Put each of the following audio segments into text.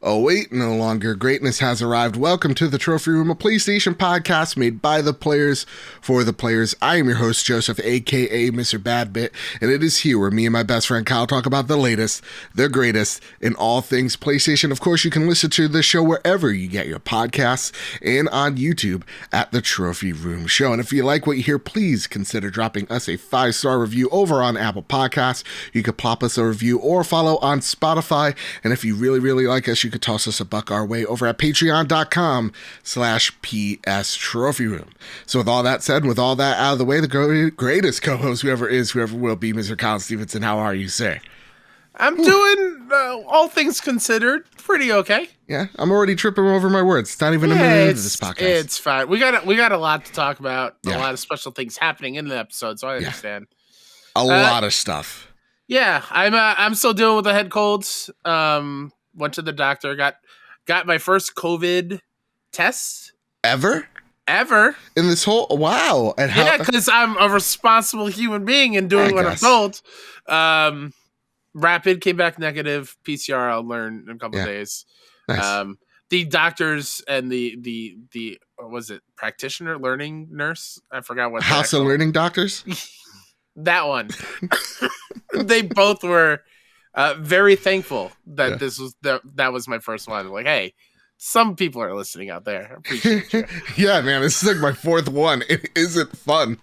Oh wait, no longer. Greatness has arrived. Welcome to the Trophy Room, a PlayStation podcast made by the players for the players. I am your host, Joseph, aka Mr. Badbit, and it is here where me and my best friend Kyle talk about the latest, the greatest in all things PlayStation. Of course, you can listen to this show wherever you get your podcasts and on YouTube at the Trophy Room Show. And if you like what you hear, please consider dropping us a 5-star review over on Apple Podcasts. You could pop us a review or follow on Spotify. And if you really like us, you could toss us a buck our way over at patreon.com/PS Trophy Room. So with all that said, and with all that out of the way, the greatest co-host, whoever will be, Mr. Colin Stevenson. How are you, sir? I'm doing, all things considered, pretty okay. Yeah, I'm already tripping over my words. It's not even a minute into this podcast. It's fine. We got a lot to talk about. A lot of special things happening in the episode, so I understand. A lot of stuff. Yeah, I'm still dealing with the head colds. Went to the doctor, got my first COVID test ever in this whole and how? Yeah, because I'm a responsible human being and doing what I'm told. Rapid came back negative. PCR I'll learn in a couple of days. Nice. The doctors and the was it practitioner learning nurse? I forgot what House of Learning Doctors. That one. They both were very thankful that this was that was my first one. Like, hey, some people are listening out there. I appreciate you. Yeah, man, this is like my fourth one. It isn't fun.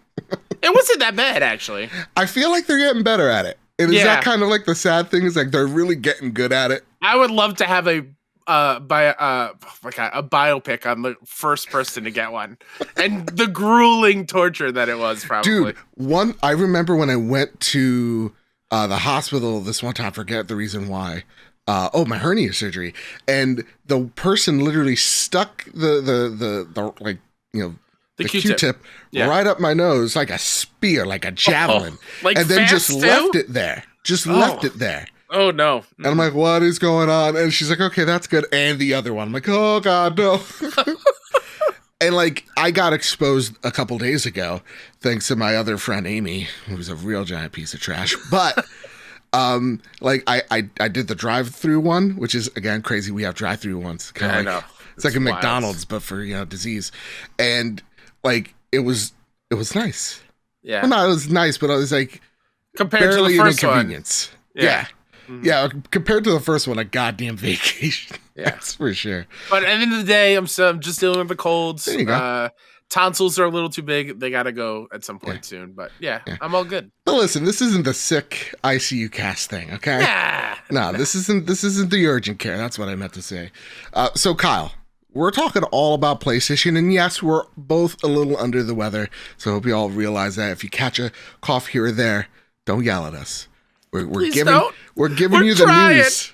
It wasn't that bad, actually. I feel like they're getting better at it. And is that kind of like the sad thing? Is like they're really getting good at it. I would love to have a biopic on the first person to get one, and the grueling torture that it was. Probably, dude. I remember when I went to the hospital this one time. I forget the reason why. My hernia surgery, and the person literally stuck the like, you know, the Q-tip right up my nose like a spear, like a javelin, and then just left it there. Left it there. Oh no! And I'm like, what is going on? And she's like, okay, that's good. And the other one, I'm like, oh god, no. And like, I got exposed a couple days ago, thanks to my other friend Amy, who's a real giant piece of trash. But like I did the drive-through one, which is again crazy. We have drive-through ones. I know. It's like a wild McDonald's, but for disease. And like it was nice. Yeah. Well, no, it was nice, but I was like compared to the first inconvenience. One. Yeah. Mm-hmm. Yeah, compared to the first one, a goddamn vacation. Yeah. That's for sure. But at the end of the day, I'm just dealing with the colds. There you go. Tonsils are a little too big. They got to go at some point soon. But yeah, I'm all good. But listen, this isn't the sick ICU cast thing, okay? No, this isn't the urgent care. That's what I meant to say. So Kyle, we're talking all about PlayStation, and yes, we're both a little under the weather. So I hope you all realize that. If you catch a cough here or there, don't yell at us. We're giving you the news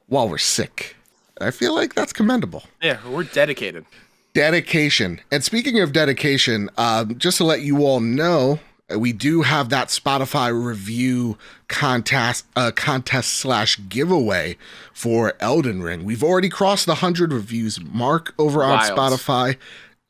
while we're sick. I feel like that's commendable. Yeah, we're dedicated. Dedication. And speaking of dedication, just to let you all know, we do have that Spotify review contest / giveaway for Elden Ring. We've already crossed the 100 reviews mark over on Spotify.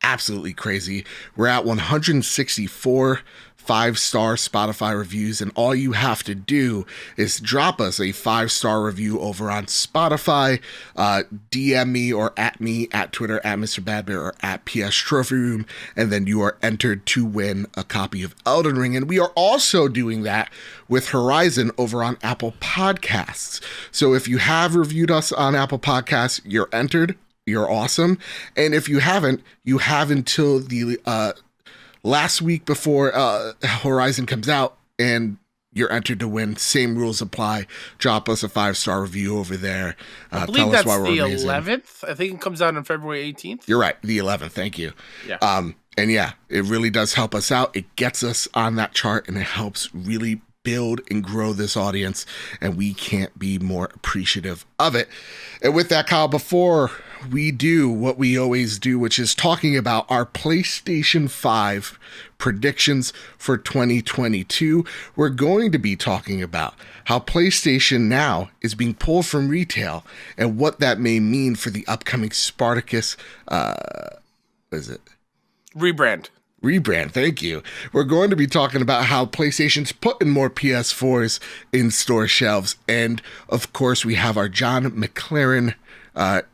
Absolutely crazy. We're at 164 5-star Spotify reviews, and all you have to do is drop us a 5-star review over on Spotify, DM me or at me at Twitter at Mr. Badbear or at PS Trophy Room, and then you are entered to win a copy of Elden Ring. And we are also doing that with Horizon over on Apple Podcasts. So if you have reviewed us on Apple Podcasts, you're entered. You're awesome. And if you haven't, you have until the last week before Horizon comes out, and you're entered to win. Same rules apply. Drop us a 5-star review over there. I believe that's the 11th. I think it comes out on February 18th. You're right. The 11th. Thank you. Yeah. And yeah, it really does help us out. It gets us on that chart, and it helps really build and grow this audience, and we can't be more appreciative of it. And with that, Kyle, before we do what we always do, which is talking about our PlayStation 5 predictions for 2022, we're going to be talking about how PlayStation Now is being pulled from retail and what that may mean for the upcoming Spartacus, Rebrand. Rebrand, thank you. We're going to be talking about how PlayStation's putting more PS4s in store shelves. And, of course, we have our Jon McLaren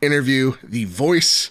interview, the voice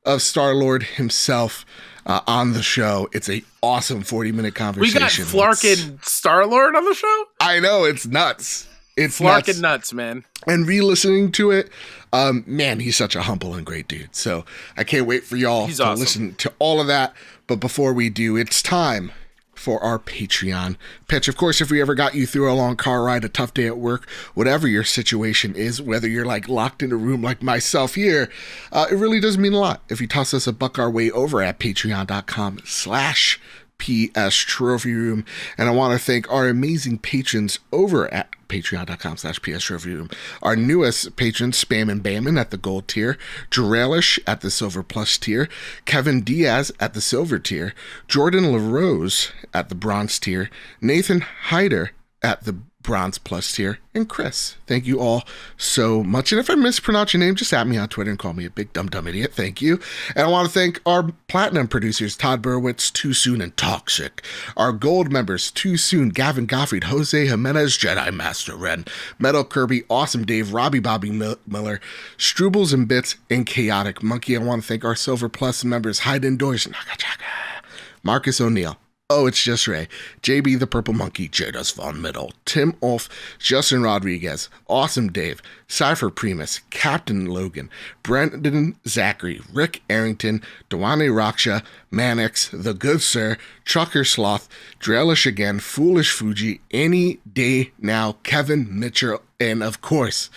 of Star-Lord himself, on the show. It's a awesome 40-minute conversation. We got Flarkin Star-Lord on the show? I know, it's nuts. It's Flarkin nuts, man. And re-listening to it, man, he's such a humble and great dude. So I can't wait for y'all to listen to all of that. But before we do, it's time for our Patreon pitch. Of course, if we ever got you through a long car ride, a tough day at work, whatever your situation is, whether you're like locked in a room like myself here, it really does mean a lot if you toss us a buck our way over at patreon.com/PS Trophy Room. And I want to thank our amazing patrons over at patreon.com/PS Trophy Room. Our newest patrons, Spam and Bammin at the gold tier, Jarelish at the silver plus tier, Kevin Diaz at the silver tier, Jordan LaRose at the bronze tier, Nathan Hyder at the bronze plus tier, and Chris. Thank you all so much. And if I mispronounce your name, just at me on Twitter and call me a big dumb idiot. Thank you. And I want to thank our platinum producers, Todd Burwitz, Too Soon, and Toxic. Our gold members, Too Soon, Gavin Gottfried, Jose Jimenez, Jedi Master Ren, Metal Kirby, Awesome Dave, Robbie Bobby Miller, Strubles and Bits, and Chaotic Monkey. I want to thank our silver plus members, Hyde Indoors, Marcus O'Neill, Oh, It's Just Ray, JB the Purple Monkey, Jadas Von Middle, Tim Ulf, Justin Rodriguez, Awesome Dave, Cypher Primus, Captain Logan, Brendan Zachary, Rick Arrington, Dewane Raksha, Manix, The Good Sir, Trucker Sloth, Drellish Again, Foolish Fuji, Any Day Now, Kevin Mitchell, and of course,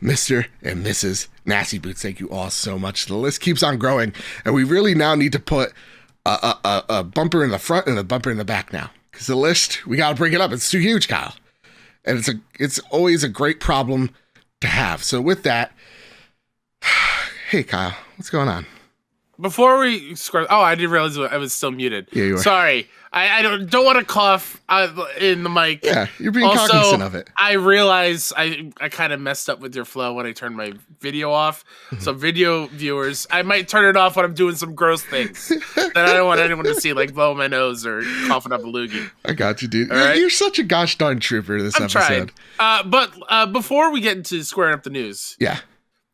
Mr. and Mrs. Nasty Boots. Thank you all so much. The list keeps on growing, and we really now need to put a bumper in the front and a bumper in the back now, because the list, we got to bring it up. It's too huge, Kyle, and it's always a great problem to have. So with that, hey Kyle, what's going on? Before we scroll, I didn't realize I was still muted. Yeah, you were. Sorry, I don't want to cough in the mic. Yeah, you're being cognizant of it. I realize I kind of messed up with your flow when I turned my video off. So video viewers, I might turn it off when I'm doing some gross things that I don't want anyone to see, like blowing my nose or coughing up a loogie. I got you, dude. Right? You're such a gosh darn trooper this episode. But before we get into squaring up the news,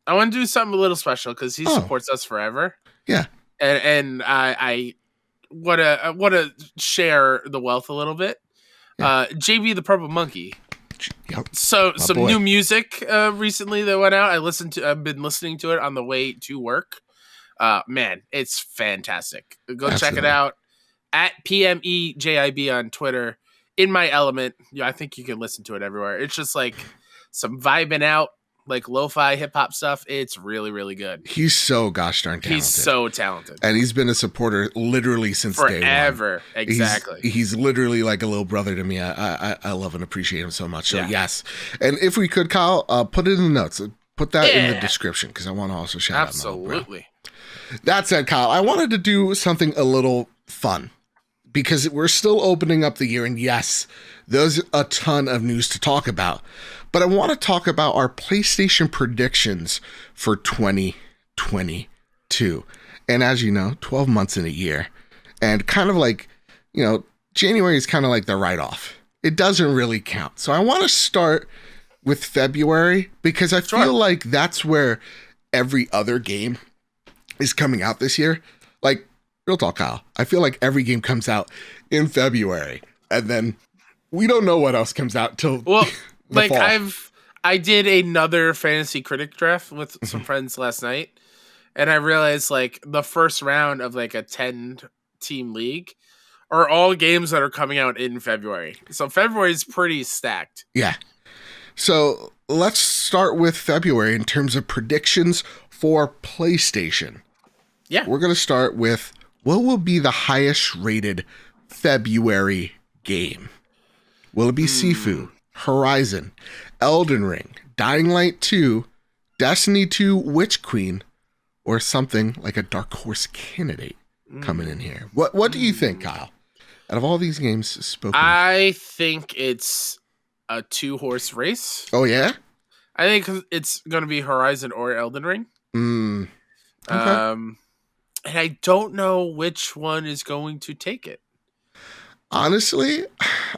I want to do something a little special because he supports us forever. Yeah, and I want to share the wealth a little bit. JB the Purple Monkey. Yep. So some new music recently that went out. I've been listening to it on the way to work. Man, it's fantastic. Go check it out at PMEJIB on Twitter. In My Element. Yeah, I think you can listen to it everywhere. It's just like some vibing out, like lo-fi hip-hop stuff. It's really, really good. He's so gosh darn talented. He's so talented. And he's been a supporter literally since day one. Forever. Exactly. He's literally like a little brother to me. I love and appreciate him so much. So yes. And if we could, Kyle, put it in the notes. Put that in the description, because I want to also shout out my little bro. Absolutely. That said, Kyle, I wanted to do something a little fun, because we're still opening up the year, and yes, there's a ton of news to talk about. But I want to talk about our PlayStation predictions for 2022. And as you know, 12 months in a year. And kind of like, January is kind of like the write-off. It doesn't really count. So I want to start with February, because I feel like that's where every other game is coming out this year. Like, real talk, Kyle, I feel like every game comes out in February, and then we don't know what else comes out till like fall. I did another fantasy critic draft with some friends last night, and I realized like the first round of like a 10-team league are all games that are coming out in February. So February is pretty stacked. Yeah. So let's start with February in terms of predictions for PlayStation. Yeah. We're going to start with what will be the highest rated February game. Will it be Sifu, Horizon, Elden Ring, Dying Light 2, Destiny 2, Witch Queen, or something like a Dark Horse candidate coming in here? What do you think, Kyle? Out of all these games spoken, I think it's a 2-horse race. Oh, yeah? I think it's going to be Horizon or Elden Ring. Okay. And I don't know which one is going to take it. Honestly,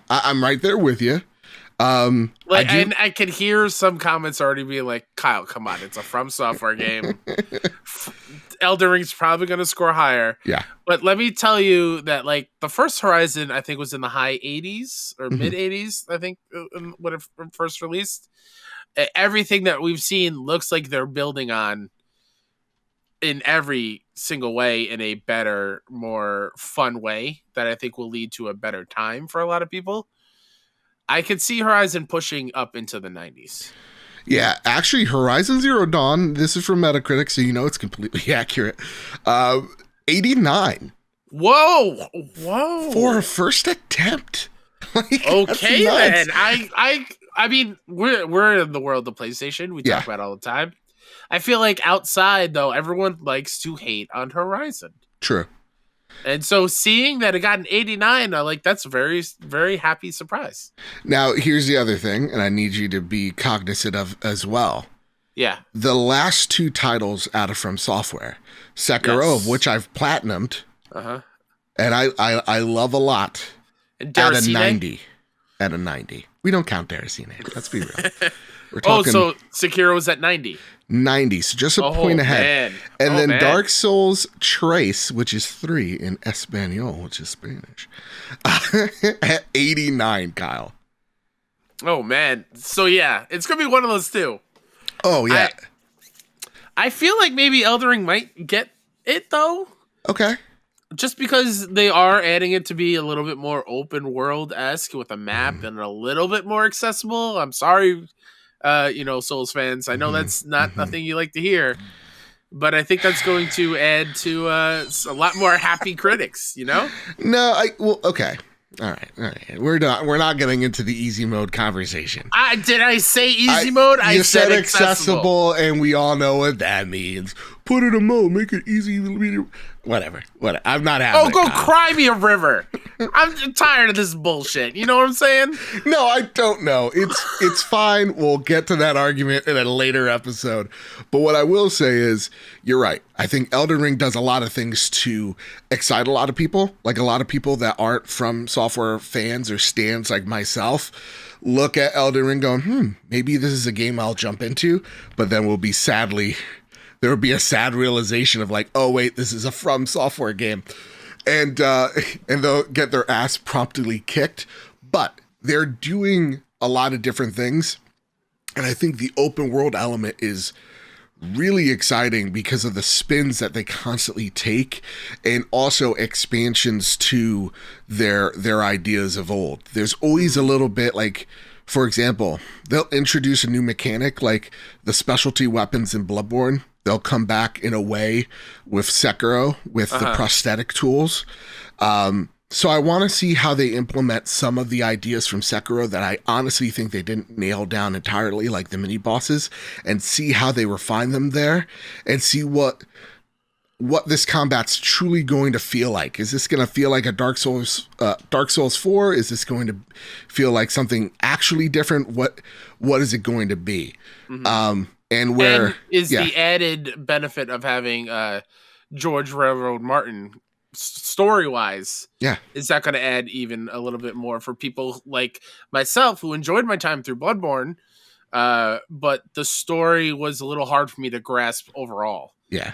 I'm right there with you. And I can hear some comments already being like, Kyle, come on, it's a From Software game. Elden Ring's probably going to score higher. Yeah. But let me tell you that, like, the first Horizon, I think, was in the high 80s or mid 80s, I think, when it first released. Everything that we've seen looks like they're building on in every single way in a better, more fun way that I think will lead to a better time for a lot of people. I could see Horizon pushing up into the 90s. Yeah, actually, Horizon Zero Dawn, this is from Metacritic, so you know it's completely accurate. 89. Whoa. For a first attempt. Like, okay, then. I mean, we're in the world of PlayStation. We talk about it all the time. I feel like outside, though, everyone likes to hate on Horizon. True. And so seeing that it got an 89, that's a very, very happy surprise. Now, here's the other thing, and I need you to be cognizant of as well. Yeah. The last two titles out of From Software, Sekiro, of which I've platinumed, and I love a lot, and at a 90. At a 90. We don't count Deracine. Let's be real. We're talking, so Sekiro was at 90. 90, so just a point ahead. Man. And then Dark Souls Trace, which is 3 in Espanol, which is Spanish, at 89, Kyle. Oh, man. So, yeah, it's going to be one of those two. Oh, yeah. I feel like maybe Elden Ring might get it, though. Okay. Just because they are adding it to be a little bit more open world-esque with a map and a little bit more accessible. I'm sorry, Souls fans. I know that's not nothing you like to hear, but I think that's going to add to a lot more happy critics, No, okay. All right. We're not getting into the easy mode conversation. Did I say easy mode? I said accessible, and we all know what that means. Put it in mode, make it easy. Whatever. I'm not having it. Oh, go cry me a river. I'm tired of this bullshit. You know what I'm saying? No, I don't know. It's fine. We'll get to that argument in a later episode. But what I will say is, you're right. I think Elden Ring does a lot of things to excite a lot of people. Like a lot of people that aren't From Software fans or stans like myself look at Elden Ring going, maybe this is a game I'll jump into. But then there will be a sad realization of like, oh wait, this is a From Software game. And they'll get their ass promptly kicked. But they're doing a lot of different things. And I think the open world element is really exciting because of the spins that they constantly take and also expansions to their ideas of old. There's always a little bit like, for example, they'll introduce a new mechanic like the specialty weapons in Bloodborne. They'll come back in a way with Sekiro with the prosthetic tools. So I want to see how they implement some of the ideas from Sekiro that I honestly think they didn't nail down entirely, like the mini bosses, and see how they refine them there and see what this combat's truly going to feel like. Is this going to feel like a Dark Souls 4? Is this going to feel like something actually different? What is it going to be? And the added benefit of having George Railroad Martin story-wise, is that going to add even a little bit more for people like myself who enjoyed my time through Bloodborne, but the story was a little hard for me to grasp overall. Yeah.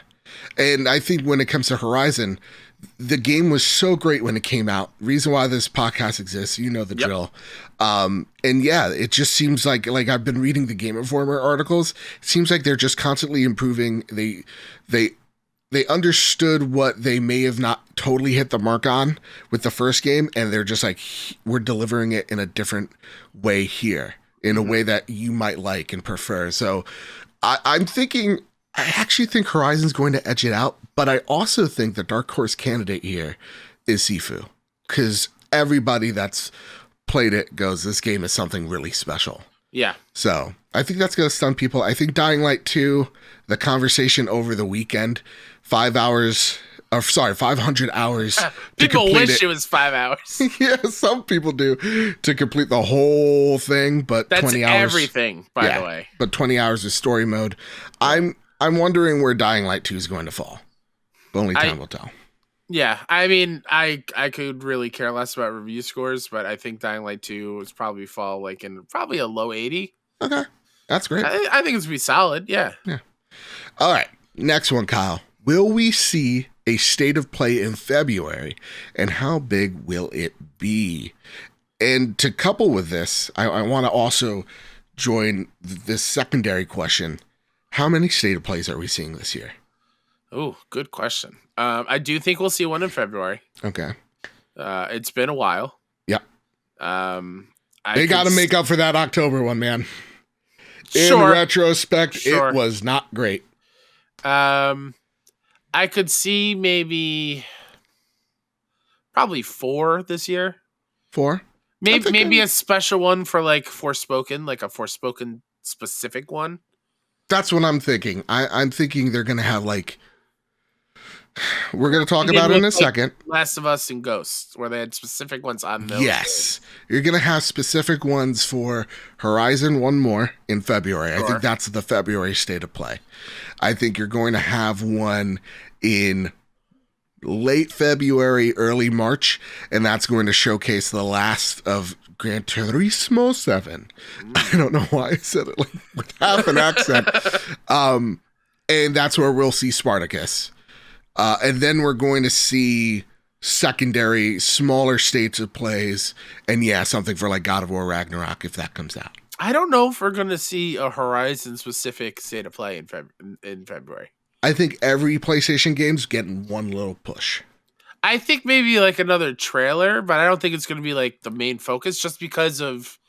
And I think when it comes to Horizon, the game was so great when it came out. Reason why this podcast exists, you know the drill. And yeah, it just seems like I've been reading the Game Informer articles. It seems like they're just constantly improving. They understood what they may have not totally hit the mark on with the first game, and they're just like, we're delivering it in a different way here, in a way that you might like and prefer. So I'm thinking, I actually think Horizon's going to edge it out, but I also think the dark horse candidate here is Sifu, because everybody that's played it goes, this game is something really special. Yeah. So I think that's going to stun people. I think Dying Light 2, the conversation over the weekend, 500 hours. People wish it was 5 hours. Yeah, some people do, to complete the whole thing, but that's 20 hours. Everything, by the way. But 20 hours is story mode. I'm wondering where Dying Light 2 is going to fall. Only time will tell. Yeah, I mean, I could really care less about review scores, but I think Dying Light 2 is probably fall like in probably a low 80. Okay, that's great. I think it's be solid. Yeah. All right, next one, Kyle. Will we see a state of play in February, and how big will it be? And to couple with this, I want to also join this secondary question. How many state of plays are we seeing this year? Oh, good question. I do think we'll see one in February. Okay. It's been a while. Yep. They got to make up for that October one, man. In retrospect, it was not great. I could see probably 4 this year. 4? Maybe a special one for like Forspoken, like a Forspoken specific one. That's what I'm thinking. I'm thinking they're going to have like, we're going to talk about it in a second. Last of Us and Ghosts, where they had specific ones on those. Yes. You're going to have specific ones for Horizon one more in February. Sure. I think that's the February state of play. I think you're going to have one in late February, early March, and that's going to showcase the last of Gran Turismo 7. I don't know why I said it like with half an accent. And that's where we'll see Spartacus. And then we're going to see secondary, smaller states of plays, and something for like God of War Ragnarok if that comes out. I don't know if we're going to see a Horizon-specific state of play in February. I think every PlayStation game's getting one little push. I think maybe like another trailer, but I don't think it's going to be like the main focus just because of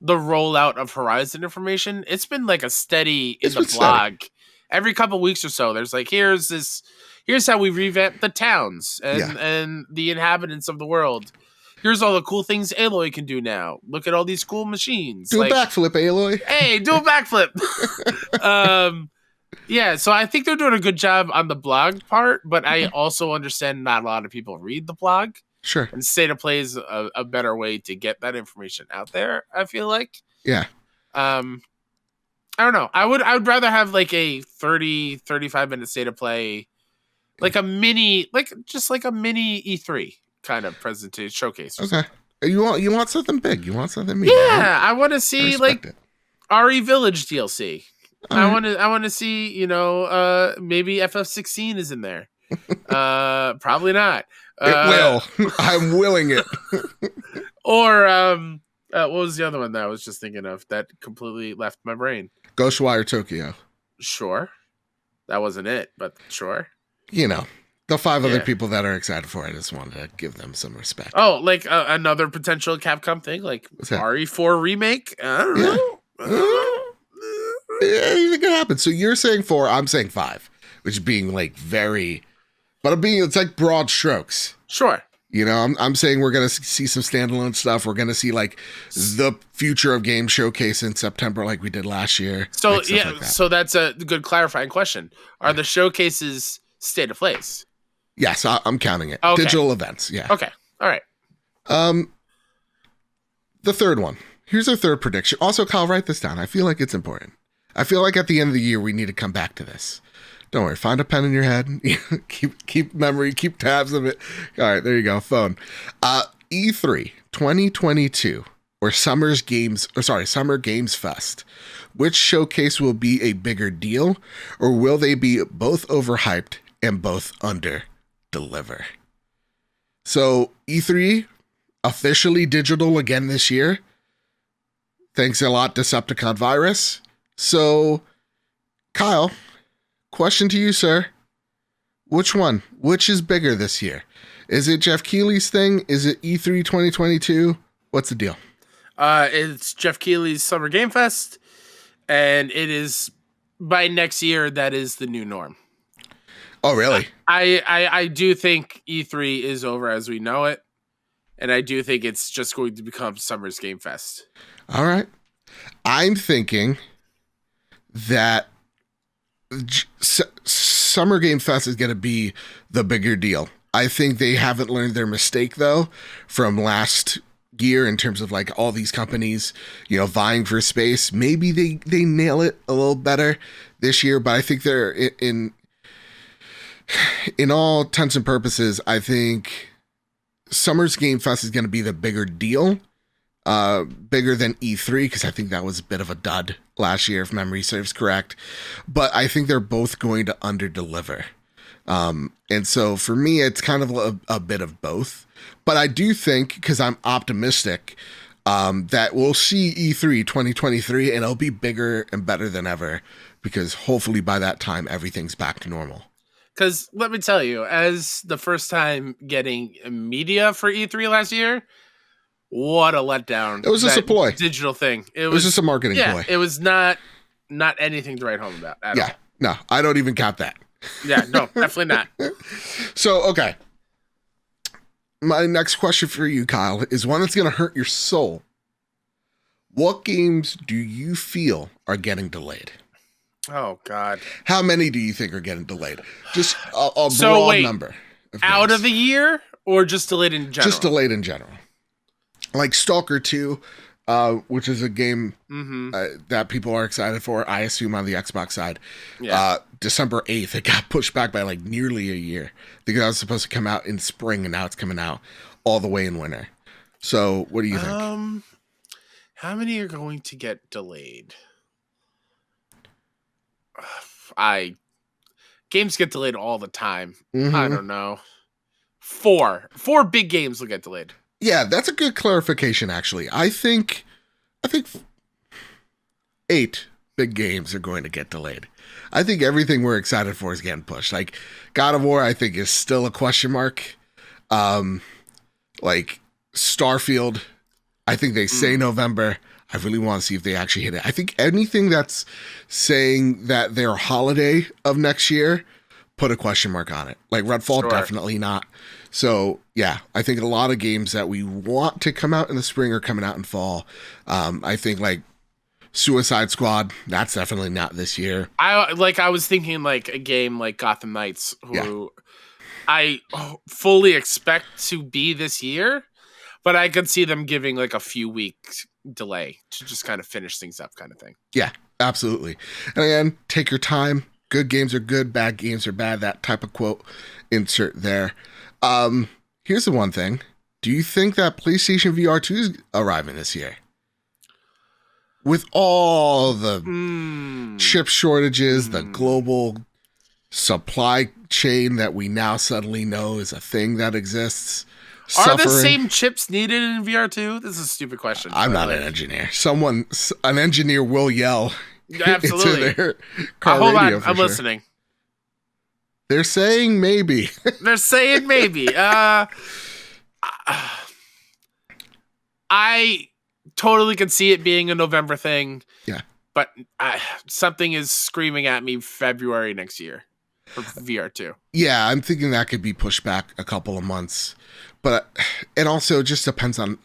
the rollout of Horizon information. It's been like a steady in the blog. Steady. Every couple weeks or so, there's like, here's how we revamped the towns and the inhabitants of the world. Here's all the cool things Aloy can do now. Look at all these cool machines. Do a backflip, Aloy. Hey, do a backflip. So I think they're doing a good job on the blog part, but I also understand not a lot of people read the blog. Sure. And state of play is a better way to get that information out there, I feel like. Yeah. I don't know. I would rather have like a 35 minute state of play, like a mini E3 kind of presentation showcase. Okay. You want something big. You want something big. Yeah, I want to see like RE Village DLC. I want to see, maybe FF16 is in there. Probably not. It will. I'm willing it. Or what was the other one that I was just thinking of that completely left my brain? Ghostwire Tokyo. Sure. That wasn't it, but sure. The 5 other people that are excited for it, I just wanted to give them some respect. Oh, like another potential Capcom thing, like RE4 remake? I don't know. Anything can happen. So you're saying 4, I'm saying 5, which is being like it's like broad strokes. Sure. I'm saying we're going to see some standalone stuff. We're going to see like the future of game showcase in September like we did last year. So like so that's a good clarifying question. Are the showcases state of plays? Yes, I'm counting it. Okay. Digital events, yeah. Okay, all right. The third one. Here's our third prediction. Also, Kyle, write this down. I feel like it's important. I feel like at the end of the year, we need to come back to this. Don't worry. Find a pen in your head. keep memory. Keep tabs of it. All right, there you go. Phone. E3 2022 or Summer Games Fest. Which showcase will be a bigger deal, or will they be both overhyped and both under-deliver? So E3 officially digital again this year. Thanks a lot, Decepticon virus. So, Kyle, question to you, sir. Which one? Which is bigger this year? Is it Jeff Keighley's thing? Is it E3 2022? What's the deal? It's Jeff Keighley's Summer Game Fest, and it is by next year. That is the new norm. Oh, really? I do think E3 is over as we know it, and I do think it's just going to become Summer's Game Fest. All right. I'm thinking that Summer Game Fest is going to be the bigger deal. I think they haven't learned their mistake, though, from last year in terms of like all these companies, vying for space. Maybe they nail it a little better this year, but I think they're in in all intents and purposes, I think Summer's Game Fest is going to be the bigger deal, bigger than E3, because I think that was a bit of a dud last year, if memory serves correct. But I think they're both going to underdeliver. And so for me, it's kind of a bit of both. But I do think, because I'm optimistic, that we'll see E3 2023 and it'll be bigger and better than ever, because hopefully by that time, everything's back to normal. Because let me tell you, as the first time getting media for E3 last year, what a letdown. It was just a ploy. Digital thing. It was just a marketing ploy. It was not anything to write home about at all. No, I don't even count that. Yeah, no, definitely not. So, okay. My next question for you, Kyle, is one that's going to hurt your soul. What games do you feel are getting delayed? Oh, God. How many do you think are getting delayed? Just a broad number. Out of the year or just delayed in general? Just delayed in general. Like Stalker 2, which is a game that people are excited for, I assume on the Xbox side. Yeah. December 8th, it got pushed back by like nearly a year. I think that was supposed to come out in spring, and now it's coming out all the way in winter. So what do you think? How many are going to get delayed? Games get delayed all the time. I don't know. 4 big games will get delayed. Yeah, that's a good clarification, actually. I think 8 big games are going to get delayed. I think everything we're excited for is getting pushed. Like God of War, I think is still a question mark. Like Starfield, I think they say November. I really want to see if they actually hit it. I think anything that's saying that their holiday of next year, put a question mark on it. Like Redfall, definitely not. So, yeah, I think a lot of games that we want to come out in the spring are coming out in fall. I think, like, Suicide Squad, that's definitely not this year. I was thinking, like, a game like Gotham Knights, who I fully expect to be this year, but I could see them giving, like, a few weeks delay to just kind of finish things up kind of thing. Yeah, absolutely. And again, take your time. Good games are good, bad games are bad. That type of quote insert there. Here's the one thing. Do you think that PlayStation VR 2 is arriving this year? With all the chip shortages, the global supply chain that we now suddenly know is a thing that exists. Are the same chips needed in VR 2? This is a stupid question. I'm not an engineer. An engineer will yell absolutely into their car hold radio. On, I'm listening. They're saying maybe. They're saying maybe. I totally could see it being a November thing. Yeah. But something is screaming at me February next year for VR 2. Yeah, I'm thinking that could be pushed back a couple of months. But it also just depends on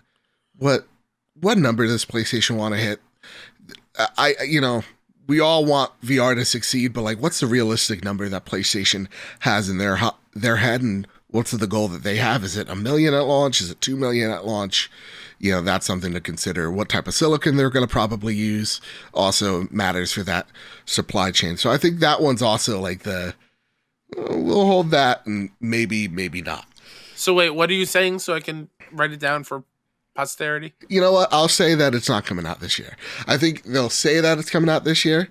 what number does PlayStation want to hit. We all want VR to succeed, but like, what's the realistic number that PlayStation has in their head, and what's the goal that they have? Is it 1 million at launch? Is it 2 million at launch? That's something to consider. What type of silicon they're going to probably use also matters for that supply chain. So I think that one's also like we'll hold that and maybe not. So wait, what are you saying so I can write it down for posterity? You know what? I'll say that it's not coming out this year. I think they'll say that it's coming out this year,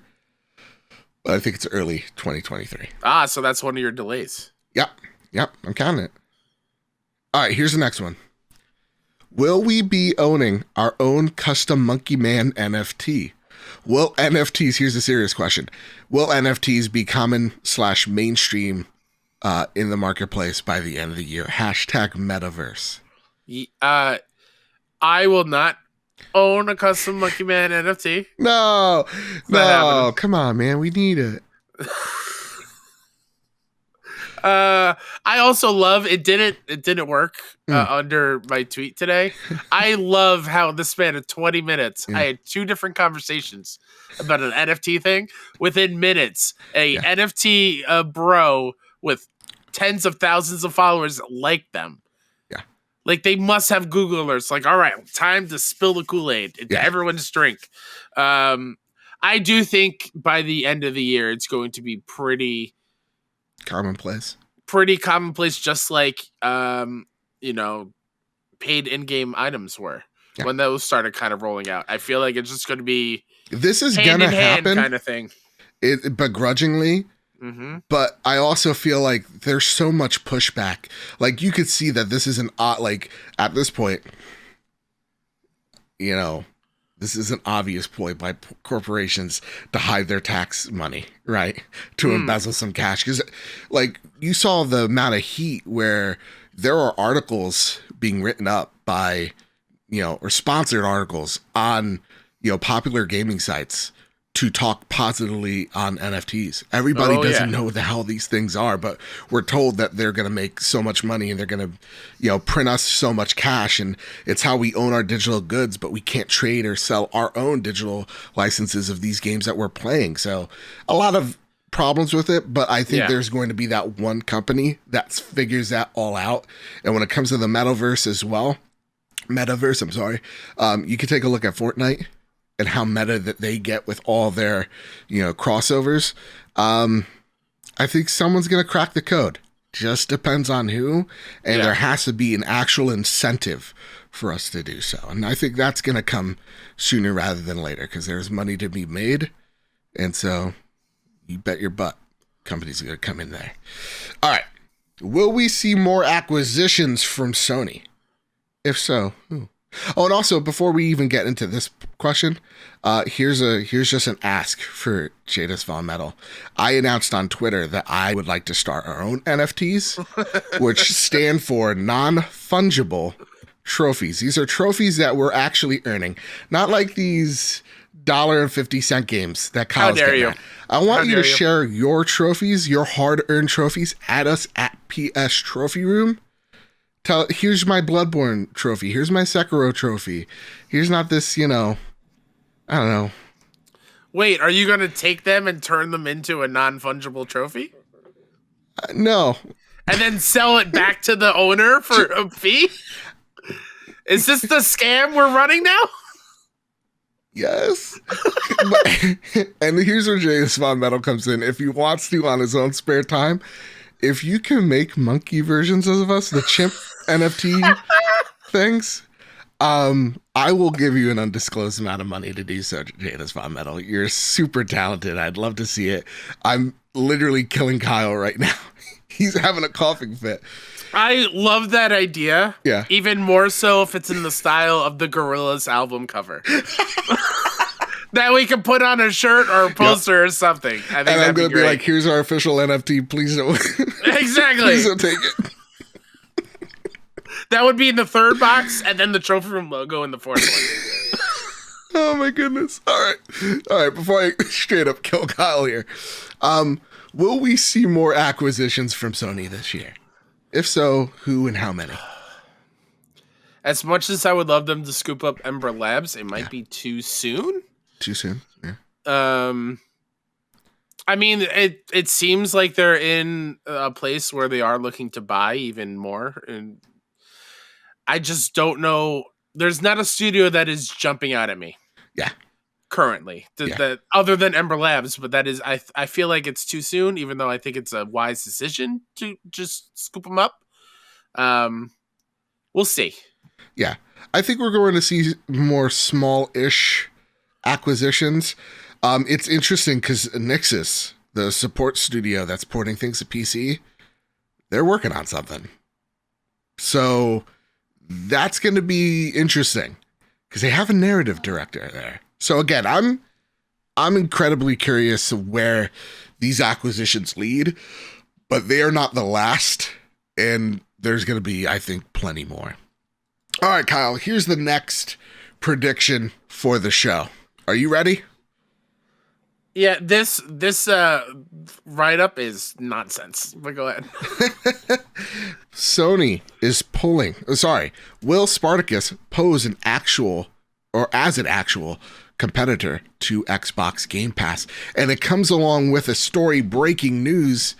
but I think it's early 2023. So that's one of your delays. Yep. I'm counting it. All right, here's the next one. Will we be owning our own custom Monkey Man NFT? Here's a serious question. Will NFTs be common/mainstream in the marketplace by the end of the year? #metaverse. I will not own a custom Monkey Man NFT. No, come on, man. We need it. I also love it. Didn't work under my tweet today. I love how in the span of 20 minutes, I had 2 different conversations about an NFT thing. Within minutes, NFT bro with tens of thousands of followers like them. Yeah. Like they must have Google alerts. Like, all right, time to spill the Kool-Aid into everyone's drink. I do think by the end of the year, it's going to be pretty commonplace. pretty commonplace, just like paid in-game items were when those started kind of rolling out. I feel like it's just going to be this is gonna happen kind of thing, begrudgingly. But I also feel like there's so much pushback. Like, you could see that this is an like, at this point, this is an obvious ploy by corporations to hide their tax money, right? To embezzle some cash. Because, like, you saw the amount of heat where there are articles being written up by, or sponsored articles on, popular gaming sites to talk positively on NFTs. Everybody doesn't know what the hell these things are, but we're told that they're going to make so much money and they're going to, print us so much cash, and it's how we own our digital goods, but we can't trade or sell our own digital licenses of these games that we're playing. So a lot of problems with it, but I think there's going to be that one company that figures that all out. And when it comes to the metaverse, you can take a look at Fortnite and how meta that they get with all their, crossovers. I think someone's going to crack the code. Just depends on who. And there has to be an actual incentive for us to do so. And I think that's going to come sooner rather than later, because there's money to be made. And so you bet your butt companies are going to come in there. All right. Will we see more acquisitions from Sony? If so, who? Oh, and also, before we even get into this question, here's just an ask for Jadis Von Metal. I announced on Twitter that I would like to start our own NFTs, which stand for non-fungible trophies. These are trophies that we're actually earning, not like these $1.50 games that Kyle's getting at. I want you to share your trophies, your hard-earned trophies, at us at PS Trophy Room. Here's my Bloodborne trophy. Here's my Sekiro trophy. Here's not this, I don't know. Wait, are you going to take them and turn them into a non-fungible trophy? No. And then sell it back to the owner for a fee? Is this the scam we're running now? Yes. And here's where James Von Metal comes in. If he wants to, on his own spare time, if you can make monkey versions of us, the chimp NFT things, I will give you an undisclosed amount of money to do so, Jadis Von Metal. You're super talented. I'd love to see it. I'm literally killing Kyle right now. He's having a coughing fit. I love that idea. Yeah. Even more so if it's in the style of the Gorillaz album cover. That we can put on a shirt or a poster or something. I think I'm going to be like, here's our official NFT. Please don't. Exactly. Please don't take it. That would be in the third box, and then the trophy room logo in the fourth one. Oh my goodness. All right. Before I straight up kill Kyle here, will we see more acquisitions from Sony this year? If so, who and how many? As much as I would love them to scoop up Ember Labs, it might be too soon. Too soon. Yeah. I mean, it seems like they're in a place where they are looking to buy even more, and I just don't know. There's not a studio that is jumping out at me. Yeah. Currently, that other than Ember Labs, but that is, I feel like it's too soon, even though I think it's a wise decision to just scoop them up. We'll see. Yeah, I think we're going to see more small-ish acquisitions. It's interesting because Nixus, the support studio that's porting things to PC, they're working on something. So that's going to be interesting because they have a narrative director there. So again, I'm incredibly curious of where these acquisitions lead, but they are not the last, and there's going to be, I think, plenty more. All right, Kyle, here's the next prediction for the show. Are you ready? Yeah, this write-up is nonsense, but go ahead. Sony is pulling... will Spartacus pose an actual competitor to Xbox Game Pass? And it comes along with a story breaking news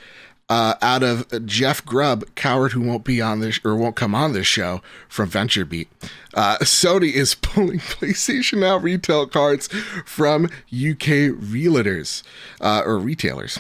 out of Jeff Grubb, coward who won't be on this or won't come on this show, from VentureBeat. Sony is pulling PlayStation Now retail cards from UK realtors or retailers.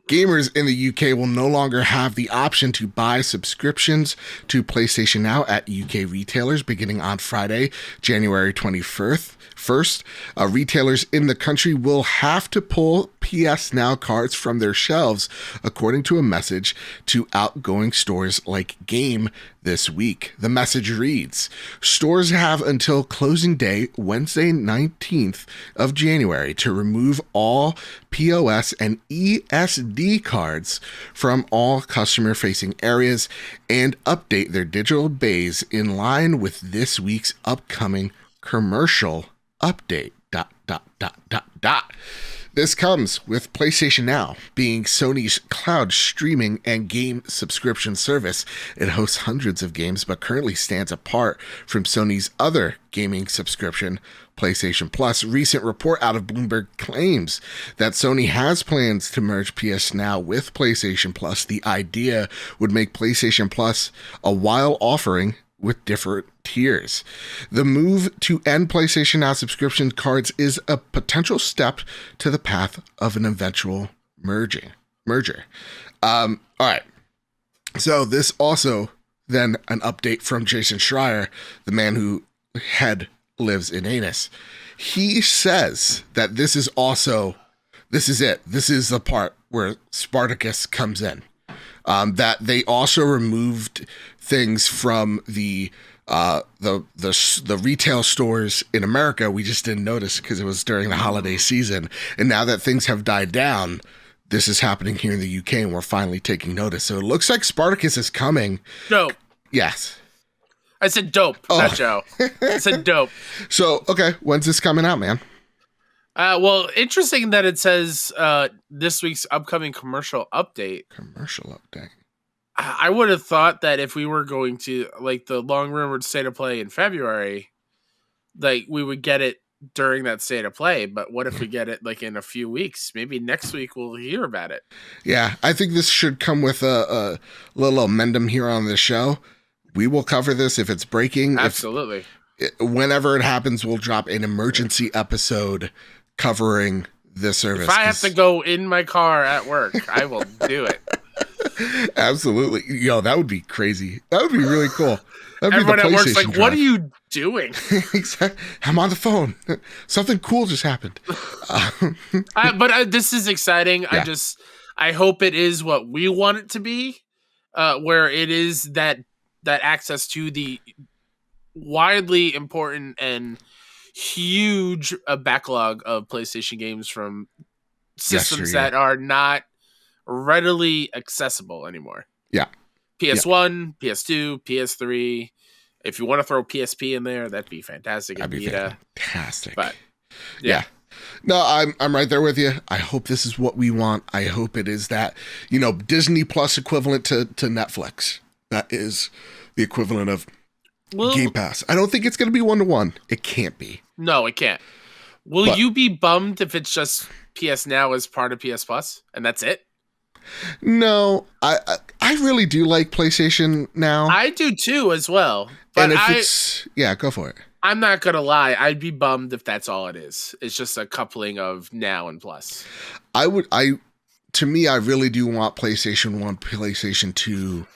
Gamers in the UK will no longer have the option to buy subscriptions to PlayStation Now at UK retailers beginning on Friday, January 21st. Retailers in the country will have to pull PS Now cards from their shelves, according to a message to outgoing stores like Game this week. The message reads, stores have until closing day, Wednesday 19th of January, to remove all POS and ESD cards from all customer-facing areas and update their digital bays in line with this week's upcoming commercial update. This comes with PlayStation Now being Sony's cloud streaming and game subscription service. It hosts hundreds of games, but currently stands apart from Sony's other gaming subscription, PlayStation Plus. Recent report out of Bloomberg claims that Sony has plans to merge PS Now with PlayStation Plus. The idea would make PlayStation Plus a wild offering with different tiers. The move to end PlayStation Now subscription cards is a potential step to the path of an eventual merger. All right. So this also then an update from Jason Schreier, the man who lives in Enix. He says that this is it. This is the part where Spartacus comes in. That they also removed things from the retail stores in America. We just didn't notice because it was during the holiday season. And now that things have died down, this is happening here in the UK, and we're finally taking notice. So it looks like Spartacus is coming. Dope. Yes. I said dope, not Joe. I said dope. So, okay, when's this coming out, man? Well, interesting that it says this week's upcoming commercial update. I would have thought that if we were going to, like, the long rumored state of play in February, like, we would get it during that state of play. But what if we get it, like, in a few weeks? Maybe next week we'll hear about it. Yeah, I think this should come with a little amendum here on the show. We will cover this if it's breaking. Absolutely. Whenever it happens, we'll drop an emergency episode covering this service. If I have to go in my car at work, I will do it. Absolutely. Yo, that would be crazy. That would be really cool. Everyone at work's like, what are you doing? Exactly. I'm on the phone. Something cool just happened. But this is exciting. Yeah. I hope it is what we want it to be, where it is that access to the widely important and huge backlog of PlayStation games from systems that are not readily accessible anymore. Yeah. PS1, PS2, PS3. If you want to throw PSP in there, that'd be fantastic. That'd be fantastic. But yeah. No, I'm right there with you. I hope this is what we want. I hope it is that, Disney Plus equivalent to Netflix. That is the equivalent of Game Pass. I don't think it's going to be 1-to-1. It can't be. No, it can't. Will you be bummed if it's just PS Now as part of PS Plus and that's it? No, I really do like PlayStation Now. I do too, as well. But and if go for it. I'm not gonna lie. I'd be bummed if that's all it is. It's just a coupling of Now and Plus. To me, I really do want PlayStation 1, PlayStation 2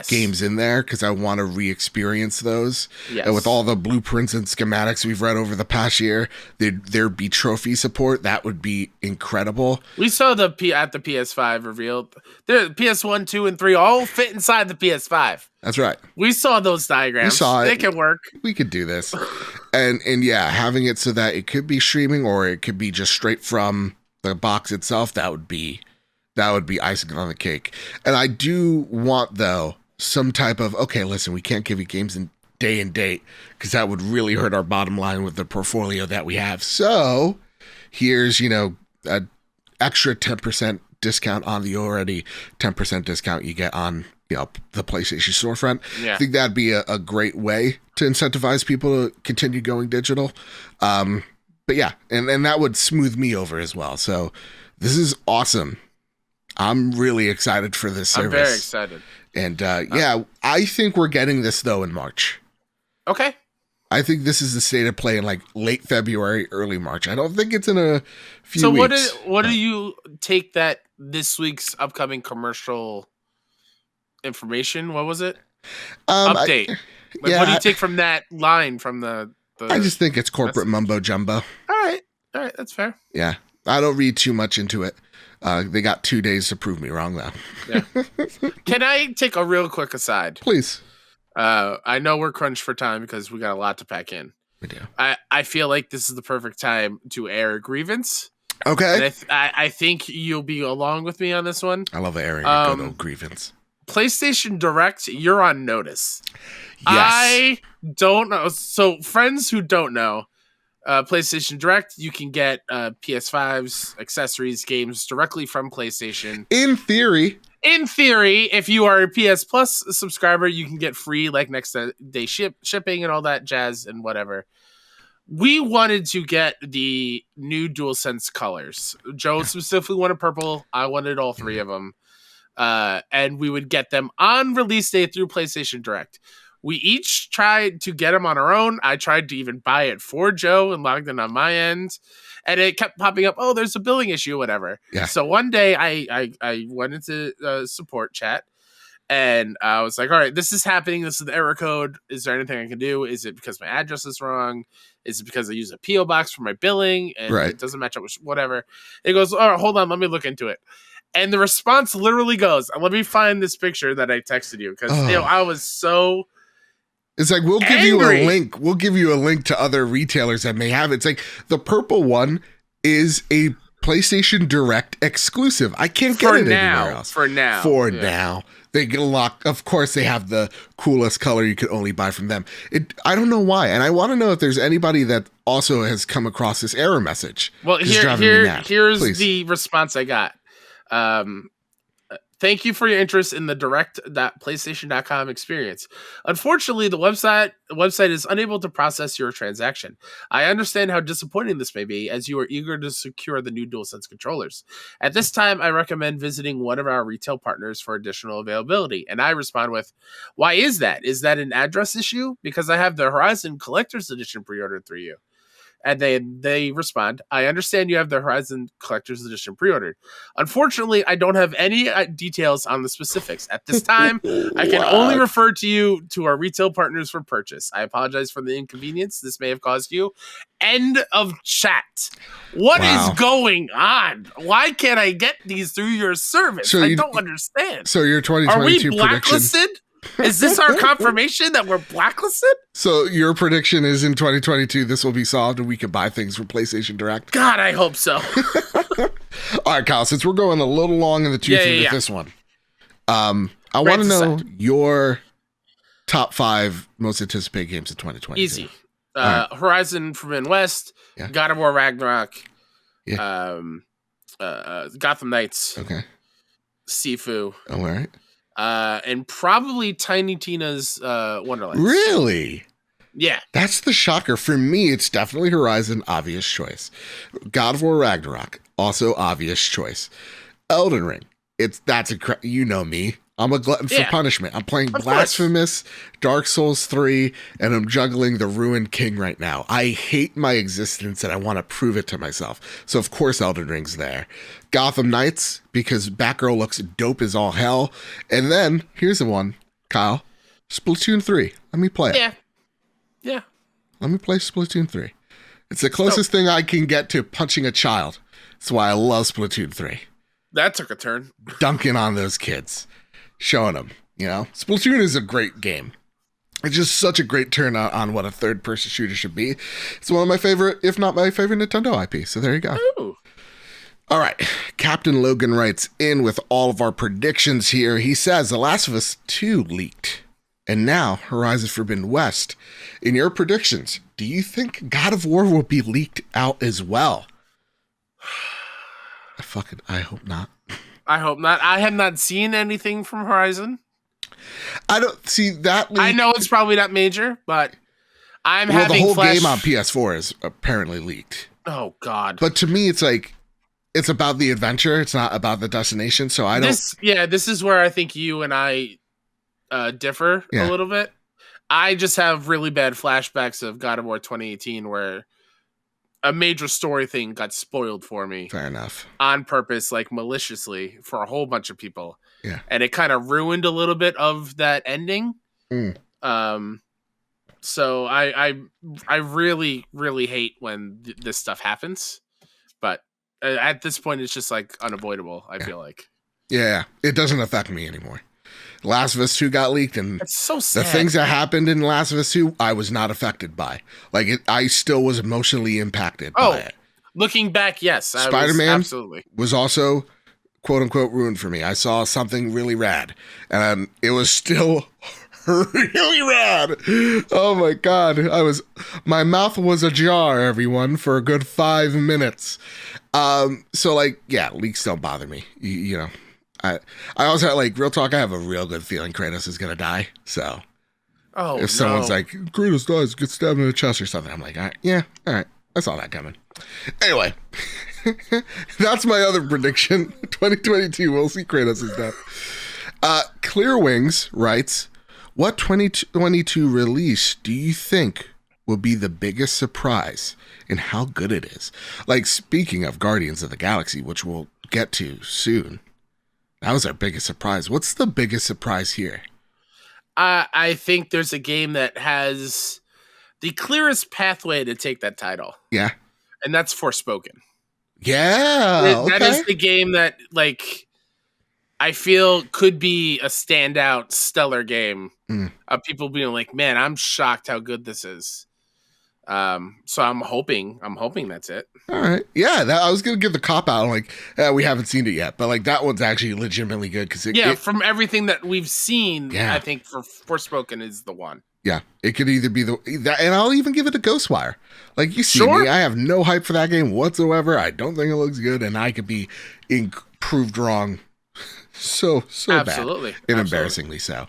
games in there because I want to re-experience those. Yes. And with all the blueprints and schematics we've read over the past year, there'd be trophy support. That would be incredible. We saw at the PS5 revealed. The PS1, 2, and 3 all fit inside the PS5. That's right. We saw those diagrams. We saw it. They can work. We could do this. and yeah, having it so that it could be streaming or it could be just straight from the box itself, that would be icing on the cake. And I do want, though, some type of, okay, listen, we can't give you games in day and date because that would really hurt our bottom line with the portfolio that we have. So here's, an extra 10% discount on the already 10% discount you get on, the PlayStation storefront. Yeah. I think that'd be a great way to incentivize people to continue going digital. But yeah, and that would smooth me over as well. So this is awesome. I'm really excited for this service. I'm very excited. And I think we're getting this, though, in March. Okay. I think this is the state of play in like late February, early March. I don't think it's in a few so weeks. What do you take that this week's upcoming commercial information? What was it? Update. What do you take from that line from the I just think it's corporate mumbo jumbo. All right, that's fair. Yeah, I don't read too much into it. They got 2 days to prove me wrong, though. Yeah. Can I take a real quick aside? Please. I know we're crunched for time because we got a lot to pack in. We do. I feel like this is the perfect time to air a grievance. Okay. And I think you'll be along with me on this one. I love airing a good old grievance. PlayStation Direct, you're on notice. Yes. I don't know. So, friends who don't know, PlayStation Direct, you can get PS5s, accessories, games directly from PlayStation. In theory, if you are a PS Plus subscriber, you can get free like next day shipping and all that jazz and whatever. We wanted to get the new DualSense colors. Joe specifically wanted purple. I wanted all three of them. And we would get them on release day through PlayStation Direct. We each tried to get them on our own. I tried to even buy it for Joe and logged in on my end. And it kept popping up, oh, there's a billing issue, whatever. Yeah. So one day I went into support chat and I was like, all right, this is happening. This is the error code. Is there anything I can do? Is it because my address is wrong? Is it because I use a P.O. box for my billing and it doesn't match up with whatever? It goes, all right, hold on, let me look into it. And the response literally goes, let me find this picture that I texted you because I was so... It's like, we'll give you a link. We'll give you a link to other retailers that may have it. It's like the purple one is a PlayStation Direct exclusive. I can't get it anywhere else. For now. They get a lock. Of course, they have the coolest color you could only buy from them. I don't know why. And I want to know if there's anybody that also has come across this error message. Well, here's the response I got. Thank you for your interest in the direct.playstation.com experience. Unfortunately, the website is unable to process your transaction. I understand how disappointing this may be, as you are eager to secure the new DualSense controllers. At this time, I recommend visiting one of our retail partners for additional availability. And I respond with, why is that? Is that an address issue? Because I have the Horizon Collector's Edition pre-ordered through you. And they respond, I understand you have the Horizon Collector's Edition pre-ordered. Unfortunately, I don't have any details on the specifics. At this time, I can only refer to you to our retail partners for purchase. I apologize for the inconvenience this may have caused you. End of chat. What is going on? Why can't I get these through your service? I don't understand. So your 2022 Are we blacklisted? prediction... Is this our confirmation that we're blacklisted? So your prediction is in 2022 this will be solved and we can buy things from PlayStation Direct? God, I hope so. All right, Kyle, since we're going a little long in the tooth with this one, I want to know your top 5 most anticipated games of 2022. Easy. Horizon Forbidden West, God of War Ragnarok, Gotham Knights, Sifu. All right. And probably Tiny Tina's Wonderlands. Really? Yeah. That's the shocker. For me, it's definitely Horizon, obvious choice. God of War Ragnarok, also obvious choice. Elden Ring, you know me. I'm a glutton for punishment. I'm playing Blasphemous, Dark Souls 3, and I'm juggling the Ruined King right now. I hate my existence and I want to prove it to myself. So of course Elden Ring's there. Gotham Knights, because Batgirl looks dope as all hell. And then, here's the one, Kyle. Splatoon 3. Let me play it. Yeah. Let me play Splatoon 3. It's the closest thing I can get to punching a child. That's why I love Splatoon 3. That took a turn. Dunking on those kids. Showing them, Splatoon is a great game. It's just such a great turn on what a third-person shooter should be. It's one of my favorite, if not my favorite, Nintendo IP. So there you go. Ooh. All right. Captain Logan writes in with all of our predictions here. He says The Last of Us 2 leaked. And now Horizon Forbidden West. In your predictions, do you think God of War will be leaked out as well? I hope not. I hope not. I have not seen anything from Horizon. I don't see that leak. I know it's probably not major, but I'm having the whole game on PS4 is apparently leaked. Oh God! But to me, it's like it's about the adventure. It's not about the destination. So I don't. This is where I think you and I differ a little bit. I just have really bad flashbacks of God of War 2018 where a major story thing got spoiled for me. Fair enough. On purpose, like maliciously for a whole bunch of people. Yeah. And it kind of ruined a little bit of that ending. So I really, really hate when this stuff happens. But at this point, it's just like unavoidable, I feel like. Yeah, it doesn't affect me anymore. Last of Us 2 got leaked, and it's so sad. The things that happened in Last of Us 2, I was not affected by. Like, I still was emotionally impacted by it. Looking back, yes. Spider-Man was also, quote-unquote, ruined for me. I saw something really rad, and it was still really rad. Oh, my God. My mouth was ajar, everyone, for a good 5 minutes. So, like, yeah, leaks don't bother me. You know. I also had, like, real talk, I have a real good feeling Kratos is going to die. So if someone's like, Kratos dies, gets stabbed in the chest or something, I'm like, all right. I saw that coming. Anyway, that's my other prediction. 2022, we'll see Kratos' death. Clear Wings writes, what 2022 release do you think will be the biggest surprise and how good it is? Like, speaking of Guardians of the Galaxy, which we'll get to soon, that was our biggest surprise. What's the biggest surprise here? I think there's a game that has the clearest pathway to take that title. Yeah. And that's Forspoken. Yeah. That is the game that, like, I feel could be a standout, stellar game of people being like, man, I'm shocked how good this is. So I'm hoping that's it. All right. Yeah, I was going to give the cop out. Like, we haven't seen it yet, but like that one's actually legitimately good. From everything that we've seen, I think Forspoken is the one. Yeah, it could either be that, and I'll even give it a Ghostwire. Like, you see me, I have no hype for that game whatsoever. I don't think it looks good, and I could be proved wrong so Absolutely. bad. And embarrassingly so.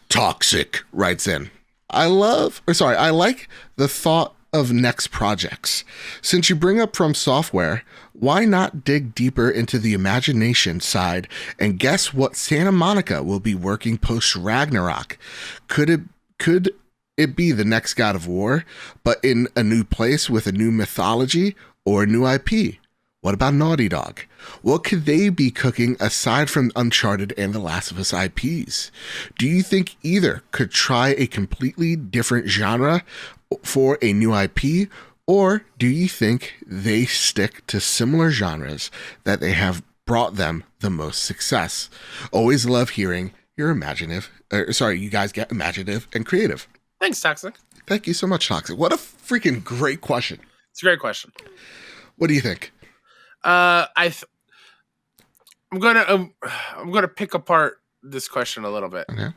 Toxic writes in, I like the thought of next projects. Since you bring up From Software, why not dig deeper into the imagination side and guess what Santa Monica will be working post Ragnarok? Could it be the next God of War, but in a new place with a new mythology or a new IP? What about Naughty Dog? What could they be cooking aside from Uncharted and The Last of Us IPs? Do you think either could try a completely different genre for a new IP, or do you think they stick to similar genres that they have brought them the most success? Always love hearing your you guys get imaginative and creative. Thanks, Toxic. Thank you so much, Toxic. What a freaking great question. It's a great question. What do you think? I'm gonna pick apart this question a little bit. Okay.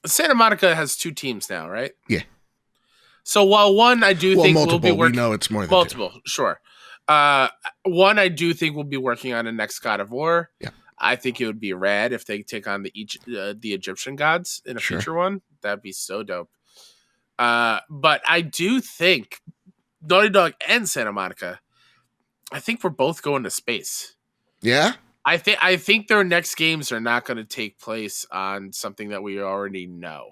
Santa Monica has 2 teams now, right? Yeah. So while one I do think multiple, will be working, we know it's more than multiple, 2. Sure. One I do think will be working on the next God of War. Yeah. I think it would be rad if they take on the Egyptian gods in a future one. That'd be so dope. But I do think Naughty Dog and Santa Monica, I think we're both going to space. Yeah? I think their next games are not going to take place on something that we already know.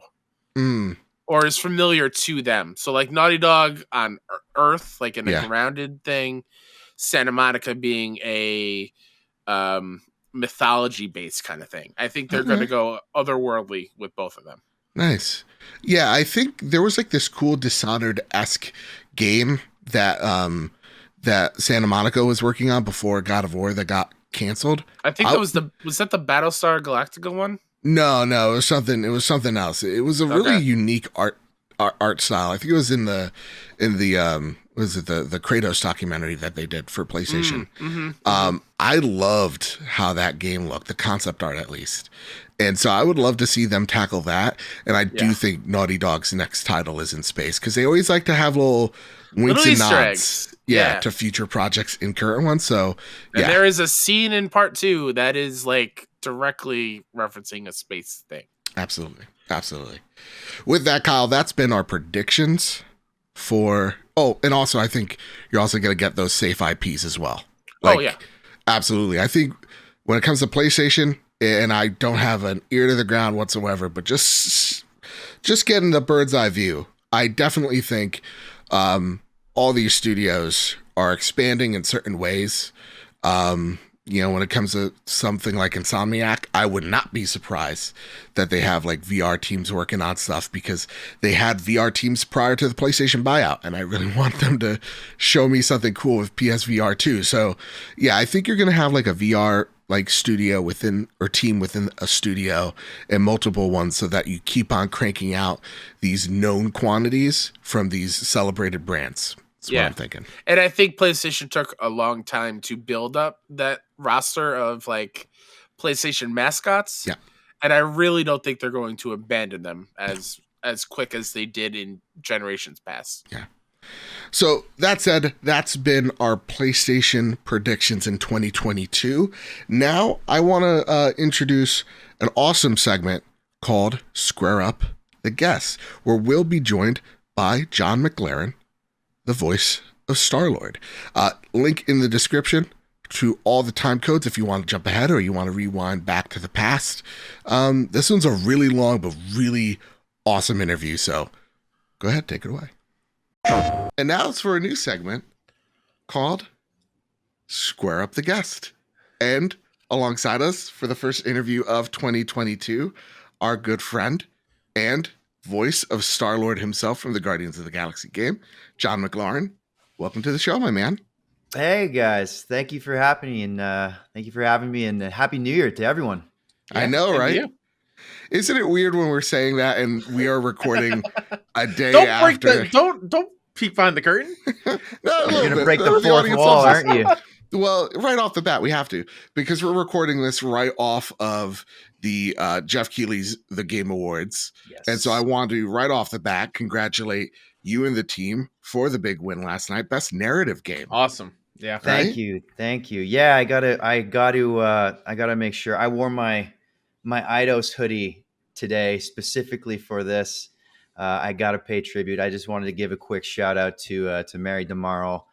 Or is familiar to them. So like Naughty Dog on Earth, like in a grounded thing, Santa Monica being a mythology-based kind of thing. I think they're going to go otherworldly with both of them. Nice. Yeah, I think there was like this cool Dishonored-esque game that that Santa Monica was working on before God of War that got canceled. I think was that the Battlestar Galactica one? No, it was something else. It was a really unique art style. I think it was in the the Kratos documentary that they did for PlayStation. I loved how that game looked, the concept art at least. And so I would love to see them tackle that. And I do think Naughty Dog's next title is in space because they always like to have little winks and Easter nods. Eggs. To future projects in current ones. So and there is a scene in part 2 that is like directly referencing a space thing. Absolutely. With that, Kyle, that's been our predictions for. Oh, and also I think you're also going to get those safe IPs as well. Absolutely. I think when it comes to PlayStation, and I don't have an ear to the ground whatsoever, but just just getting the bird's eye view, I definitely think all these studios are expanding in certain ways. When it comes to something like Insomniac, I would not be surprised that they have like VR teams working on stuff, because they had VR teams prior to the PlayStation buyout, and I really want them to show me something cool with PSVR too. So yeah, I think you're going to have like a VR like studio within, or team within a studio, and multiple ones, so that you keep on cranking out these known quantities from these celebrated brands. That's what I'm thinking. And I think PlayStation took a long time to build up that roster of like PlayStation mascots. Yeah. And I really don't think they're going to abandon them as quick as they did in generations past. Yeah. So that said, that's been our PlayStation predictions in 2022. Now I want to introduce an awesome segment called Square Up the Guests, where we'll be joined by Jon McLaren, the voice of Star-Lord. Link in the description to all the time codes if you want to jump ahead or you want to rewind back to the past. This one's a really long but really awesome interview, so go ahead, take it away. And now it's for a new segment called Square Up the Guest. And alongside us for the first interview of 2022, our good friend and voice of Star-Lord himself from the Guardians of the Galaxy game, Jon McLaren. Welcome to the show, my man. Hey guys, thank you for having me, and Happy New Year to everyone. I know, right? Isn't it weird when we're saying that and we are recording a day after? Don't peek behind the curtain. No, you're gonna break the fourth wall, aren't you? Well, right off the bat, we have to, because we're recording this right off of the Jeff Keighley's The Game Awards. Yes. And so I want to, right off the bat, congratulate you and the team for the big win last night. Best narrative game. Awesome. Yeah. Thank you. Yeah, I gotta make sure. I wore my Eidos hoodie today specifically for this. I gotta pay tribute. I just wanted to give a quick shout out to Mary DeMarle,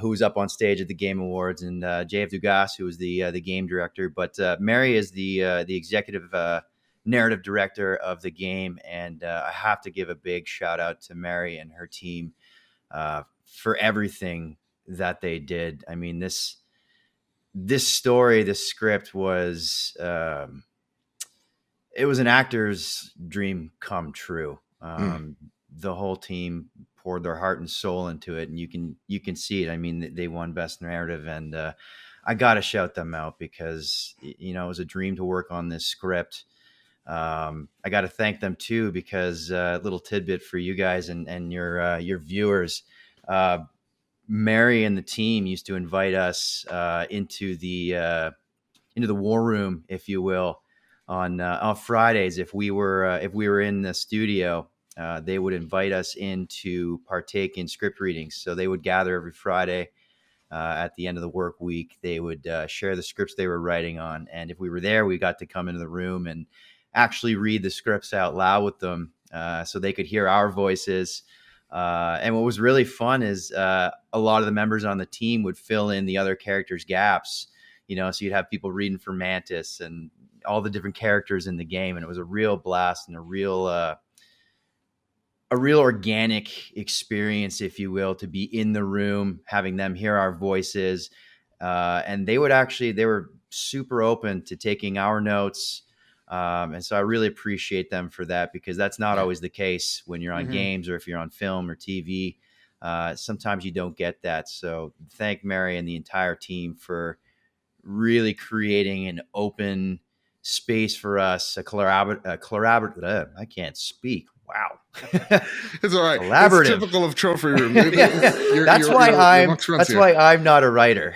who was up on stage at the Game Awards, and JF Dugas, who was the game director. But Mary is the executive narrative director of the game, and I have to give a big shout out to Mary and her team for everything that they did. I mean, this story, this script was it was an actor's dream come true. The whole team poured their heart and soul into it, and you can see it. I mean, they won Best Narrative, and I got to shout them out, because it was a dream to work on this script. I got to thank them too, because a little tidbit for you guys and your viewers. Mary and the team used to invite us into the war room, if you will, on Fridays. If we were in the studio, they would invite us in to partake in script readings. So they would gather every Friday at the end of the work week. They would share the scripts they were writing on, and if we were there, we got to come into the room and actually read the scripts out loud with them, so they could hear our voices. And what was really fun is a lot of the members on the team would fill in the other characters' gaps. So you'd have people reading for Mantis and all the different characters in the game, and it was a real blast and a real organic experience, if you will, to be in the room, having them hear our voices. And they were super open to taking our notes. And so I really appreciate them for that, because that's not always the case when you're on games, or if you're on film or TV. Sometimes you don't get that. So thank Mary and the entire team for really creating an open space for us, a collaborative. I can't speak. Wow. It's all right. Collaborative. It's typical of Trophy Room. That's why I'm not a writer.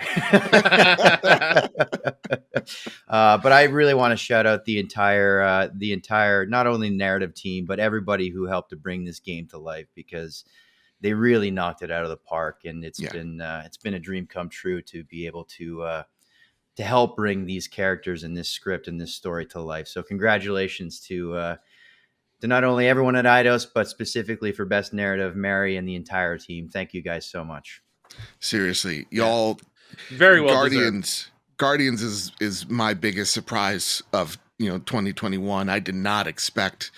But I really want to shout out the entire, not only narrative team, but everybody who helped to bring this game to life, because they really knocked it out of the park. And it's been a dream come true to be able to help bring these characters and this script and this story to life. So congratulations to not only everyone at Eidos, but specifically for Best Narrative, Mary and the entire team. Thank you guys so much. Seriously, y'all. Very well Guardians. deserved. Guardians is my biggest surprise of 2021. I did not expect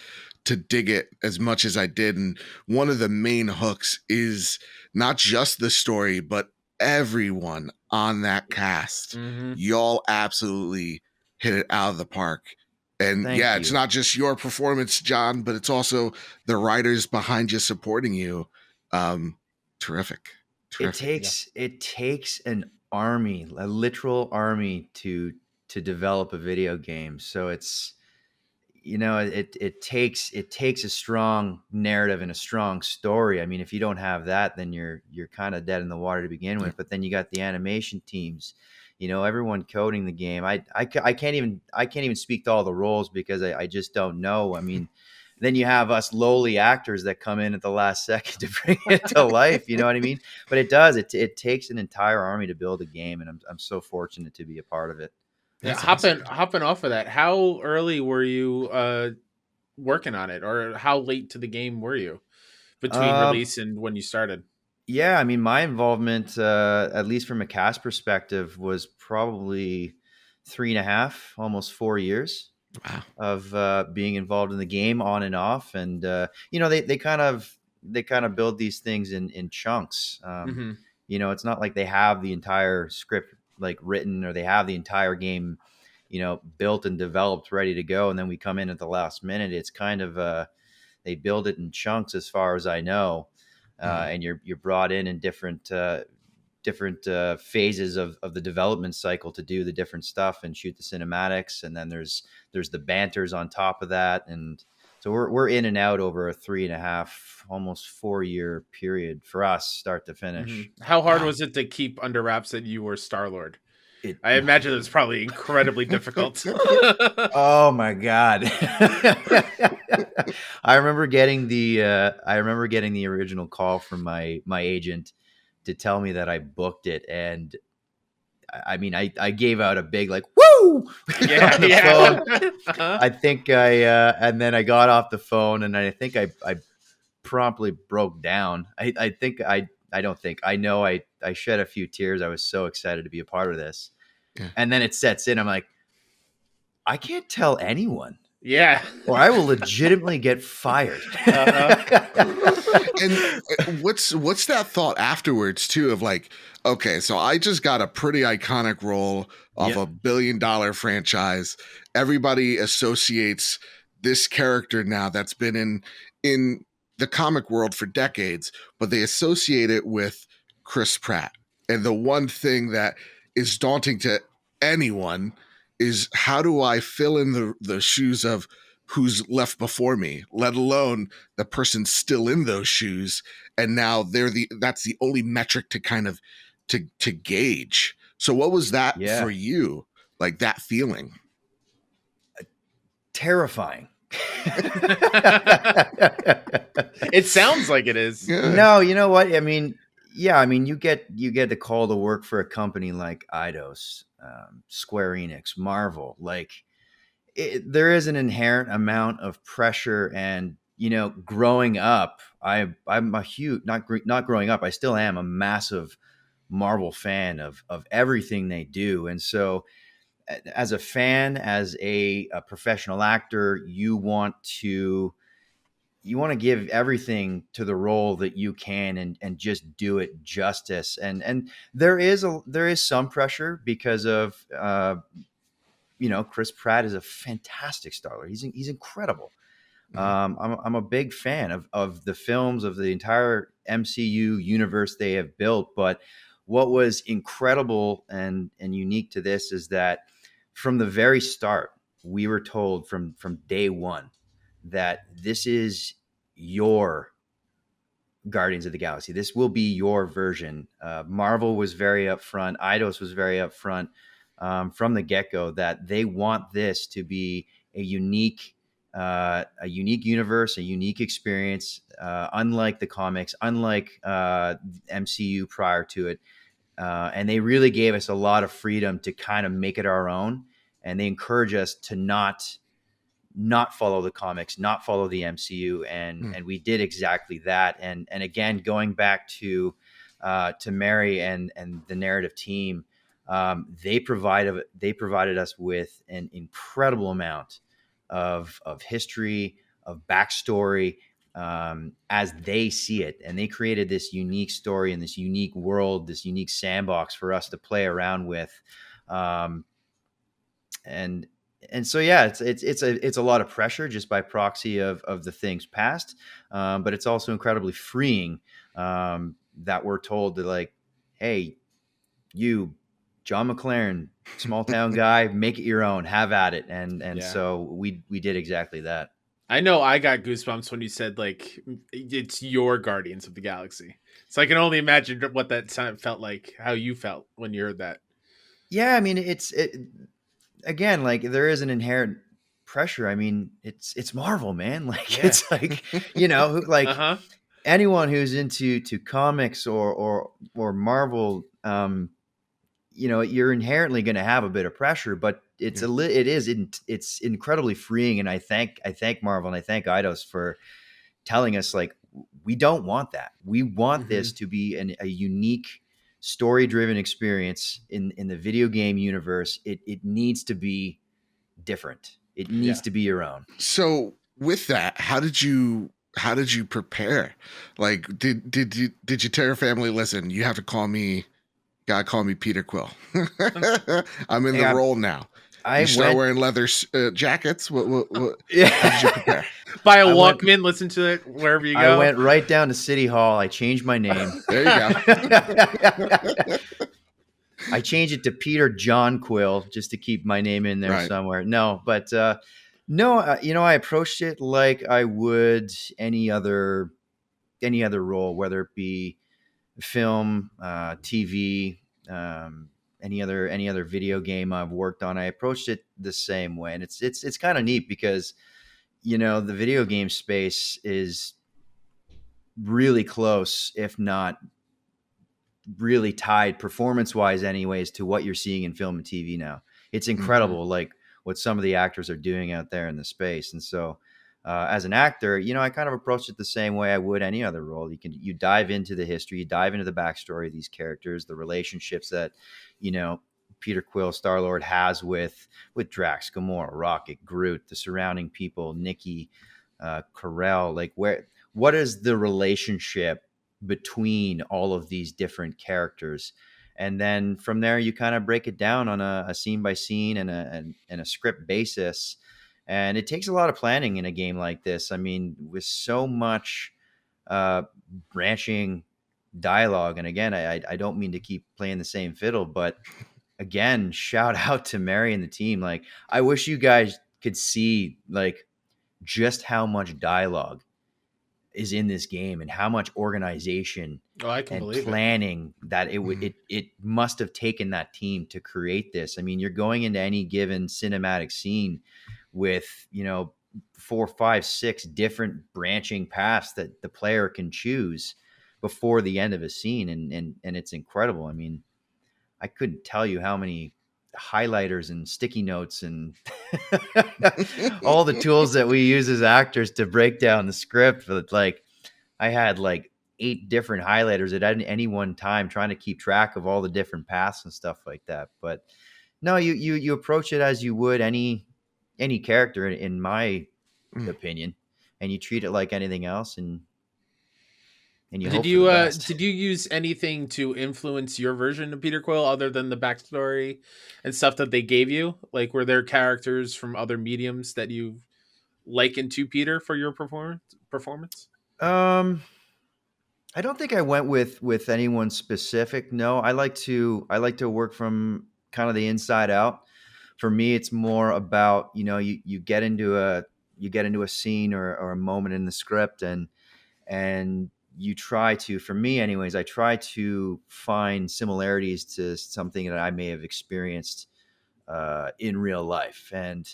to dig it as much as I did. And one of the main hooks is not just the story, but everyone on that cast. Mm-hmm. Y'all absolutely hit it out of the park. And Thank you. it's not just your performance, Jon, but it's also the writers behind you supporting you. Terrific. It takes an army, a literal army to develop a video game. So it's, it takes a strong narrative and a strong story. I mean, if you don't have that, then you're kind of dead in the water to begin with. But then you got the animation teams, everyone coding the game. I can't even speak to all the roles because I just don't know. I mean, then you have us lowly actors that come in at the last second to bring it to life. You know what I mean? But it takes an entire army to build a game, and I'm so fortunate to be a part of it. Yeah, hopping off of that, how early were you working on it, or how late to the game were you between release and when you started? Yeah, I mean, my involvement, at least from a cast perspective, was probably 3.5, almost 4 years of being involved in the game on and off. And they kind of build these things in chunks. It's not like they have the entire script like written, or they have the entire game built and developed ready to go, and then we come in at the last minute. It's kind of they build it in chunks, as far as I know. And you're brought in different phases of the development cycle to do the different stuff and shoot the cinematics, and then there's the banters on top of that, and so we're in and out over a 3.5, almost 4 year period for us, start to finish. Mm-hmm. How hard was it to keep under wraps that you were Star-Lord? I imagine it was probably incredibly difficult. Oh my God. I remember getting the original call from my agent to tell me that I booked it, and I mean, I gave out a big like woo on the phone. Uh-huh. I think and then I got off the phone, and I think I promptly broke down. I know I shed a few tears. I was so excited to be a part of this. Yeah. And then it sets in. I'm like, I can't tell anyone. Yeah. Or I will legitimately get fired. And what's that thought afterwards too, of like, okay, so I just got a pretty iconic role of a $1 billion franchise. Everybody associates this character now that's been in the comic world for decades, but they associate it with Chris Pratt. And the one thing that is daunting to anyone is, how do I fill in the shoes of who's left before me, let alone the person still in those shoes, and now that's the only metric to kind of to gauge. So what was that for you, like that feeling? Terrifying. It sounds like it is. Yeah. No, you know what? I mean, you get the call to work for a company like Eidos, Square Enix, Marvel. Like, there is an inherent amount of pressure, and growing up, I'm a huge not growing up. I still am a massive Marvel fan of everything they do, and so as a fan, as a professional actor, you want to give everything to the role that you can, and just do it justice. And there is some pressure because of Chris Pratt is a fantastic Star-Lord. He's incredible. I'm a big fan of the films, of the entire MCU universe they have built. But what was incredible and unique to this is that from the very start, we were told from day one that this is your Guardians of the Galaxy. This will be your version. Marvel was very upfront. Eidos was very upfront from the get-go that they want this to be a unique universe, a unique experience, unlike the comics, unlike MCU prior to it. And they really gave us a lot of freedom to kind of make it our own. And they encourage us to not follow the comics, not follow the MCU. And we did exactly that. And again, going back to Mary and the narrative team, they provided us with an incredible amount of history, backstory as they see it. And they created this unique story and this unique world, this unique sandbox for us to play around with. And so, yeah, it's a lot of pressure just by proxy of the things past. But it's also incredibly freeing that we're told that, like, hey, you, Jon McLaren, small town guy, make it your own, have at it. And so we did exactly that. I know I got goosebumps when you said, like, it's your Guardians of the Galaxy. So I can only imagine what that time felt like, how you felt when you heard that. Yeah, I mean, again, like, there is an inherent pressure. I mean, it's Marvel, man. Like, it's like, like anyone who's into comics or Marvel, you're inherently going to have a bit of pressure, but it's incredibly freeing. And I thank Marvel and I thank Eidos for telling us, like, we don't want that. We want this to be a unique story-driven experience in the video game universe. It needs to be different. It needs to be your own. So with that, how did you prepare? Like, did you tell your family, listen, you have to call me Peter Quill. I'm in the role now. You start wearing leather jackets. What how did you prepare? Buy a Walkman, listen to it wherever you go. I went right down to City Hall. I changed my name. There you go. I changed it to Peter John Quill just to keep my name in there somewhere. No, but I approached it like I would any other role, whether it be film, TV, any other video game I've worked on. I approached it the same way, and it's kind of neat because the video game space is really close, if not really tied performance-wise anyways, to what you're seeing in film and TV now. It's incredible, like, what some of the actors are doing out there in the space. And so as an actor, I kind of approached it the same way I would any other role. You dive into the history, you dive into the backstory of these characters, the relationships that, Peter Quill, Star-Lord, has with Drax, Gamora, Rocket, Groot, the surrounding people, Nikki, Carell. Like, what is the relationship between all of these different characters? And then from there, you kind of break it down on a scene by scene and a script basis. And it takes a lot of planning in a game like this. I mean, with so much branching dialogue. And again, I don't mean to keep playing the same fiddle, but again, shout out to Mary and the team. Like, I wish you guys could see, like, just how much dialogue is in this game and how much organization and planning that it must have taken that team to create this. I mean, you're going into any given cinematic scene with 4, 5, 6 different branching paths that the player can choose before the end of a scene, and it's incredible. I mean, I couldn't tell you how many highlighters and sticky notes and all the tools that we use as actors to break down the script. But, like, I had like 8 different highlighters at any one time, trying to keep track of all the different paths and stuff like that. But no, you approach it as you would any character, in my opinion, and you treat it like anything else. And you hope for the best. Did you use anything to influence your version of Peter Quill other than the backstory and stuff that they gave you? Like, were there characters from other mediums that you likened to Peter for your performance? I don't think I went with anyone specific. No, I like to work from kind of the inside out. For me, it's more about, you get into a scene or a moment in the script, and you try to, for me anyways, I try to find similarities to something that I may have experienced in real life. And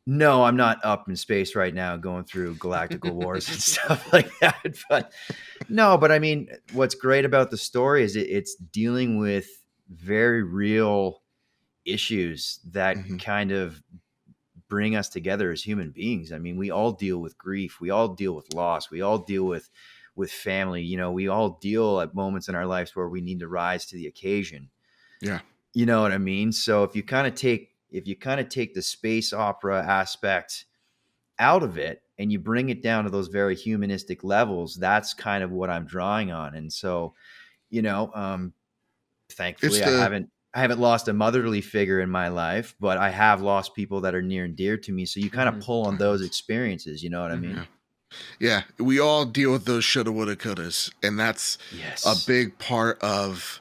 no, I'm not up in space right now going through galactical wars and stuff like that. But I mean, what's great about the story is it's dealing with very real issues that kind of bring us together as human beings. I mean, we all deal with grief. We all deal with loss. We all deal with family. We all deal at moments in our lives where we need to rise to the occasion. Yeah. You know what I mean? So if you kind of take the space opera aspect out of it and you bring it down to those very humanistic levels, that's kind of what I'm drawing on. And so, thankfully I haven't lost a motherly figure in my life, but I have lost people that are near and dear to me. So you kind of pull on those experiences, you know what I mean? Yeah, we all deal with those shoulda, woulda, couldas, and that's a big part of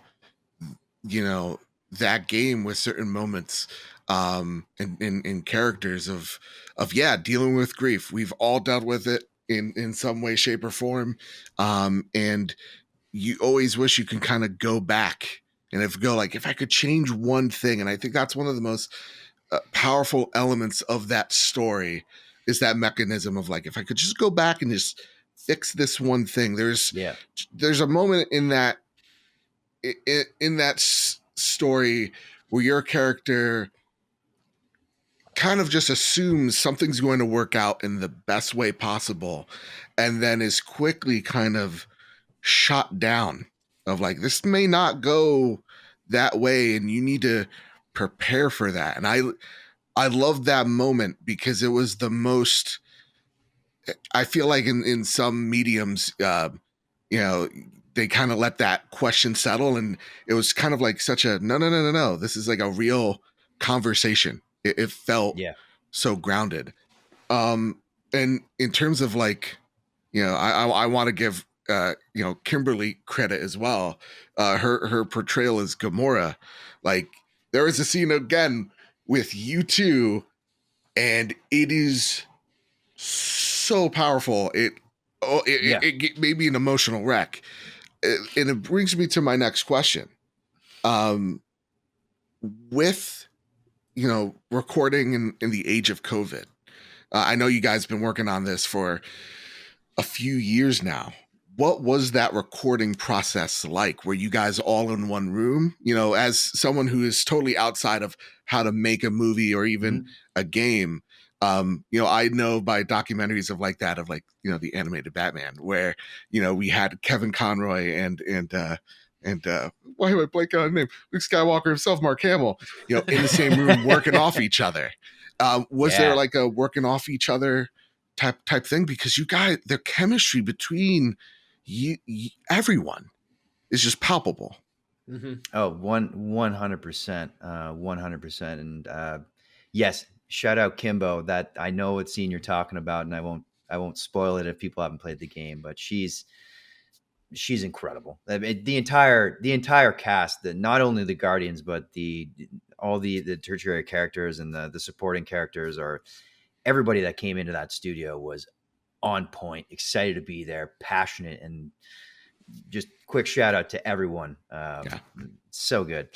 that game with certain moments, in characters of dealing with grief. We've all dealt with it in some way, shape, or form, and you always wish you can kind of go back and if I could change one thing, and I think that's one of the most powerful elements of that story is that mechanism of if I could just go back and just fix this one thing. There's a moment in that story where your character kind of just assumes something's going to work out in the best way possible, and then is quickly kind of shot down of this may not go that way, and you need to prepare for that. And I loved that moment because it was the most, I feel like in some mediums, they kind of let that question settle, and it was kind of such a no. This is a real conversation. It felt so grounded. And in terms of I want to give Kimberly credit as well. Her portrayal as Gamora, there is a scene again with you two, and it is so powerful. It made me an emotional wreck. And it brings me to my next question. With, recording in the age of COVID, I know you guys have been working on this for a few years now. What was that recording process like? Were you guys all in one room? As someone who is totally outside of how to make a movie or even a game, I know by documentaries of the animated Batman, where we had Kevin Conroy and why am I blanking on his name? Luke Skywalker himself, Mark Hamill, in the same room working off each other. Was there a working off each other type thing? Because you guys, the chemistry between you everyone is just palpable. Oh, 100%, 100%. And yes, shout out Kimbo. That I know what scene you're talking about, and I won't spoil it if people haven't played the game, but she's incredible. I mean, the entire cast, not only the Guardians, but all the tertiary characters and the supporting characters, are everybody that came into that studio was on point, excited to be there, passionate, and just quick shout out to everyone. So good.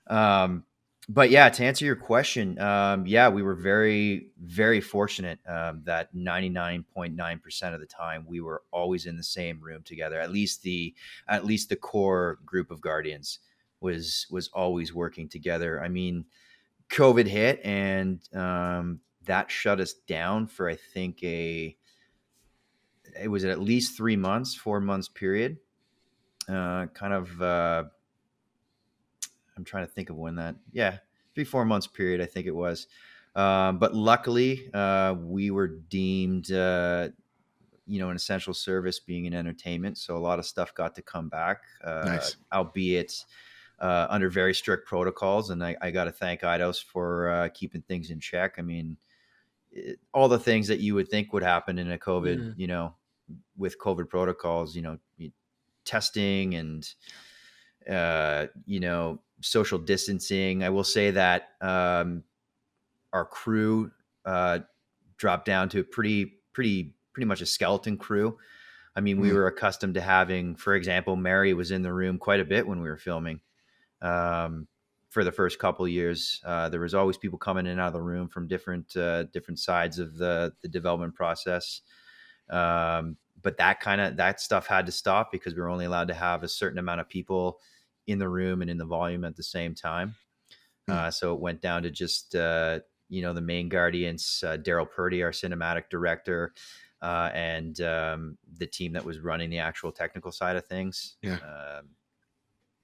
But yeah, to answer your question, we were very, very fortunate that 99.9% of the time we were always in the same room together. At least the core group of Guardians was always working together. I mean, COVID hit, and that shut us down for, I think, it was at least 4 months period. I'm trying to think of when that, 3-4 months period, I think it was. But luckily, we were deemed, an essential service, being in entertainment. So a lot of stuff got to come back, Nice. Albeit under very strict protocols. And I got to thank Eidos for keeping things in check. I mean, all the things that you would think would happen in a COVID, with COVID protocols, testing and, social distancing. I will say that our crew dropped down to pretty much a skeleton crew. I mean, we were accustomed to having, for example, Mary was in the room quite a bit when we were filming. For the first couple of years, there was always people coming in and out of the room from different sides of the development process. But that stuff had to stop because we were only allowed to have a certain amount of people in the room and in the volume at the same time. So it went down to just, the main Guardians, Daryl Purdy, our cinematic director, and the team that was running the actual technical side of things. Yeah.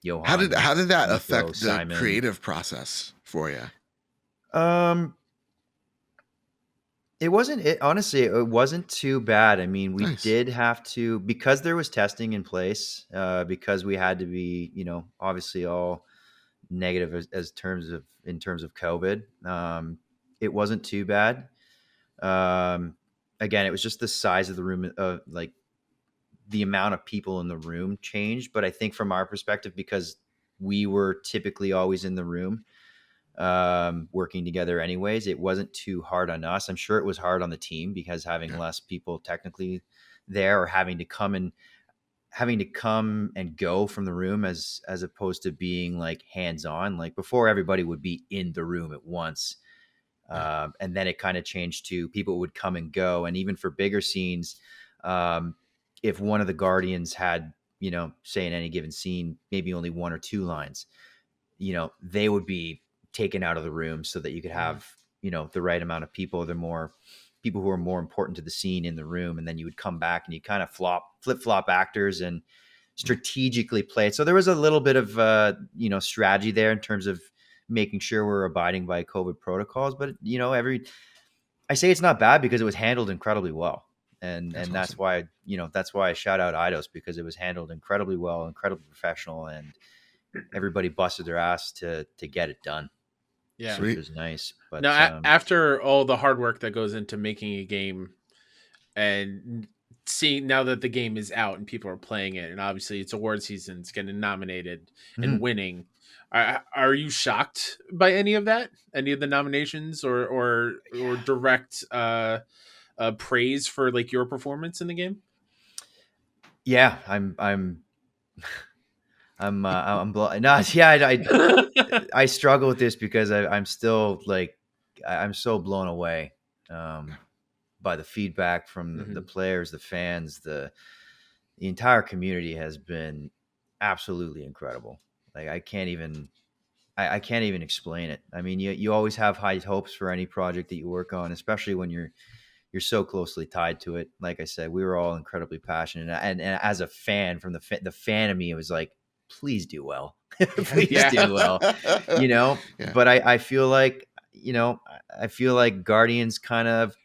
Johan, How did that affect the Simon. creative process for you? Honestly, it wasn't too bad. I mean, we Nice. did have to, because there was testing in place, because we had to be, obviously all negative in terms of COVID. It wasn't too bad. Again, it was just the size of the room, like the amount of people in the room changed. But I think from our perspective, because we were typically always in the room, working together anyways, it wasn't too hard on us. I'm sure it was hard on the team because having less people technically there, or having to come and go from the room as opposed to being like hands-on. Like before, everybody would be in the room at once. And then it kind of changed to people would come and go. And even for bigger scenes, if one of the Guardians had, say in any given scene, maybe only one or two lines, they would be taken out of the room so that you could have, the right amount of people, the more people who are more important to the scene in the room. And then you would come back and you kind of flip-flop actors and strategically play it. So there was a little bit of, strategy there in terms of making sure we're abiding by COVID protocols. But, I say it's not bad because it was handled incredibly well. And that's awesome. That's why I shout out Eidos, because it was handled incredibly well, incredibly professional, and everybody busted their ass to get it done. Yeah, which was nice. But now, after all the hard work that goes into making a game, and seeing now that the game is out and people are playing it, and obviously it's award season, it's getting nominated and winning, are you shocked by any of that? Any of the nominations or direct praise for like your performance in the game? Yeah, I struggle with this because I'm still like, I'm so blown away by the feedback from the players, the fans, the entire community has been absolutely incredible. Like I can't even explain it. I mean, you always have high hopes for any project that you work on, especially when you're so closely tied to it. Like I said, we were all incredibly passionate, and as a fan, from the fan of me, it was like, please do well. Please do well. But I feel like, Guardians kind of,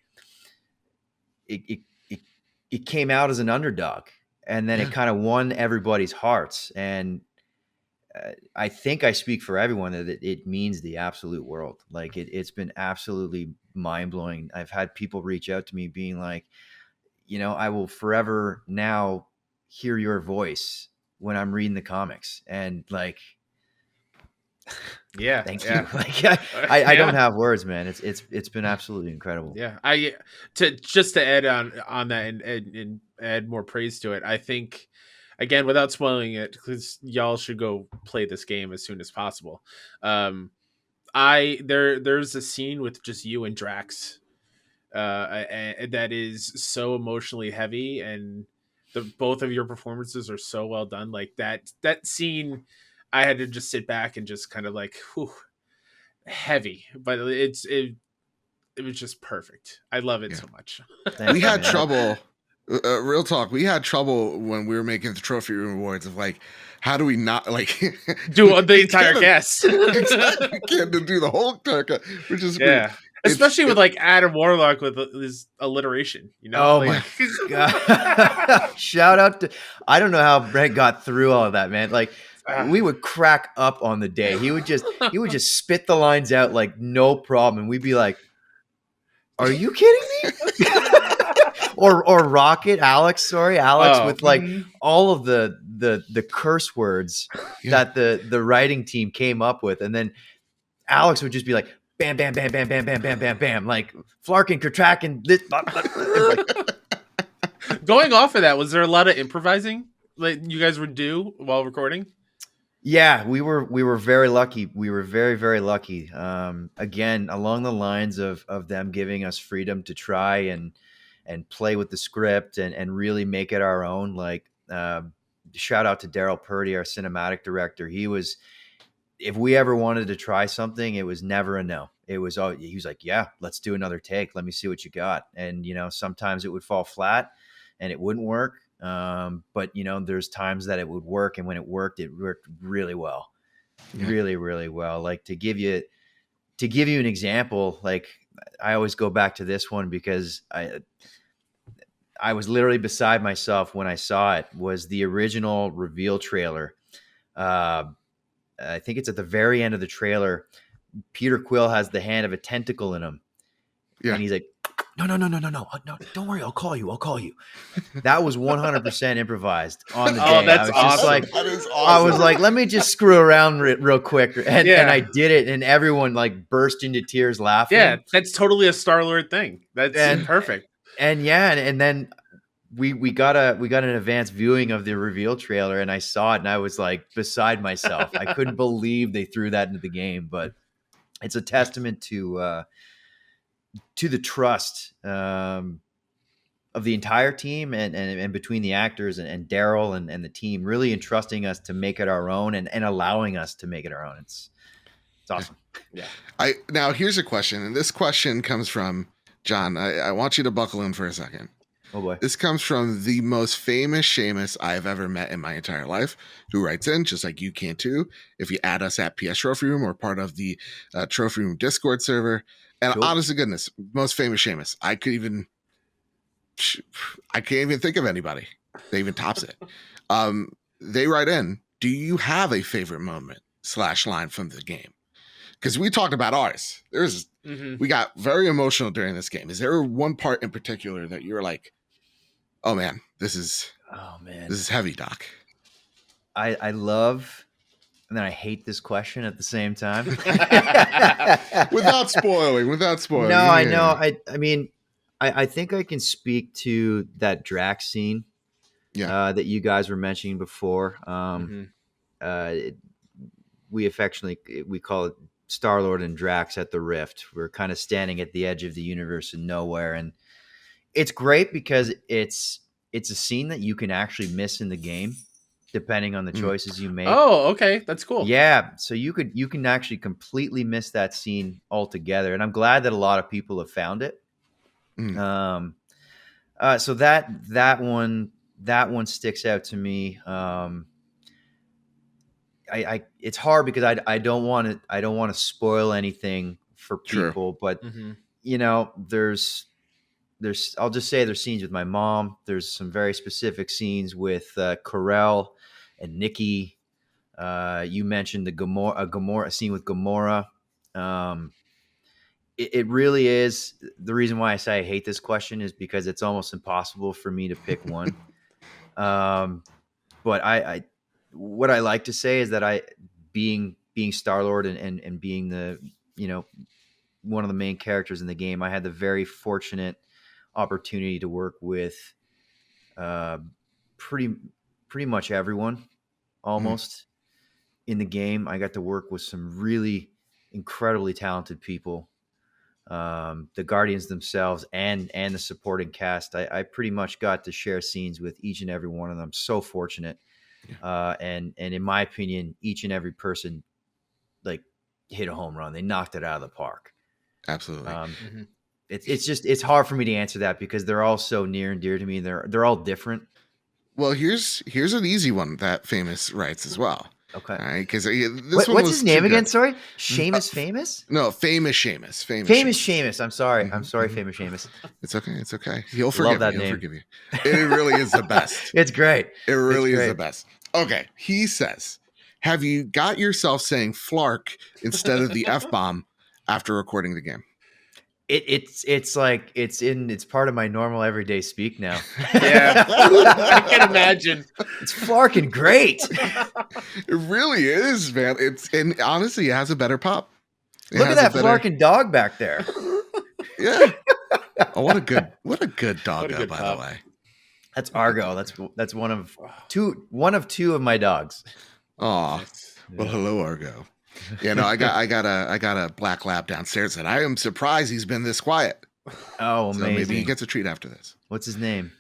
it came out as an underdog, and then it kind of won everybody's hearts. And I think I speak for everyone that it means the absolute world. Like it's been absolutely mind blowing. I've had people reach out to me being like, I will forever now hear your voice when I'm reading the comics. And like, thank you. Like I don't have words, man. It's been absolutely incredible. Yeah. To add on that and add more praise to it, I think, again, without spoiling it, because y'all should go play this game as soon as possible. There's a scene with just you and Drax, that is so emotionally heavy, and both of your performances are so well done. Like that scene, I had to just sit back and just kind of like, whew, heavy, but it was just perfect. I love it so much. We had trouble. Real talk. We had trouble when we were making the trophy room awards of like, how do we not like do the entire cast? Exactly. We can't do the whole entire cast, which is especially with like Adam Warlock with his alliteration. Oh my god! Shout out to, I don't know how Brent got through all of that, man. Like we would crack up on the day. He would just spit the lines out like no problem, and we'd be like, "Are you kidding me?" or Alex with like all of the curse words that the writing team came up with, and then Alex would just be like, bam, bam, bam, bam, bam, bam, bam, bam, bam, like Flarkin, Kertrack, and this. Going off of that, was there a lot of improvising like you guys would do while recording? Yeah, we were very lucky. We were very, very lucky. Again, along the lines of them giving us freedom to try and play with the script and really make it our own. Like, shout out to Daryl Purdy, our cinematic director. He was, if we ever wanted to try something, it was never a no. It was all, he was like, yeah, let's do another take. Let me see what you got. And, sometimes it would fall flat and it wouldn't work. But there's times that it would work. And when it worked really well, really, really well. Like to give you an example, like I always go back to this one because I was literally beside myself when I saw it. Was the original reveal trailer. I think it's at the very end of the trailer. Peter Quill has the hand of a tentacle in him. Yeah. And he's like, no, don't worry. I'll call you. That was 100% improvised on the day. Oh, that's I was just awesome. like, That is awesome. I was like, let me just screw around real quick. And I did it. And everyone like burst into tears laughing. Yeah, that's totally a Star-Lord thing. That's perfect. And then we got an advanced viewing of the reveal trailer, and I saw it, and I was like beside myself. I couldn't believe they threw that into the game, but it's a testament to the trust of the entire team and between the actors and Daryl and the team really entrusting us to make it our own and allowing us to make it our own. It's awesome. Yeah. Now here's a question, and this question comes from John. I want you to buckle in for a second. Oh boy. This comes from the most famous Seamus I've ever met in my entire life, who writes in, just like you can too, if you add us at PS Trophy Room or part of the Trophy Room Discord server. And Cool. honest to goodness, most famous Seamus. I can't even think of anybody that even tops it. They write in, do you have a favorite moment / line from the game? Because we talked about ours. We got very emotional during this game. Is there one part in particular that you're like, oh man, this is heavy, Doc? I love, and then I hate this question at the same time. without spoiling. No, Yeah. I know. I mean, I think I can speak to that Drax scene that you guys were mentioning before. We call it Star-Lord and Drax at the Rift. We're kind of standing at the edge of the universe and nowhere. And it's great because it's a scene that you can actually miss in the game, depending on the choices you make. Oh, okay. That's cool. Yeah. So you can actually completely miss that scene altogether. And I'm glad that a lot of people have found it. So that one sticks out to me. It's hard because I don't want to spoil anything for people, but you know, there's I'll just say there's scenes with my mom. There's some very specific scenes with Corel and Nikki. You mentioned the Gamora scene with Gamora. It really is. The reason why I say I hate this question is because it's almost impossible for me to pick one. But I what I like to say is that being Star-Lord and being the, you know, one of the main characters in the game, I had the very fortunate opportunity to work with pretty much everyone almost in the game. I got to work with some really incredibly talented people, the Guardians themselves and the supporting cast. I pretty much got to share scenes with each and every one of them. So fortunate. And in my opinion, each and every person like hit a home run. They knocked it out of the park. Absolutely. It's hard for me to answer that because they're all so near and dear to me. They're all different. Well, here's an easy one that Famous writes as well. Okay. All right, because what's his name again? Sorry, Seamus. Famous? No, Famous Seamus. Famous Seamus. I'm sorry. I'm sorry, Famous Seamus. It's okay. He'll forgive that you. He'll name. forgive you. It really is the best. It's great. It really is the best. Okay, he says, have you got yourself saying flark instead of the F-bomb after recording the game? It's like it's part of my normal everyday speak now. Yeah, I can imagine. It's flarking great. It really is, man. And honestly, it has a better pop. Look at that flarking dog back there. Yeah. Oh, what a good doggo, by pop. the way. That's Argo. That's one of two of my dogs. Aw. Well, hello, Argo. Yeah, no, I got a black lab downstairs that I am surprised he's been this quiet. Oh, amazing. So maybe he gets a treat after this. What's his name?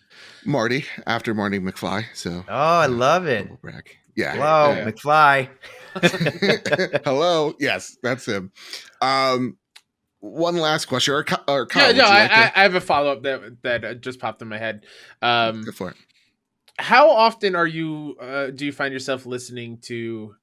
Marty, after Marty McFly. So oh, I love it. Yeah. Hello, yeah. McFly. Hello. Yes, that's him. One last question. Or Kyle, I have a follow up that just popped in my head. Go for it. How often are you? Do you find yourself listening to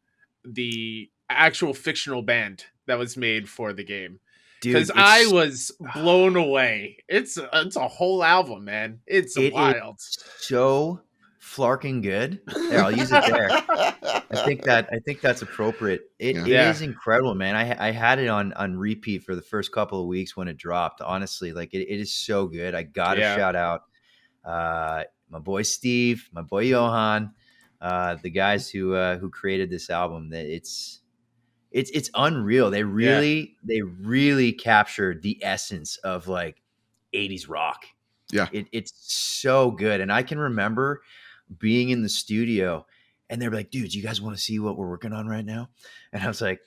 the actual fictional band that was made for the game? Dude, because I was blown away. It's a whole album, man. It's it is wild. so flarking good. There, I'll use it there. I think that's appropriate. It Yeah. is incredible, man. I had it on repeat for the first couple of weeks when it dropped. Honestly, like it is so good. I gotta shout out my boy Steve, my boy Johan, the guys who created this album. That it's unreal. They really captured the essence of like 80s rock. Yeah. It's so good. And I can remember being in the studio and they're like, dude, you guys want to see what we're working on right now? And I was like,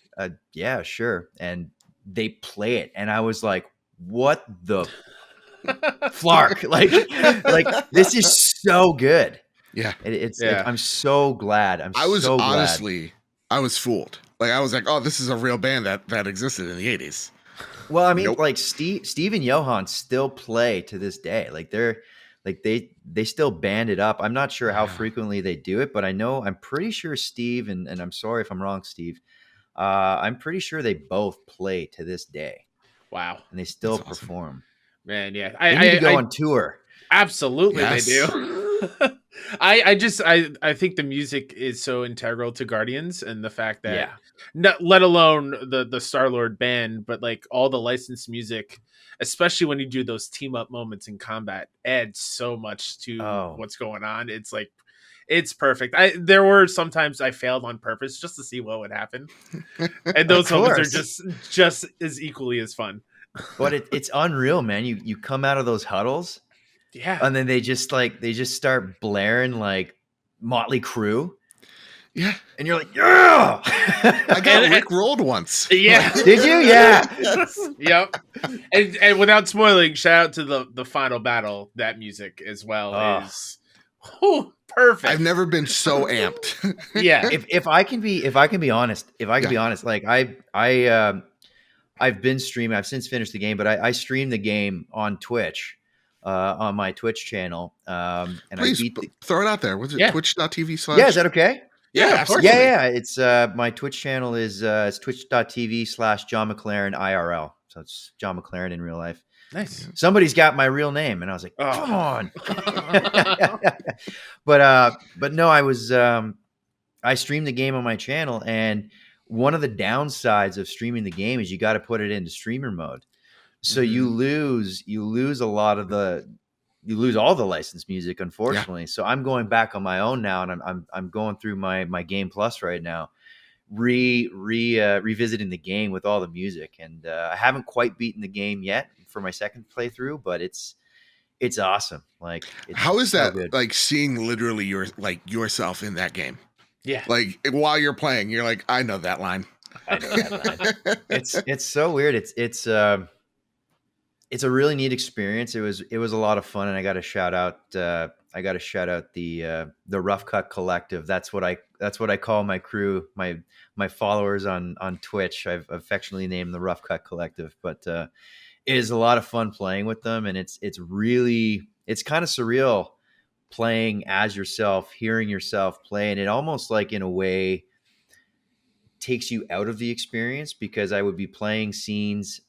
yeah, sure. And they play it. And I was like, what the flark? like this is so good. Yeah. I'm so glad. I was fooled. Like I was like, oh, this is a real band that existed in the 80s. Well, I mean, like Steve and Johan still play to this day. Like they still band it up. I'm not sure how frequently they do it, but I'm pretty sure Steve and I'm sorry if I'm wrong, Steve. I'm pretty sure they both play to this day. Wow. And they still That's awesome. perform. Man, yeah. They need to go on tour. Absolutely, Yes. they do. I think the music is so integral to Guardians, and the fact that, let alone the Star-Lord band, but like all the licensed music, especially when you do those team up moments in combat, adds so much to what's going on. It's like, it's perfect. There were sometimes I failed on purpose just to see what would happen, and those moments are just as equally as fun. But it's unreal, man. You come out of those huddles. Yeah. And then they just start blaring like Motley Crue. Yeah. And you're like, yeah. I got Rick rolled once. Yeah. Did you? Yeah. Yes. Yep. And without spoiling, shout out to the final battle. That music as well is perfect. I've never been so amped. Yeah. If I can be honest, like I've been streaming. I've since finished the game, but I stream the game on Twitch. On my Twitch channel. And Please throw it out there. What's it? Twitch.tv/? Yeah, is that okay? Yeah, yeah. It's my Twitch channel is it's twitch.tv/Jon McLaren IRL. So it's Jon McLaren in real life. Nice. Somebody's got my real name, and I was like, come on. But no, I streamed the game on my channel, and one of the downsides of streaming the game is you got to put it into streamer mode. So you lose all the licensed music, unfortunately. Yeah. So I'm going back on my own now, and I'm going through my Game Plus right now, revisiting the game with all the music. And I haven't quite beaten the game yet for my second playthrough, but it's awesome. Like, how is that? Good. Like seeing literally yourself in that game. Yeah. Like while you're playing, you're like, I know that line. I know that line. It's so weird. It's a really neat experience. It was a lot of fun, and I got to shout out the Rough Cut Collective. That's what I call my crew, my followers on Twitch. I've affectionately named the Rough Cut Collective. But it is a lot of fun playing with them, and it's kind of surreal playing as yourself, hearing yourself play, and it almost like in a way takes you out of the experience, because I would be playing scenes.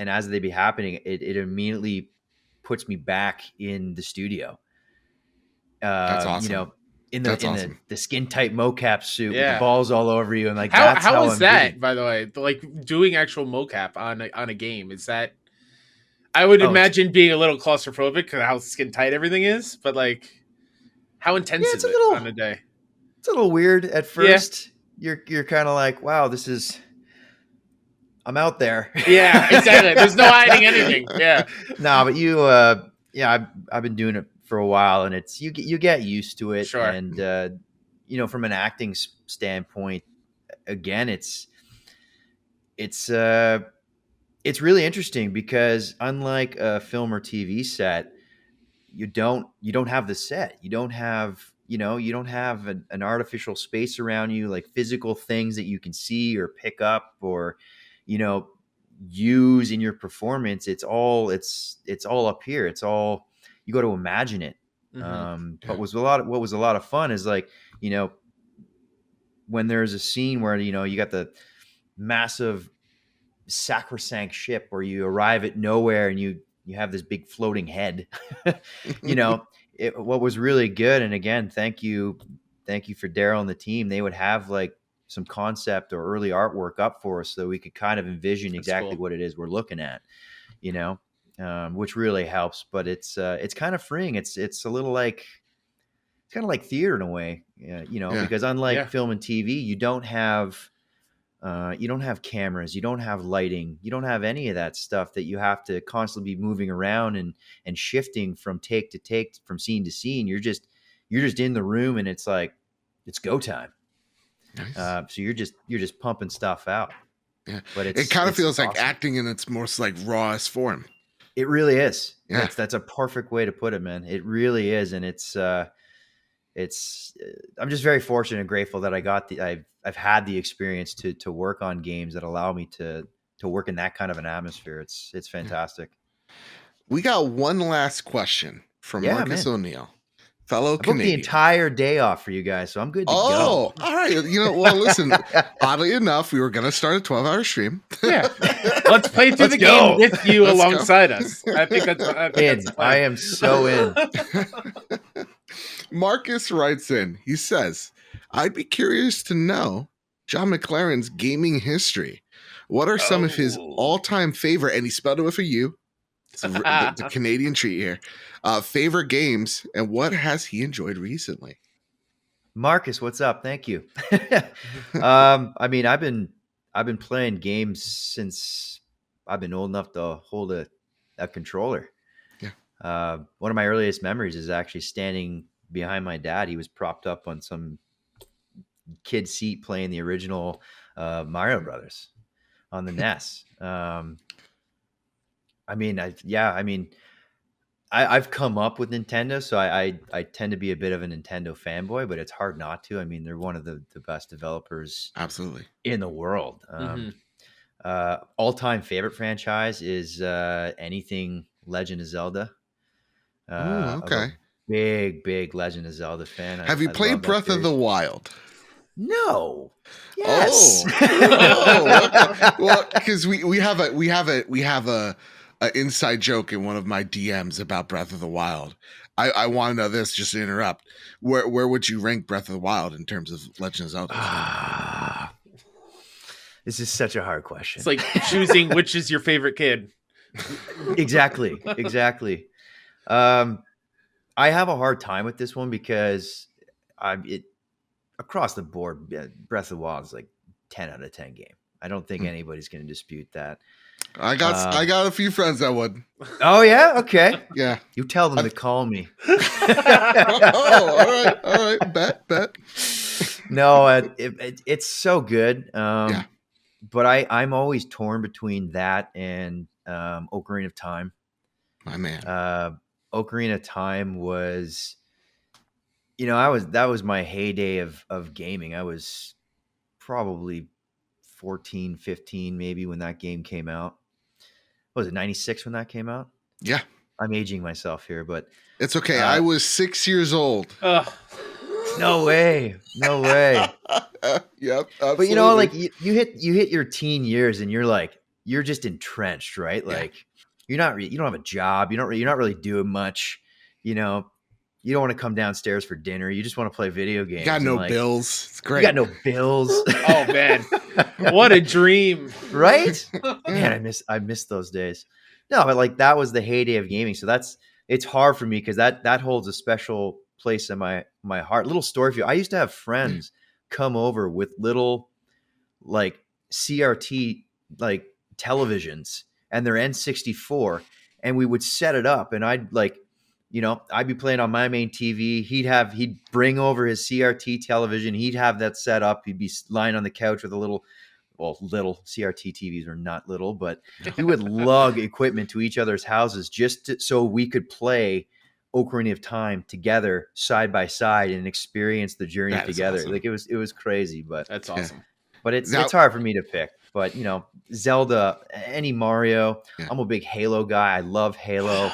And as they be happening, it immediately puts me back in the studio. That's awesome. You know, in the skin tight mocap suit with the balls all over you, and like how is that? By the way, like doing actual mocap on a game, is that? I would imagine being a little claustrophobic because how skin tight everything is, but like, how intense is it on a day? It's a little weird at first. Yeah. You're kind of like, wow, this is. I'm out there. Yeah, exactly. There's no hiding anything. Yeah. No, but I've been doing it for a while, and it's you get used to it. Sure. And from an acting standpoint, again, it's really interesting because unlike a film or TV set, you don't have the set. You don't have an artificial space around you, like physical things that you can see or pick up or use in your performance. It's all up here. It's all, you got to imagine it. Mm-hmm. But what was a lot of fun is like, when there's a scene where, you got the massive sacrosanct ship where you arrive at nowhere and you have this big floating head. You know, what was really good. And again, thank you for Daryl and the team. They would have like some concept or early artwork up for us so we could kind of envision exactly what it is we're looking at, you know, which really helps. But it's kind of freeing. It's a little like, it's kind of like theater in a way, you know, because unlike film and TV, you don't have cameras, you don't have lighting, you don't have any of that stuff that you have to constantly be moving around and shifting from take to take, from scene to scene. You're just in the room and it's like, it's go time. Nice. So you're just pumping stuff out. Yeah. But it kind of feels awesome. Like acting in its most like rawest form. It really is. Yeah. That's a perfect way to put it, man. It really is. And it's I'm just very fortunate and grateful that I've had the experience to work on games that allow me to work in that kind of an atmosphere. It's fantastic. We got one last question from Marcus O'Neill, fellow Canadian. I booked the entire day off for you guys, so I'm good to go. Oh, all right. You know, well, listen, oddly enough, we were going to start a 12-hour stream. Yeah. Let's play through the game with you alongside us. I think that's I am so in. Marcus writes in, he says, I'd be curious to know Jon McLaren's gaming history. What are some of his all-time favorite, and he spelled it with a U, it's the Canadian treat here, favorite games, and what has he enjoyed recently? Marcus, what's up? Thank you. I mean, I've been playing games since I've been old enough to hold a controller. Yeah. One of my earliest memories is actually standing behind my dad. He was propped up on some kid seat playing the original Mario Brothers on the NES. I've come up with Nintendo, so I tend to be a bit of a Nintendo fanboy, but it's hard not to. I mean, they're one of the best developers absolutely in the world. All-time favorite franchise is anything Legend of Zelda. Okay. Big Legend of Zelda fan. Have you played Breath of the Wild? No. Yes. Oh. Well, because we have a inside joke in one of my DMs about Breath of the Wild. I want to know this, just to interrupt. Where would you rank Breath of the Wild in terms of Legend of Zelda? This is such a hard question. It's like choosing which is your favorite kid. Exactly. I have a hard time with this one because across the board, Breath of the Wild is like 10 out of 10 game. I don't think anybody's going to dispute that. I got a few friends that would. Oh yeah, okay. Yeah. You tell them to call me. All right. Bet. No, it's so good. But I'm always torn between that and Ocarina of Time. My man. Ocarina of Time was, that was my heyday of gaming. I was probably 14, 15 maybe when that game came out. What was it, 96 when that came out? Yeah. I'm aging myself here, but it's okay. I was 6 years old. No way. Yep. Absolutely. But like you hit your teen years and you're just entrenched, right? Like you don't have a job. You're not really doing much. You don't want to come downstairs for dinner. You just want to play video games. You got no bills. It's great. You got no bills. Oh man, what a dream, right? Man, I miss those days. No, but that was the heyday of gaming. So it's hard for me because that holds a special place in my heart. Little story for you. I used to have friends come over with little CRT televisions and their N64, and we would set it up, and I'd be playing on my main TV. He'd bring over his CRT television. He'd have that set up. He'd be lying on the couch with a little CRT TVs are not little, but we would lug equipment to each other's houses so we could play Ocarina of Time together, side by side, and experience the journey together. Awesome. It was crazy, but that's awesome. Yeah. But it's hard for me to pick. But Zelda, any Mario. Yeah. I'm a big Halo guy. I love Halo.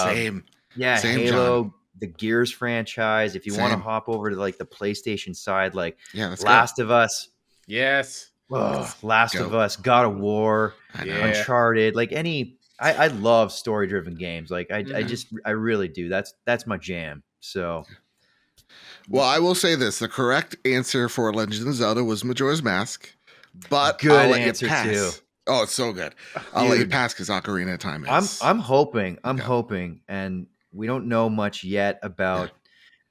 Same. Yeah, Same, Halo, John. The Gears franchise. If you want to hop over to the PlayStation side, let's Last of Us. Yes. Last of Us, God of War, I know. Yeah. Uncharted, like I love story driven games. Like I really do. That's my jam. So Well, I will say this: the correct answer for Legend of Zelda was Majora's Mask, but Good I'll let answer, you pass. too. Oh, it's so good. I'll let you Dude. pass because Ocarina of Time is. I'm hoping, Yeah. hoping, and we don't know much yet about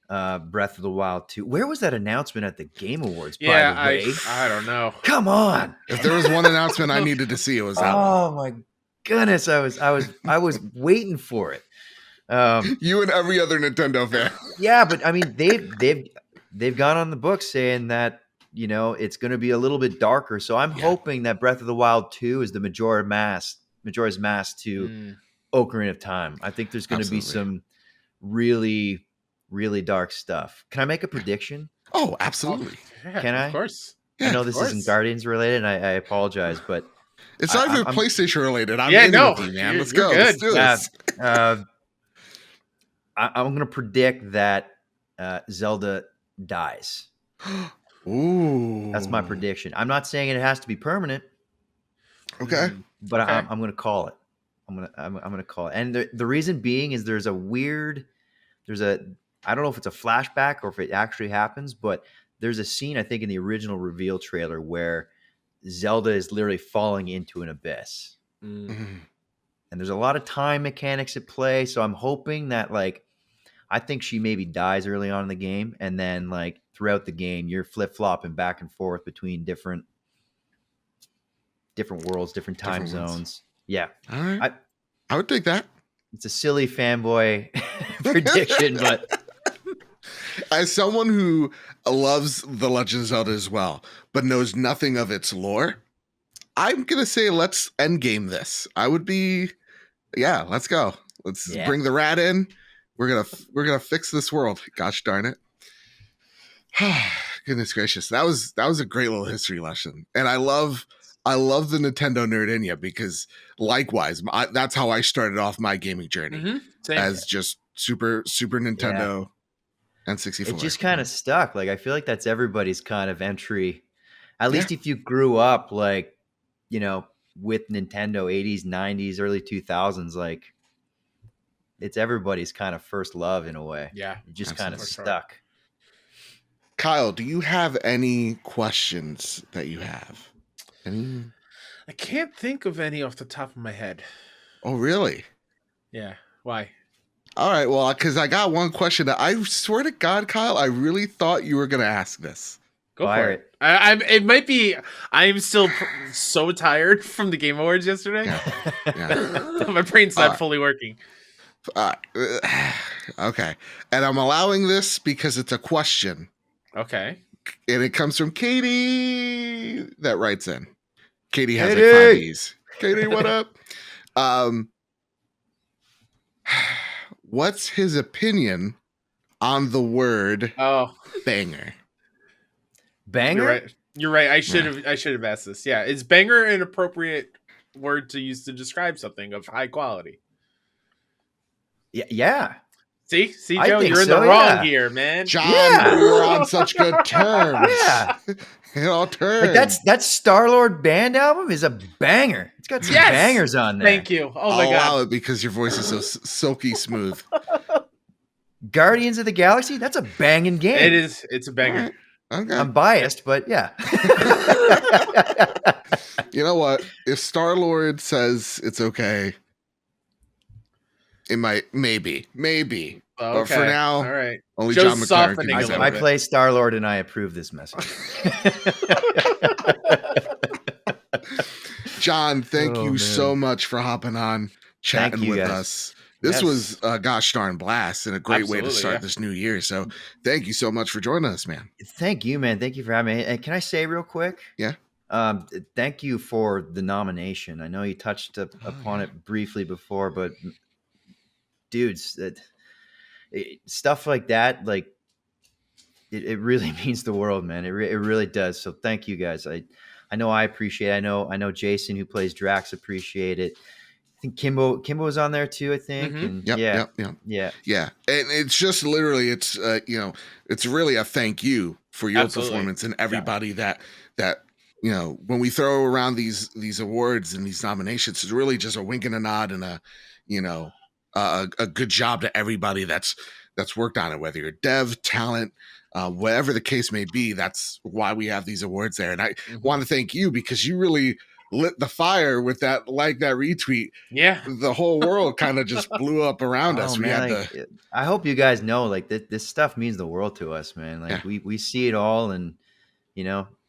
Breath of the Wild 2. Where was that announcement at the Game Awards? Yeah, by the way, I don't know. come on. If there was one announcement I needed to see, it was that one. Oh my goodness, I was waiting for it. You and every other Nintendo fan. Yeah, but I mean they've gone on the book saying that it's going to be a little bit darker. So I'm hoping that Breath of the Wild 2 is the Majora's Mask to Ocarina of Time. I think there's going to be some really, really dark stuff. Can I make a prediction? Oh, absolutely. Yeah, Can I? Of course. Yeah, I know this isn't Guardians related, and I apologize, but It's not even I'm- PlayStation related. I'm Yeah, in no, with you, man. you're- Let's you're go. Let's good. do this. I'm going to predict that Zelda dies. Ooh. That's my prediction. I'm not saying it has to be permanent, Okay. but Okay. I'm going to call it. I'm going to call it. And the reason being is there's a I don't know if it's a flashback or if it actually happens, but there's a scene I think in the original reveal trailer where Zelda is literally falling into an abyss. Mhm. And there's a lot of time mechanics at play, so I'm hoping that I think she maybe dies early on in the game, and then throughout the game you're flip-flopping back and forth between different worlds, different time Different ones. zones. Yeah. All right. I would take that. It's a silly fanboy prediction, but As someone who loves The Legend of Zelda as well, but knows nothing of its lore, I'm going to say let's endgame this. I would be, let's go. Let's bring the rat in. We're gonna fix this world. Gosh darn it. Goodness gracious. That was a great little history lesson. And I love the Nintendo nerd in you because likewise, that's how I started off my gaming journey as just Super Nintendo and 64. it just kind of stuck. I feel like that's everybody's kind of entry. At least if you grew up with Nintendo 80s, 90s, early 2000s, it's everybody's kind of first love in a way. Yeah. It just kind of Absolutely. stuck. Kyle, do you have any questions that you have? Any? I can't think of any off the top of my head. Oh, really? Yeah. Why? All right. Well, because I got one question that I swear to God, Kyle, I really thought you were going to ask this. Go Fire for it. It might be. I'm still so tired from the Game Awards yesterday. Yeah. My brain's not fully working. Okay. And I'm allowing this because it's a question. Okay. And it comes from Katie that writes in. Katie has Katie! 5 E's. Katie, what up? What's his opinion on the word banger? Banger? You're right. I should have asked this. Yeah. Is banger an appropriate word to use to describe something of high quality? Yeah. See, I Joe, think you're in so, the wrong yeah. here, man. John, Yeah. we were on such good terms. Yeah. It all turned. That Star-Lord band album is a banger. It's got some Yes! bangers on there. Thank you. Oh my I'll god. allow it because your voice is so silky smooth. Guardians of the Galaxy, that's a banging game. It is. It's a banger. Okay. I'm biased, but yeah. You know what? If Star-Lord says it's okay, it might, maybe. Okay. But for now, all right. only Joe's Jon McLaren softening can a use little I that. bit. play Star-Lord and I approve this message. John, thank Oh, you man. so much for hopping on, chatting you, with guys. us. This Yes. was a gosh darn blast and a great way to Absolutely, start yeah. this new year. So thank you so much for joining us, man. Thank you, man. Thank you for having me. And can I say real quick? Yeah. Thank you for the nomination. I know you touched upon it briefly before, but dudes, stuff like that, it really means the world, man. It really does. So thank you guys. I know I appreciate it. I know Jason, who plays Drax, appreciate it. I think Kimbo was on there too, I think. Mhm. And Yep. yeah. Yeah. And it's just literally, it's really a thank you for your Absolutely. performance and everybody that when we throw around these awards and these nominations, it's really just a wink and a nod and a good job to everybody that's worked on it, whether you're dev, talent, whatever the case may be. That's why we have these awards there. And I want to thank you because you really lit the fire with that retweet. Yeah. The whole world kind of just blew up around us. Man, I hope you guys know, like, this stuff means the world to us, man. Like, we see it all, and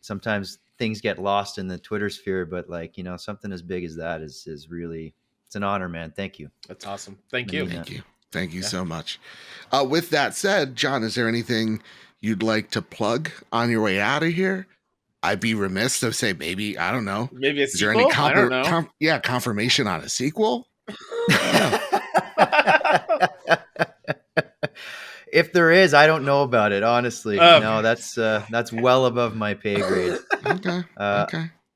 sometimes things get lost in the Twitter sphere, but like, something as big as that is really, it's an honor, man. Thank you. That's awesome. Thank you. Thank you so much. With that said, Jon, is there anything you'd like to plug on your way out of here? I'd be remiss to say maybe, I don't know. Maybe a is sequel? there any I don't know. confirmation on a sequel? If there is, I don't know about it, honestly. No, that's well above my pay grade. Okay.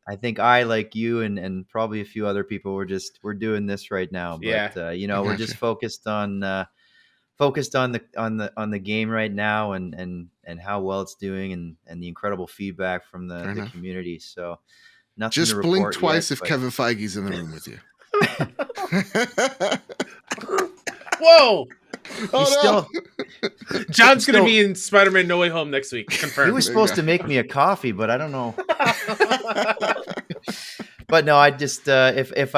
I think I, like you and probably a few other people, we're doing this right now. But we're just focused on the game right now and how well it's doing and the incredible feedback from the community. So nothing just to blink report twice yet, if Kevin Feige's in the room with you. Whoa. Jon's going to be in Spider-Man No Way Home next week. Confirmed. He was supposed to make me a coffee, but I don't know. But no, I just if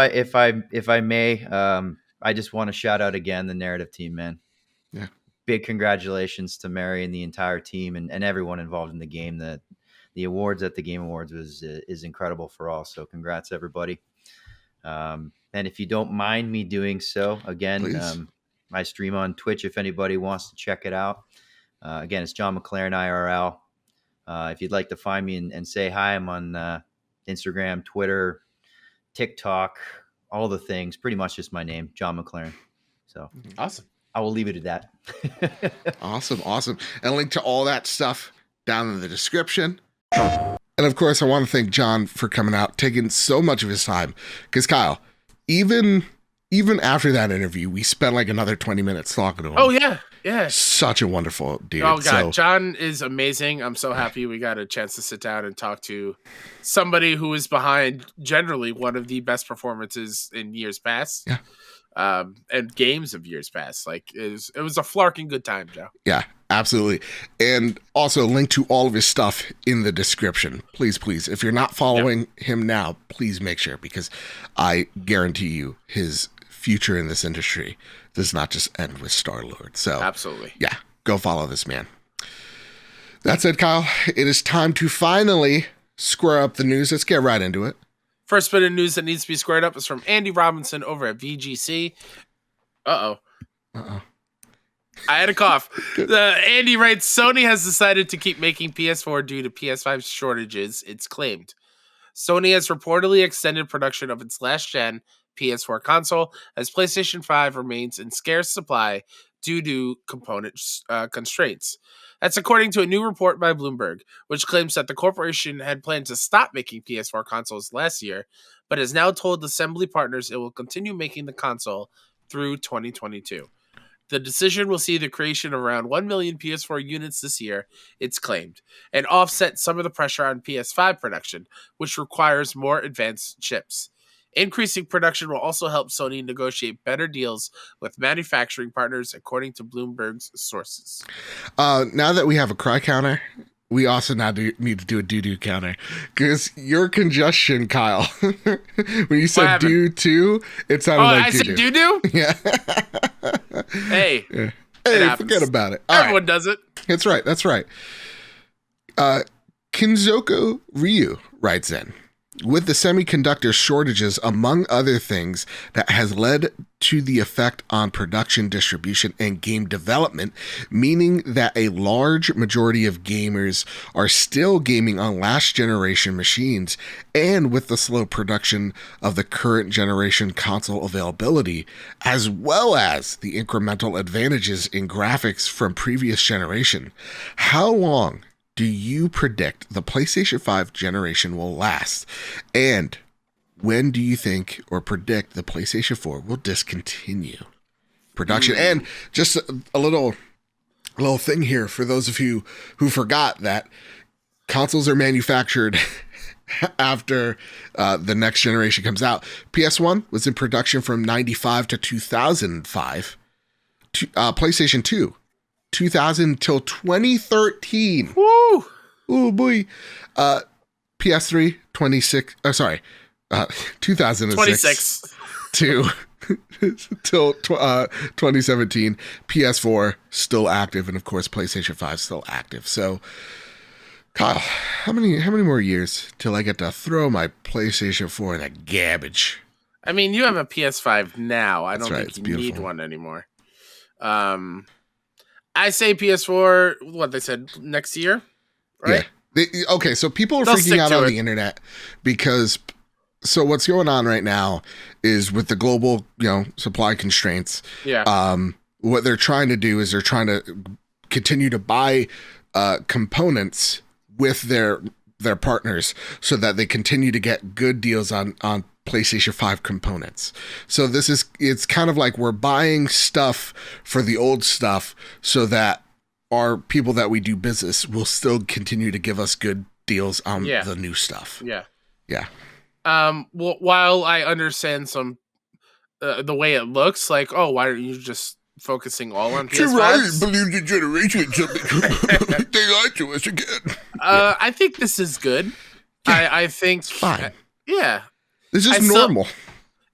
I may, I just want to shout out again the narrative team, man. Yeah. Big congratulations to Mary and the entire team and everyone involved in the game. The awards at the Game Awards is incredible for all. So congrats, everybody. And if you don't mind me doing so, again, I stream on Twitch if anybody wants to check it out. Again, it's Jon McLaren IRL. If you'd like to find me and say hi, I'm on Instagram, Twitter, TikTok, all the things. Pretty much just my name, Jon McLaren. So awesome. I will leave it at that. Awesome. And a link to all that stuff down in the description. And of course, I want to thank Jon for coming out, taking so much of his time. Because Kyle, even after that interview, we spent like another 20 minutes talking to him. Oh, yeah. Such a wonderful dude. Oh, God. Jon is amazing. I'm so happy we got a chance to sit down and talk to somebody who is behind generally one of the best performances in years past. Yeah. And games of years past. Like, it was a flarking good time, Joe. Yeah, absolutely. And also link to all of his stuff in the description. Please. If you're not following him now, please make sure, because I guarantee you his future in this industry does not just end with Star-Lord. So absolutely. Yeah, go follow this man. That said, Kyle, it is time to finally square up the news. Let's get right into it. First bit of news that needs to be squared up is from Andy Robinson over at VGC. Uh-oh. I had a cough. Andy writes, Sony has decided to keep making PS4 due to PS5 shortages, it's claimed. Sony has reportedly extended production of its last-gen PS4 console as PlayStation 5 remains in scarce supply due to component constraints. That's according to a new report by Bloomberg, which claims that the corporation had planned to stop making PS4 consoles last year, but has now told assembly partners it will continue making the console through 2022. The decision will see the creation of around 1 million PS4 units this year, it's claimed, and offset some of the pressure on PS5 production, which requires more advanced chips. Increasing production will also help Sony negotiate better deals with manufacturing partners, according to Bloomberg's sources. Now that we have a cry counter, we also now need to do a doo-doo counter. Because your congestion, Kyle, when you said doo-doo, it sounded like doo-doo. I said doo-doo? Yeah. Hey. Yeah. Hey, forget about it. Everyone does it. That's right. Kinzoko Ryu writes in, with the semiconductor shortages, among other things, that has led to the effect on production, distribution, and game development, meaning that a large majority of gamers are still gaming on last generation machines, and with the slow production of the current generation console availability, as well as the incremental advantages in graphics from previous generation. How long do you predict the PlayStation 5 generation will last? And when do you think or predict the PlayStation 4 will discontinue production? And just a little thing here for those of you who forgot that consoles are manufactured after the next generation comes out. PS1 was in production from 95 to 2005. PlayStation 2, 2000 till 2013. Woo! Oh boy. PS3, 2006 26. to till 2017. PS4 still active, and of course PlayStation 5 still active. So, Kyle, how many more years till I get to throw my PlayStation 4 in the garbage? I mean, you have a PS5 now. I That's don't right, think it's you need beautiful. one anymore. I say PS4. What they said next year, right? Yeah. Okay, so people are They'll freaking stick out to on it. the internet because. So what's going on right now is with the global, supply constraints. Yeah. What they're trying to do is they're trying to continue to buy components with their partners so that they continue to get good deals on PlayStation 5 components. So it's kind of like we're buying stuff for the old stuff so that our people that we do business will still continue to give us good deals on the new stuff. Yeah. Yeah. Well, while I understand some the way it looks, like, oh, why aren't you just focusing all on PS5s? Believe the generation something. They lied to us again. I think this is good. Yeah, I think it's fine. Yeah, This is I still- normal.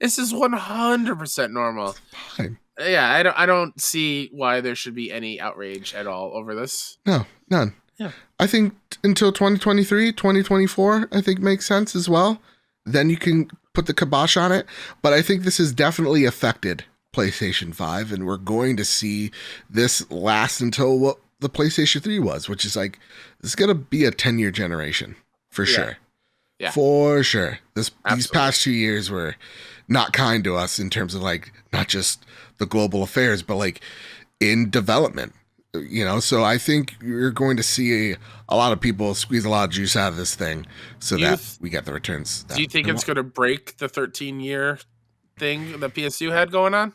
this is 100% normal. Fine. Yeah, I don't see why there should be any outrage at all over this. No, none. Yeah. I think until 2023, 2024, I think makes sense as well. Then you can put the kibosh on it. But I think this has definitely affected PlayStation 5, and we're going to see this last until what the PlayStation 3 was, which is like, this is going to be a 10-year generation for sure. Yeah. For sure. These Absolutely. past 2 years were not kind to us in terms of like, not just the global affairs, but like in development. So I think you're going to see a lot of people squeeze a lot of juice out of this thing so that we get the returns. Do you think it's going to break the 13-year thing the PS2 had going on?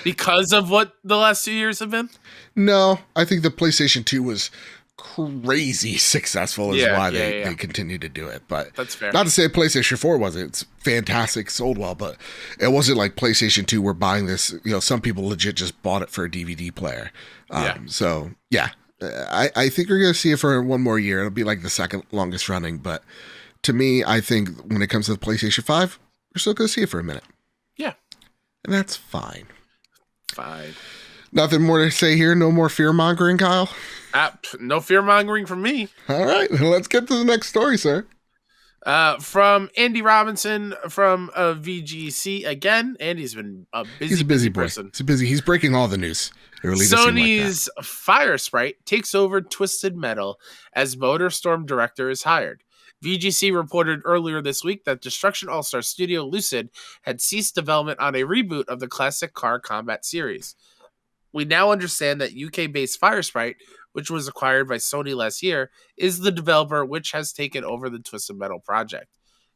Because of what the last 2 years have been? No, I think the PlayStation 2 was crazy successful is why they continue to do it. But that's fair. Not to say PlayStation 4 wasn't. It's fantastic, sold well, but it wasn't like PlayStation 2 were buying this. Some people legit just bought it for a DVD player. So, yeah. I think we're going to see it for one more year. It'll be like the second longest running. But to me, I think when it comes to the PlayStation 5, we're still going to see it for a minute. Yeah. And that's fine. Fine. Nothing more to say here. No more fear mongering, Kyle. No fear mongering from me. All right. Let's get to the next story, sir. From Andy Robinson from VGC again. Andy's been a busy, He's a busy boy. person. He's busy. He's breaking all the news. It really does seem like that. Sony's Firesprite takes over Twisted Metal as MotorStorm director is hired. VGC reported earlier this week that Destruction All-Star studio Lucid had ceased development on a reboot of the classic car combat series. We now understand that UK-based Firesprite, which was acquired by Sony last year, is the developer which has taken over the Twisted Metal project.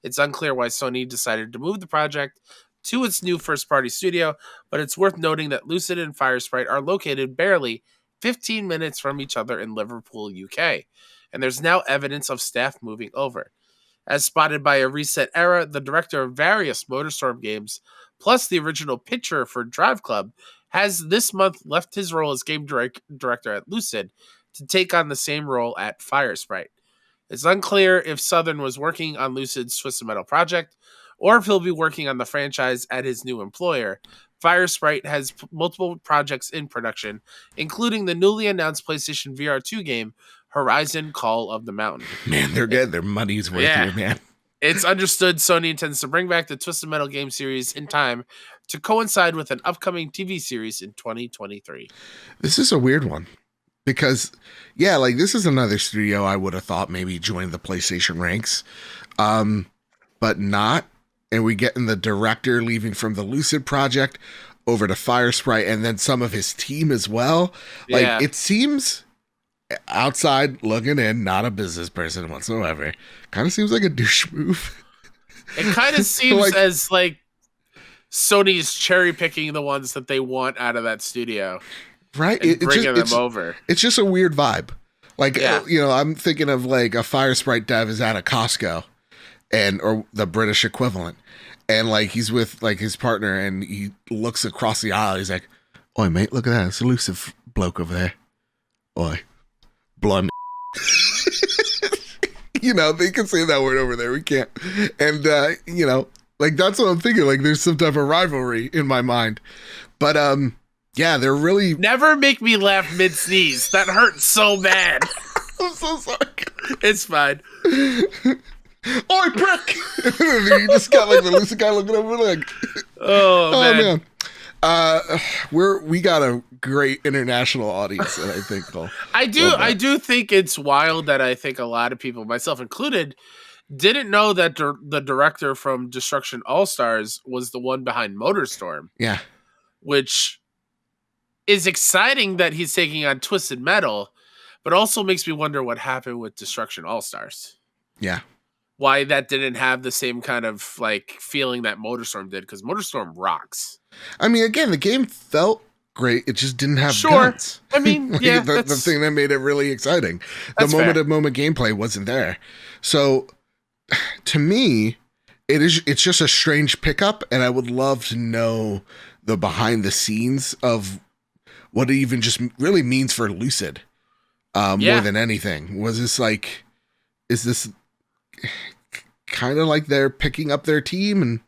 It's unclear why Sony decided to move the project to its new first-party studio, but it's worth noting that Lucid and Firesprite are located barely 15 minutes from each other in Liverpool, UK, and there's now evidence of staff moving over. As spotted by a Reset Era, the director of various MotorStorm games, plus the original pitcher for Drive Club, has this month left his role as game director at Lucid to take on the same role at Firesprite. It's unclear if Southern was working on Lucid's Twisted Metal project, or if he'll be working on the franchise at his new employer. Firesprite has multiple projects in production, including the newly announced PlayStation VR 2 game, Horizon Call of the Mountain. Man, they're getting their money's worth here, man. It's understood Sony intends to bring back the Twisted Metal game series in time to coincide with an upcoming TV series in 2023. This is a weird one because, this is another studio I would have thought maybe joined the PlayStation ranks, but not. And we get in the director leaving from the Lucid project over to Firesprite and then some of his team as well. It seems outside looking in, not a business person whatsoever. Kind of seems like a douche move. It kind of seems as Sony's cherry picking the ones that they want out of that studio, right? And bringing them over. It's just a weird vibe. Like, I'm thinking of like a Firesprite dev is at a Costco or the British equivalent. And like, he's with like his partner and he looks across the aisle. He's like, "Oi, mate, look at that. It's a elusive bloke over there. Oi, blonde." They can say that word over there. We can't. And, like, that's what I'm thinking. Like, there's some type of rivalry in my mind. But, they're really... Never make me laugh mid-sneeze. That hurts so bad. I'm so sorry. It's fine. Oi, prick! You just got, like, the lucid guy looking over like... Oh, man. We got a great international audience that I think I do think it's wild that I think a lot of people, myself included, didn't know that the director from Destruction All-Stars was the one behind Motorstorm. Yeah. Which is exciting that he's taking on Twisted Metal, but also makes me wonder what happened with Destruction All-Stars. Yeah. Why that didn't have the same kind of like feeling that Motorstorm did, because Motorstorm rocks. I mean, again, the game felt great. It just didn't have guns. I mean, yeah, the thing that made it really exciting. The moment-to-moment gameplay wasn't there. So, to me, it's just a strange pickup, and I would love to know the behind the scenes of what it even just really means for Lucid. More than anything, is this kind of like they're picking up their team and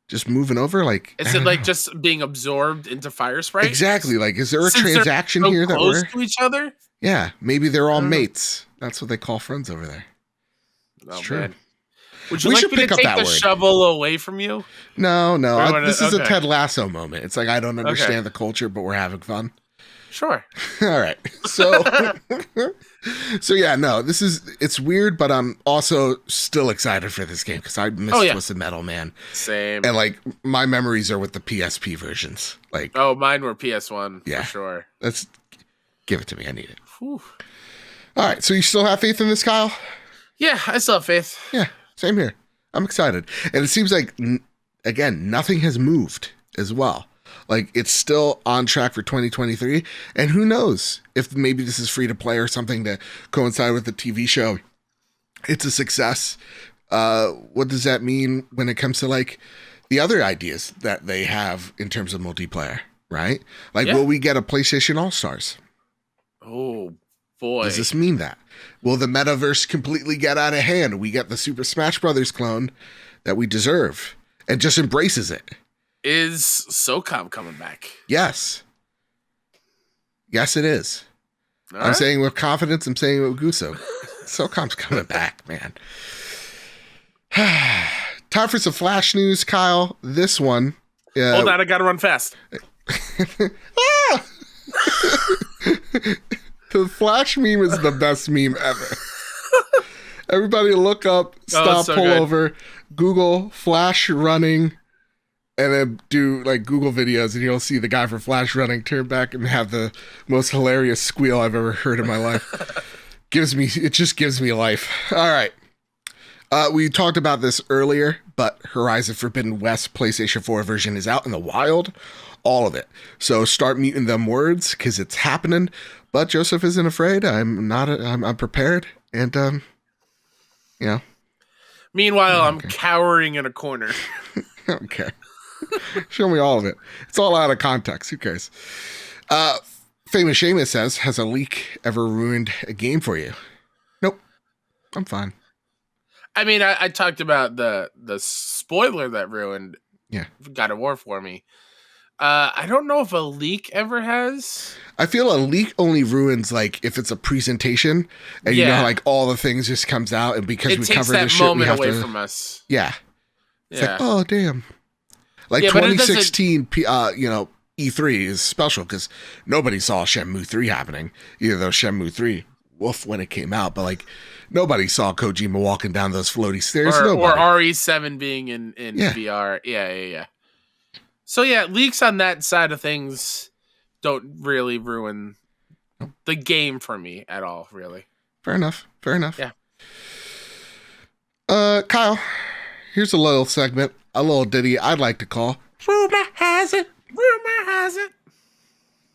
just moving over? Like, is it like just being absorbed into Firesprite? Exactly. Like, is there a transaction they're so here that close we're to each other? Yeah, maybe they're all mates. That's what they call friends over there. It's true. Man. Would you like me to take the shovel away from you? No. This is a Ted Lasso moment. It's like, I don't understand the culture, but we're having fun. Sure. All right. So, it's weird, but I'm also still excited for this game because I miss Twisted Metal, man. Same. And like, my memories are with the PSP versions. Like, mine were PS1 for sure. Let's give it to me. I need it. Whew. All right. So you still have faith in this, Kyle? Yeah, I still have faith. Yeah, same here. I'm excited. And it seems like, again, nothing has moved as well. Like, it's still on track for 2023. And who knows if maybe this is free to play or something to coincide with the TV show. It's a success. What does that mean when it comes to, like, the other ideas that they have in terms of multiplayer, right? Like, will we get a PlayStation All-Stars? Oh, boy. Does this mean that? Will the metaverse completely get out of hand? We get the Super Smash Brothers clone that we deserve and just embraces it. Is SOCOM coming back? Yes. Yes, it is. I'm saying with confidence. I'm saying with Guso. SOCOM's coming back, man. Time for some Flash news, Kyle. This one. Hold on, I gotta run fast. The Flash meme is the best meme ever. Everybody look up, stop, pull over, Google Flash running, and then do like Google videos, and you'll see the guy from Flash running turn back and have the most hilarious squeal I've ever heard in my life. It just gives me life. All right. We talked about this earlier, but Horizon Forbidden West PlayStation 4 version is out in the wild. All of it. So start muting them words because it's happening. But Joseph isn't afraid. I'm prepared. And, Meanwhile, I'm cowering in a corner. Okay. Show me all of it. It's all out of context. Who cares? Famous Seamus says, has a leak ever ruined a game for you? Nope. I'm fine. I mean, I talked about the spoiler that ruined God of War for me. I don't know if a leak ever has. I feel a leak only ruins like if it's a presentation and you know like all the things just comes out and because we cover this shit we have away to from us. Yeah. It's like, oh damn. Like 2016 E3 is special because nobody saw Shenmue 3 happening. Either though Shenmue 3 woof when it came out, but like nobody saw Kojima walking down those floaty stairs. Or RE7 being in VR. Yeah. So yeah, leaks on that side of things don't really ruin the game for me at all, really. Fair enough. Yeah. Kyle, here's a little segment, a little ditty I'd like to call Rumor Has It.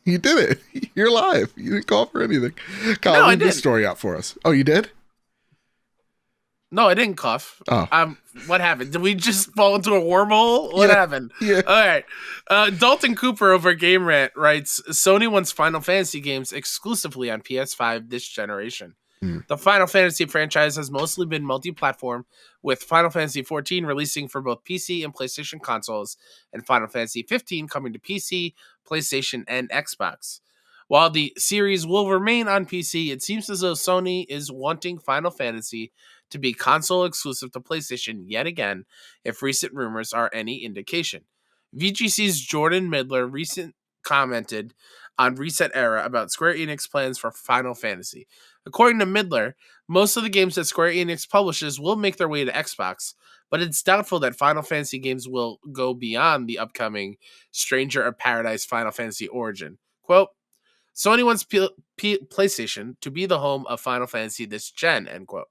You did it. You're live. You didn't call for anything. Kyle, No, I read this didn't. story out for us. Oh, you did? No, I didn't cough. Oh. What happened? Did we just fall into a wormhole? What happened? Yeah. All right. Dalton Cooper over Game Rant writes, Sony wants Final Fantasy games exclusively on PS5 this generation. The Final Fantasy franchise has mostly been multi-platform, with Final Fantasy XIV releasing for both PC and PlayStation consoles, and Final Fantasy XV coming to PC, PlayStation, and Xbox. While the series will remain on PC, it seems as though Sony is wanting Final Fantasy to be console exclusive to PlayStation yet again, if recent rumors are any indication. VGC's Jordan Midler recent commented on Reset Era about Square Enix plans for Final Fantasy. According to Midler, most of the games that Square Enix publishes will make their way to Xbox, but it's doubtful that Final Fantasy games will go beyond the upcoming Stranger of Paradise Final Fantasy Origin. Quote, Sony wants PlayStation to be the home of Final Fantasy this gen, end quote.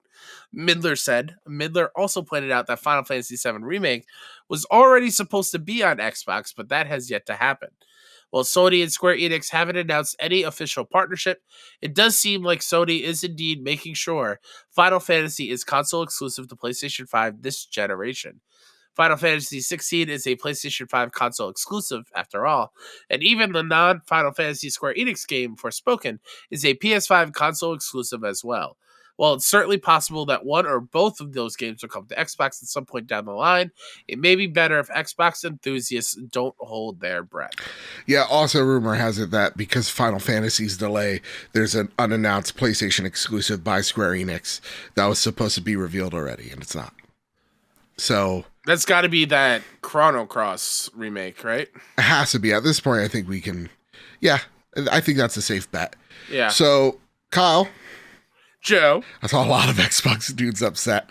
Midler said. Midler also pointed out that Final Fantasy VII Remake was already supposed to be on Xbox, but that has yet to happen. While Sony and Square Enix haven't announced any official partnership, it does seem like Sony is indeed making sure Final Fantasy is console exclusive to PlayStation 5 this generation. Final Fantasy XVI is a PlayStation 5 console exclusive, after all, and even the non-Final Fantasy Square Enix game, Forspoken, is a PS5 console exclusive as well. While it's certainly possible that one or both of those games will come to Xbox at some point down the line, it may be better if Xbox enthusiasts don't hold their breath. Yeah, also rumor has it that because Final Fantasy's delay, there's an unannounced PlayStation exclusive by Square Enix that was supposed to be revealed already, and it's not. So that's got to be that Chrono Cross remake, right? It has to be. At this point, I think we can... Yeah, I think that's a safe bet. Yeah. So, Kyle... Joe. I saw a lot of Xbox dudes upset.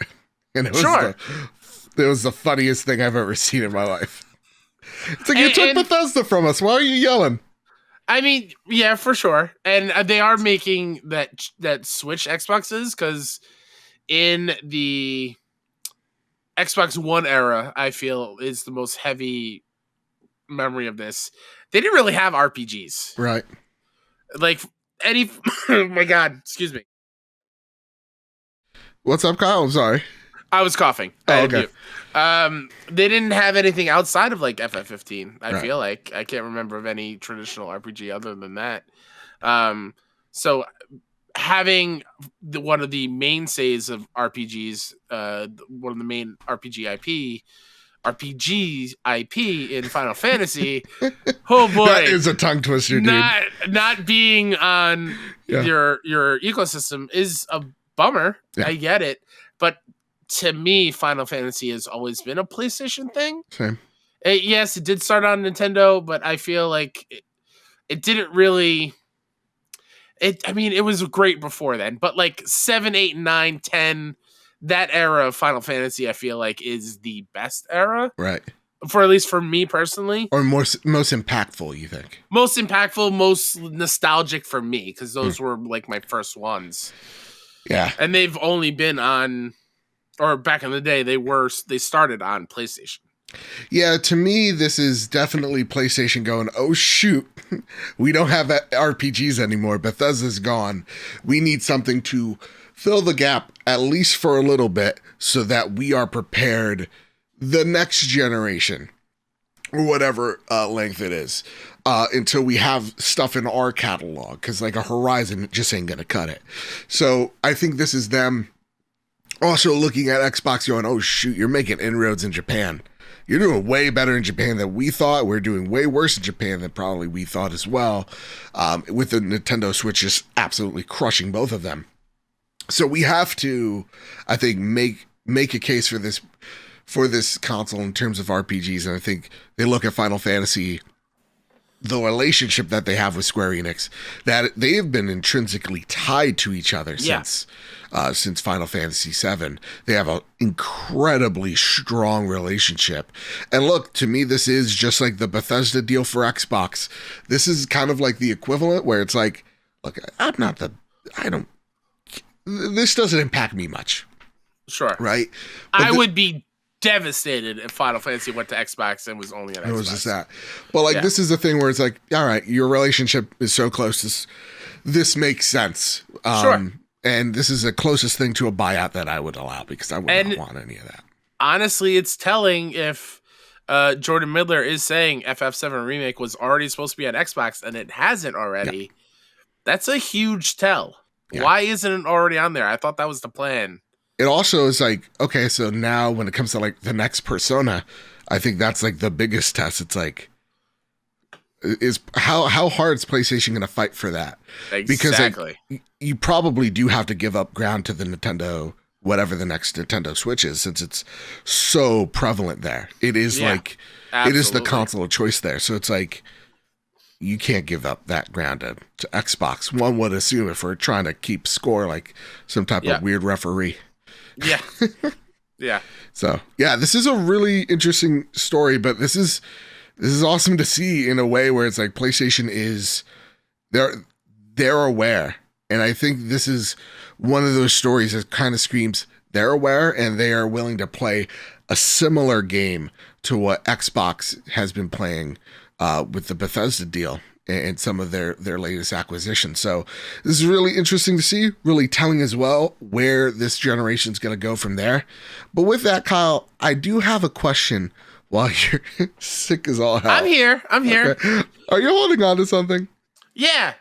And it was the funniest thing I've ever seen in my life. It's like, you took Bethesda from us. Why are you yelling? I mean, yeah, for sure. And they are making that Switch Xboxes, because in the Xbox One era, I feel is the most heavy memory of this. They didn't really have RPGs. Right. Like, any... Oh, my God. Excuse me. What's up, Kyle? I'm sorry. I was coughing. Oh, okay. They didn't have anything outside of like FF15. I Right. feel like I can't remember of any traditional RPG other than that. So having one of the mainstays of RPGs, one of the main RPG IP in Final Fantasy. Oh boy, that is a tongue twister, dude. Not being on your ecosystem is a bummer. Yeah. I get it, but to me, Final Fantasy has always been a PlayStation thing. Same. Yes, it did start on Nintendo, but I feel like it didn't really. It was great before then, but like 7, 8, 9, 10, that era of Final Fantasy, I feel like is the best era, right? For at least for me personally, or most impactful. You think most impactful, most nostalgic for me, because those were like my first ones. Yeah. And they've only been on, or back in the day, they started on PlayStation. Yeah, to me, this is definitely PlayStation going, oh, shoot, we don't have RPGs anymore. Bethesda's gone. We need something to fill the gap, at least for a little bit, so that we are prepared the next generation, or whatever length it is. Until we have stuff in our catalog, because like a Horizon just ain't gonna cut it. So I think this is them also looking at Xbox going, oh shoot, you're making inroads in Japan. You're doing way better in Japan than we thought. We're doing way worse in Japan than probably we thought as well. With the Nintendo Switch just absolutely crushing both of them. So we have to, I think, make a case for this console in terms of RPGs. And I think they look at Final Fantasy, the relationship that they have with Square Enix, that they have been intrinsically tied to each other since Final Fantasy VII. They have an incredibly strong relationship. And look, to me, this is just like the Bethesda deal for Xbox. This is kind of like the equivalent where it's like, look, this doesn't impact me much. Sure. Right? But I would be devastated if Final Fantasy went to Xbox and was only on Xbox. It was just that. But like, this is the thing where it's like, all right, your relationship is so close. This makes sense. Sure. And this is the closest thing to a buyout that I would allow, because I would not want any of that. Honestly, it's telling if Jordan Midler is saying FF7 Remake was already supposed to be on Xbox and it hasn't already. Yeah. That's a huge tell. Yeah. Why isn't it already on there? I thought that was the plan. It also is like, okay, so now when it comes to like the next Persona, I think that's like the biggest test. It's like, is how hard is PlayStation going to fight for that? Exactly. Because like, you probably do have to give up ground to the Nintendo, whatever the next Nintendo Switch is, since it's so prevalent there. It is like, absolutely. It is the console of choice there. So it's like, you can't give up that ground to Xbox. One would assume if we're trying to keep score like some type of weird referee. Yeah. Yeah. So, yeah, this is a really interesting story, but this is awesome to see in a way where it's like PlayStation is they're aware. And I think this is one of those stories that kind of screams they're aware and they are willing to play a similar game to what Xbox has been playing with the Bethesda deal and some of their latest acquisitions. So this is really interesting to see, really telling as well where this generation is going to go from there. But with that, Kyle, I do have a question while you're sick as all hell. I'm here. Okay. Are you holding on to something? Yeah.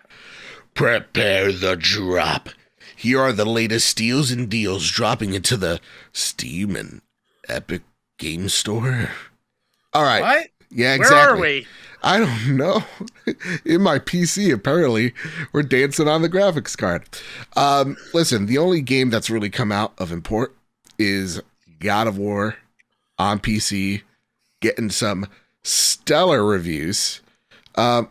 Prepare the drop. Here are the latest steals and deals dropping into the Steam and Epic Game Store. All right. What? Yeah, exactly. Where are we? I don't know. In my PC, apparently, we're dancing on the graphics card. Listen, the only game that's really come out of import is God of War on PC, getting some stellar reviews. Kyle,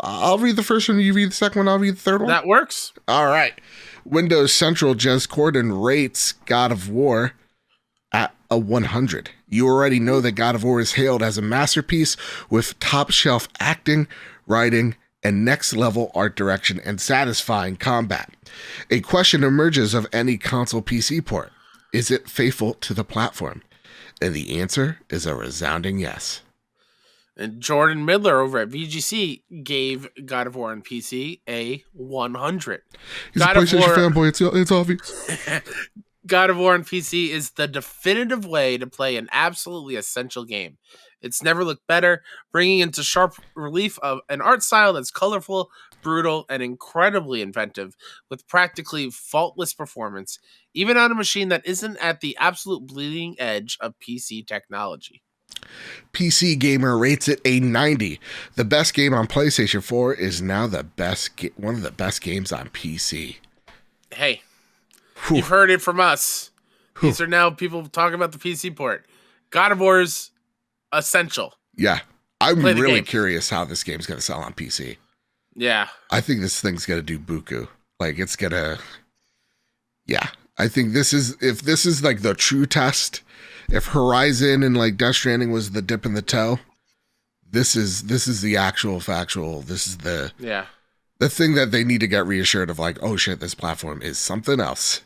I'll read the first one. You read the second one. I'll read the third one. That works. All right. Windows Central Jez Corden rates God of War at a 100. You already know that God of War is hailed as a masterpiece with top shelf acting, writing, and next level art direction and satisfying combat. A question emerges of any console PC port. Is it faithful to the platform? And the answer is a resounding yes. And Jordan Midler over at VGC gave God of War on PC a 100. He's God a PlayStation fanboy, it's obvious. God of War on PC is the definitive way to play an absolutely essential game. It's never looked better, bringing into sharp relief of an art style that's colorful, brutal, and incredibly inventive, with practically faultless performance, even on a machine that isn't at the absolute bleeding edge of PC technology. PC Gamer rates it a 90. The best game on PlayStation 4 is now one of the best games on PC. Hey. Whew. You've heard it from us. Whew. These are now people talking about the PC port. God of War's essential. Yeah. I'm really curious how this game's going to sell on PC. Yeah. I think this thing's going to do buku. Like, it's going to... Yeah. I think if this is like the true test, if Horizon and like Death Stranding was the dip in the toe, this is the actual factual. This is the... Yeah. The thing that they need to get reassured of, like, oh shit, this platform is something else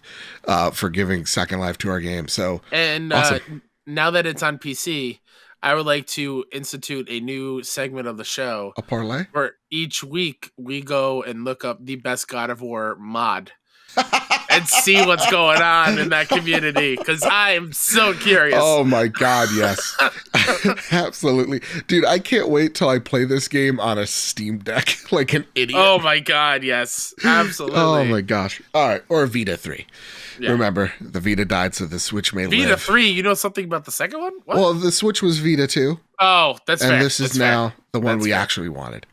for giving second life to our game. So, and awesome. Now that it's on PC, I would like to institute a new segment of the show. A parlay? Where each week we go and look up the best God of War mod and see what's going on in that community, because I am so curious. Oh my God, yes. Absolutely. Dude, I can't wait till I play this game on a Steam Deck like an idiot. Oh my God, yes. Absolutely. Oh my gosh. All right, or Vita 3. Yeah. Remember, the Vita died, so the Switch may live. Vita 3, you know something about the second one? What? Well, the Switch was Vita 2. Oh, that's fair. And this is now the one we actually wanted.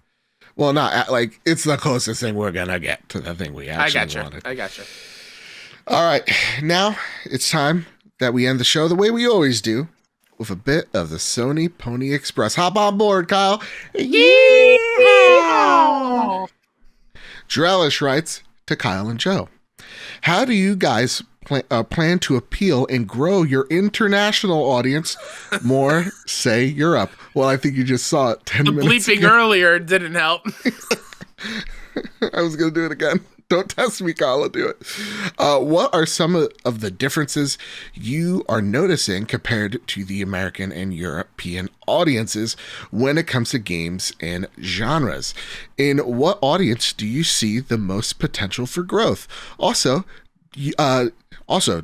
Well, not like it's the closest thing we're gonna get to the thing we actually wanted. I gotcha. All right, now it's time that we end the show the way we always do, with a bit of the Sony Pony Express. Hop on board, Kyle. Yeah! Drellish writes to Kyle and Joe, how do you guys plan to appeal and grow your international audience more, say Europe? Well, I think you just saw it 10 minutes ago. The bleeping earlier didn't help. I was going to do it again. Don't test me, Kyle. I'll do it. What are some of the differences you are noticing compared to the American and European audiences when it comes to games and genres? In what audience do you see the most potential for growth? Also,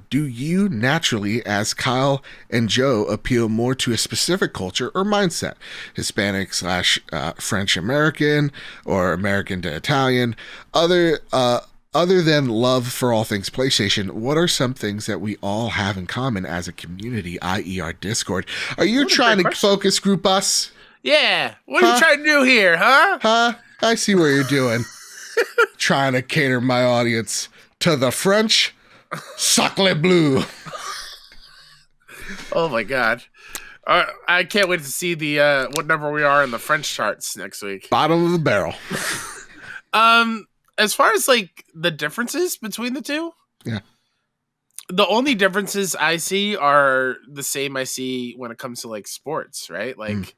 do you naturally, as Kyle and Joe, appeal more to a specific culture or mindset? Hispanic / French American or American to Italian? Other than love for all things PlayStation, what are some things that we all have in common as a community, i.e. our Discord? Are you trying to focus group us? Yeah. What are you trying to do here, huh? Huh? I see what you're doing. Trying to cater my audience to the French. Sacre bleu. Oh my god. I can't wait to see the what number we are in the French charts next week. Bottom of the barrel. As far as like the differences between the two, yeah, the only differences I see are the same I see when it comes to like sports, right? Like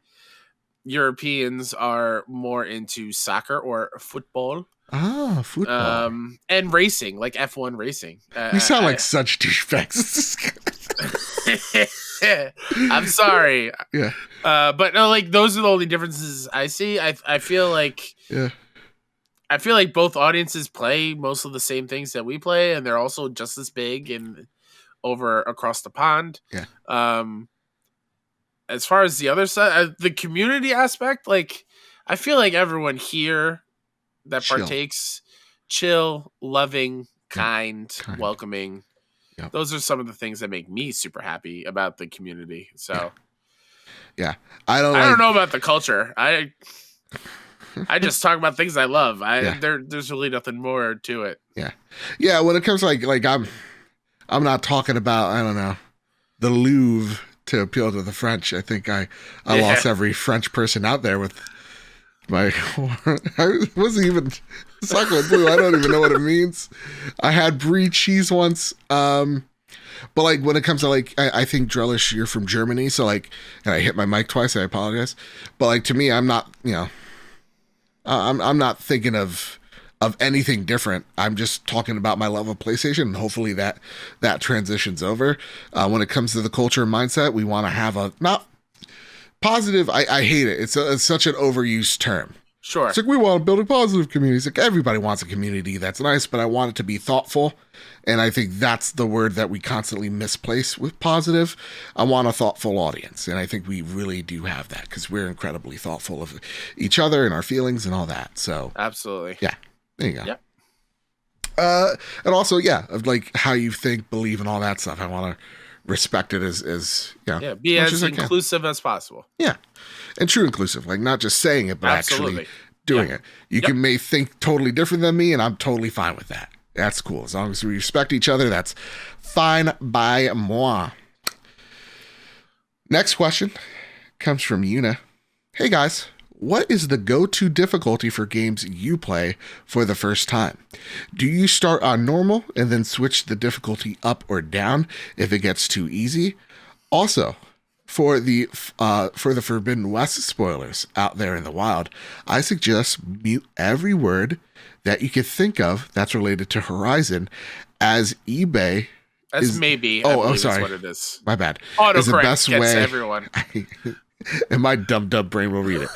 Europeans are more into soccer or football. Ah, football. And racing, like F1 racing. We sound like such douchebags. I'm sorry. Yeah. But no, like those are the only differences I see. I feel like I feel like both audiences play most of the same things that we play, and they're also just as big and over across the pond. Yeah. As far as the other side, the community aspect, like I feel like everyone here that partakes, chill, loving, kind, welcoming. Yep. Those are some of the things that make me super happy about the community. So, yeah, I don't know about the culture. I just talk about things I love. There's really nothing more to it. Yeah. When it comes to like I'm not talking about, I don't know, the Louvre to appeal to the French. I think I lost every French person out there with. I wasn't even sacre bleu. I don't even know what it means. I had brie cheese once. But like when it comes to like, I think Drellish, you're from Germany, so like, and I hit my mic twice. I apologize. But like to me, I'm not, I'm not thinking of anything different. I'm just talking about my love of PlayStation, and hopefully that transitions over. When it comes to the culture and mindset, we want to have a not. Positive, I hate it. It's such an overused term. Sure. It's like we want to build a positive community. It's like everybody wants a community that's nice, but I want it to be thoughtful. And I think that's the word that we constantly misplace with positive. I want a thoughtful audience. And I think we really do have that because we're incredibly thoughtful of each other and our feelings and all that. So absolutely. Yeah. There you go. Yep. And also, of like how you think, believe, and all that stuff. I want to respect it as be as inclusive as possible. Yeah, and true inclusive, like not just saying it, but actually doing it. You may think totally different than me, and I'm totally fine with that. That's cool. As long as we respect each other, that's fine by moi. Next question comes from Yuna. Hey guys, what is the go-to difficulty for games you play for the first time? Do you start on normal and then switch the difficulty up or down if it gets too easy? Also, for the Forbidden West spoilers out there in the wild, I suggest mute every word that you could think of that's related to Horizon, as eBay. Sorry. That's what it is. My bad. Autocorrect gets to everyone. And my dumb brain will read it.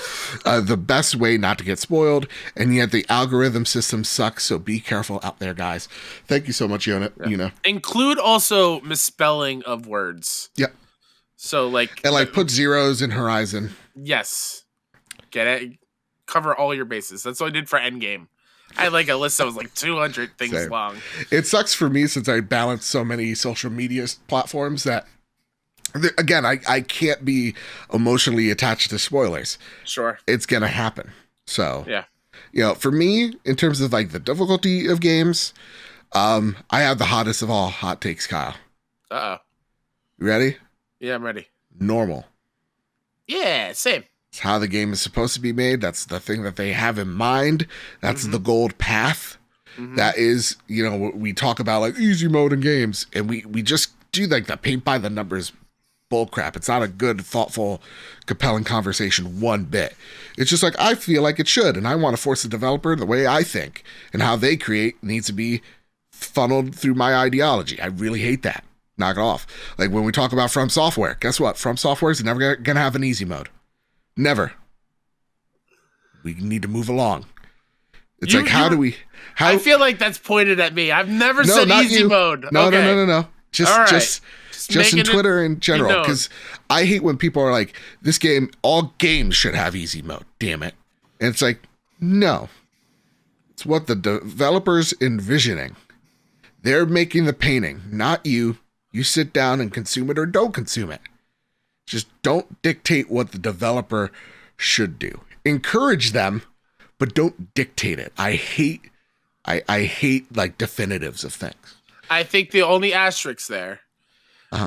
The best way not to get spoiled, and yet the algorithm system sucks, so be careful out there, guys. Thank you so much, Yuna. Include also misspelling of words. Yep. So put zeros in Horizon. Yes. Get it? Cover all your bases. That's what I did for Endgame. I had like a list that was like 200 things long. It sucks for me since I balance so many social media platforms that again, I can't be emotionally attached to spoilers. Sure. It's going to happen. So, yeah. For me, in terms of like the difficulty of games, I have the hottest of all hot takes, Kyle. Uh-oh. You ready? Yeah, I'm ready. Normal. Yeah, same. It's how the game is supposed to be made. That's the thing that they have in mind. That's the gold path. Mm-hmm. That is, we talk about like easy mode in games, and we just do like the paint by the numbers bullcrap. It's not a good, thoughtful, compelling conversation one bit. It's just like, I feel like it should, and I want to force the developer the way I think, and how they create needs to be funneled through my ideology. I really hate that. Knock it off. Like when we talk about From Software, guess what? From Software is never going to have an easy mode. Never. We need to move along. It's I feel like that's pointed at me. I've never said easy mode. No, okay. no. Just in Twitter in general. Because I hate when people are like, this game, all games should have easy mode. Damn it. And it's like, no. It's what the developer's envisioning. They're making the painting, not you. You sit down and consume it or don't consume it. Just don't dictate what the developer should do. Encourage them, but don't dictate it. I hate like definitives of things. I think the only asterisk there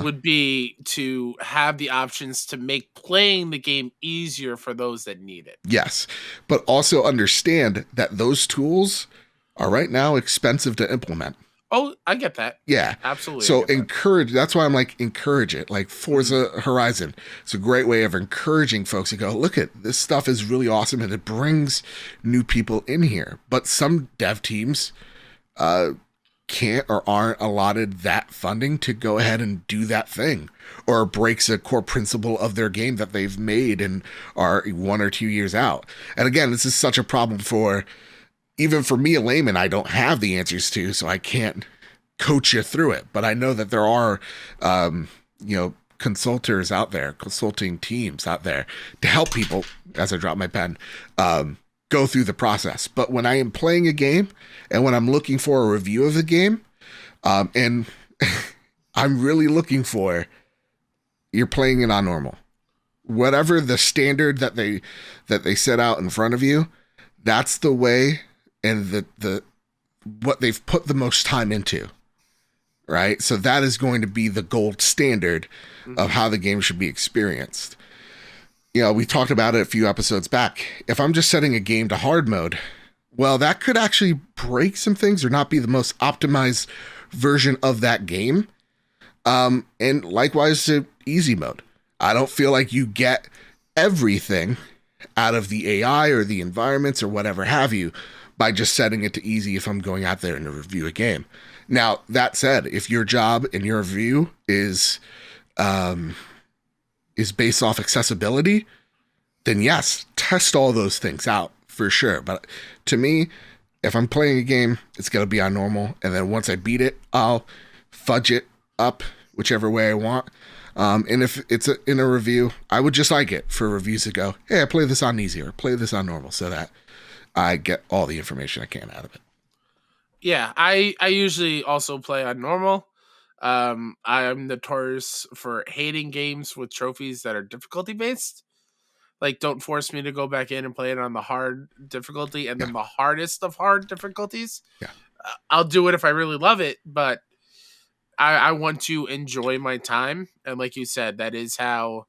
would be to have the options to make playing the game easier for those that need it. Yes, but also understand that those tools are right now expensive to implement. Oh, I get that. Yeah. Absolutely. So encourage, that's why I'm like, encourage it. Like Forza Horizon. It's a great way of encouraging folks to go, look at this stuff is really awesome and it brings new people in here. But some dev teams can't or aren't allotted that funding to go ahead and do that thing, or breaks a core principle of their game that they've made and are 1 or 2 years out. And again, this is such a problem even for me, a layman, I don't have the answers to, so I can't coach you through it. But I know that there are, consulting teams out there to help people, as I drop my pen, go through the process. But when I am playing a game and when I'm looking for a review of the game, and I'm really looking for, you're playing it on normal. Whatever the standard that they set out in front of you, that's the way and the what they've put the most time into, right? So that is going to be the gold standard of how the game should be experienced. We talked about it a few episodes back. If I'm just setting a game to hard mode, well, that could actually break some things or not be the most optimized version of that game. And likewise to easy mode. I don't feel like you get everything out of the AI or the environments or whatever have you by just setting it to easy if I'm going out there and to review a game. Now, that said, if your job and your review is based off accessibility, then yes, test all those things out for sure. But to me, if I'm playing a game, it's going to be on normal. And then once I beat it, I'll fudge it up whichever way I want. And if it's in a review, I would just like it for reviews to go, hey, I play this on easy or play this on normal, so that I get all the information I can out of it. Yeah, I usually also play on normal. I'm notorious for hating games with trophies that are difficulty based. Like, don't force me to go back in and play it on the hard difficulty and then the hardest of hard difficulties. Yeah, I'll do it if I really love it, but I want to enjoy my time. And like you said, that is how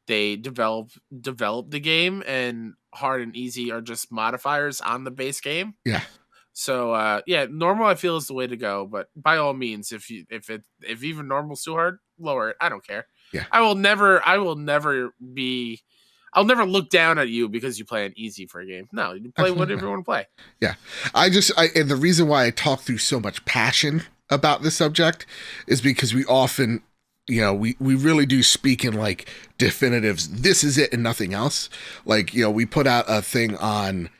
they develop the game, and hard and easy are just modifiers on the base game. Yeah. So normal I feel is the way to go, but by all means, if even normal's too hard, lower it. I don't care. Yeah. I'll never look down at you because you play an easy for a game. No, you play whatever you want to play. Yeah. And the reason why I talk through so much passion about this subject is because we often, we really do speak in like definitives. This is it and nothing else. Like, we put out a thing on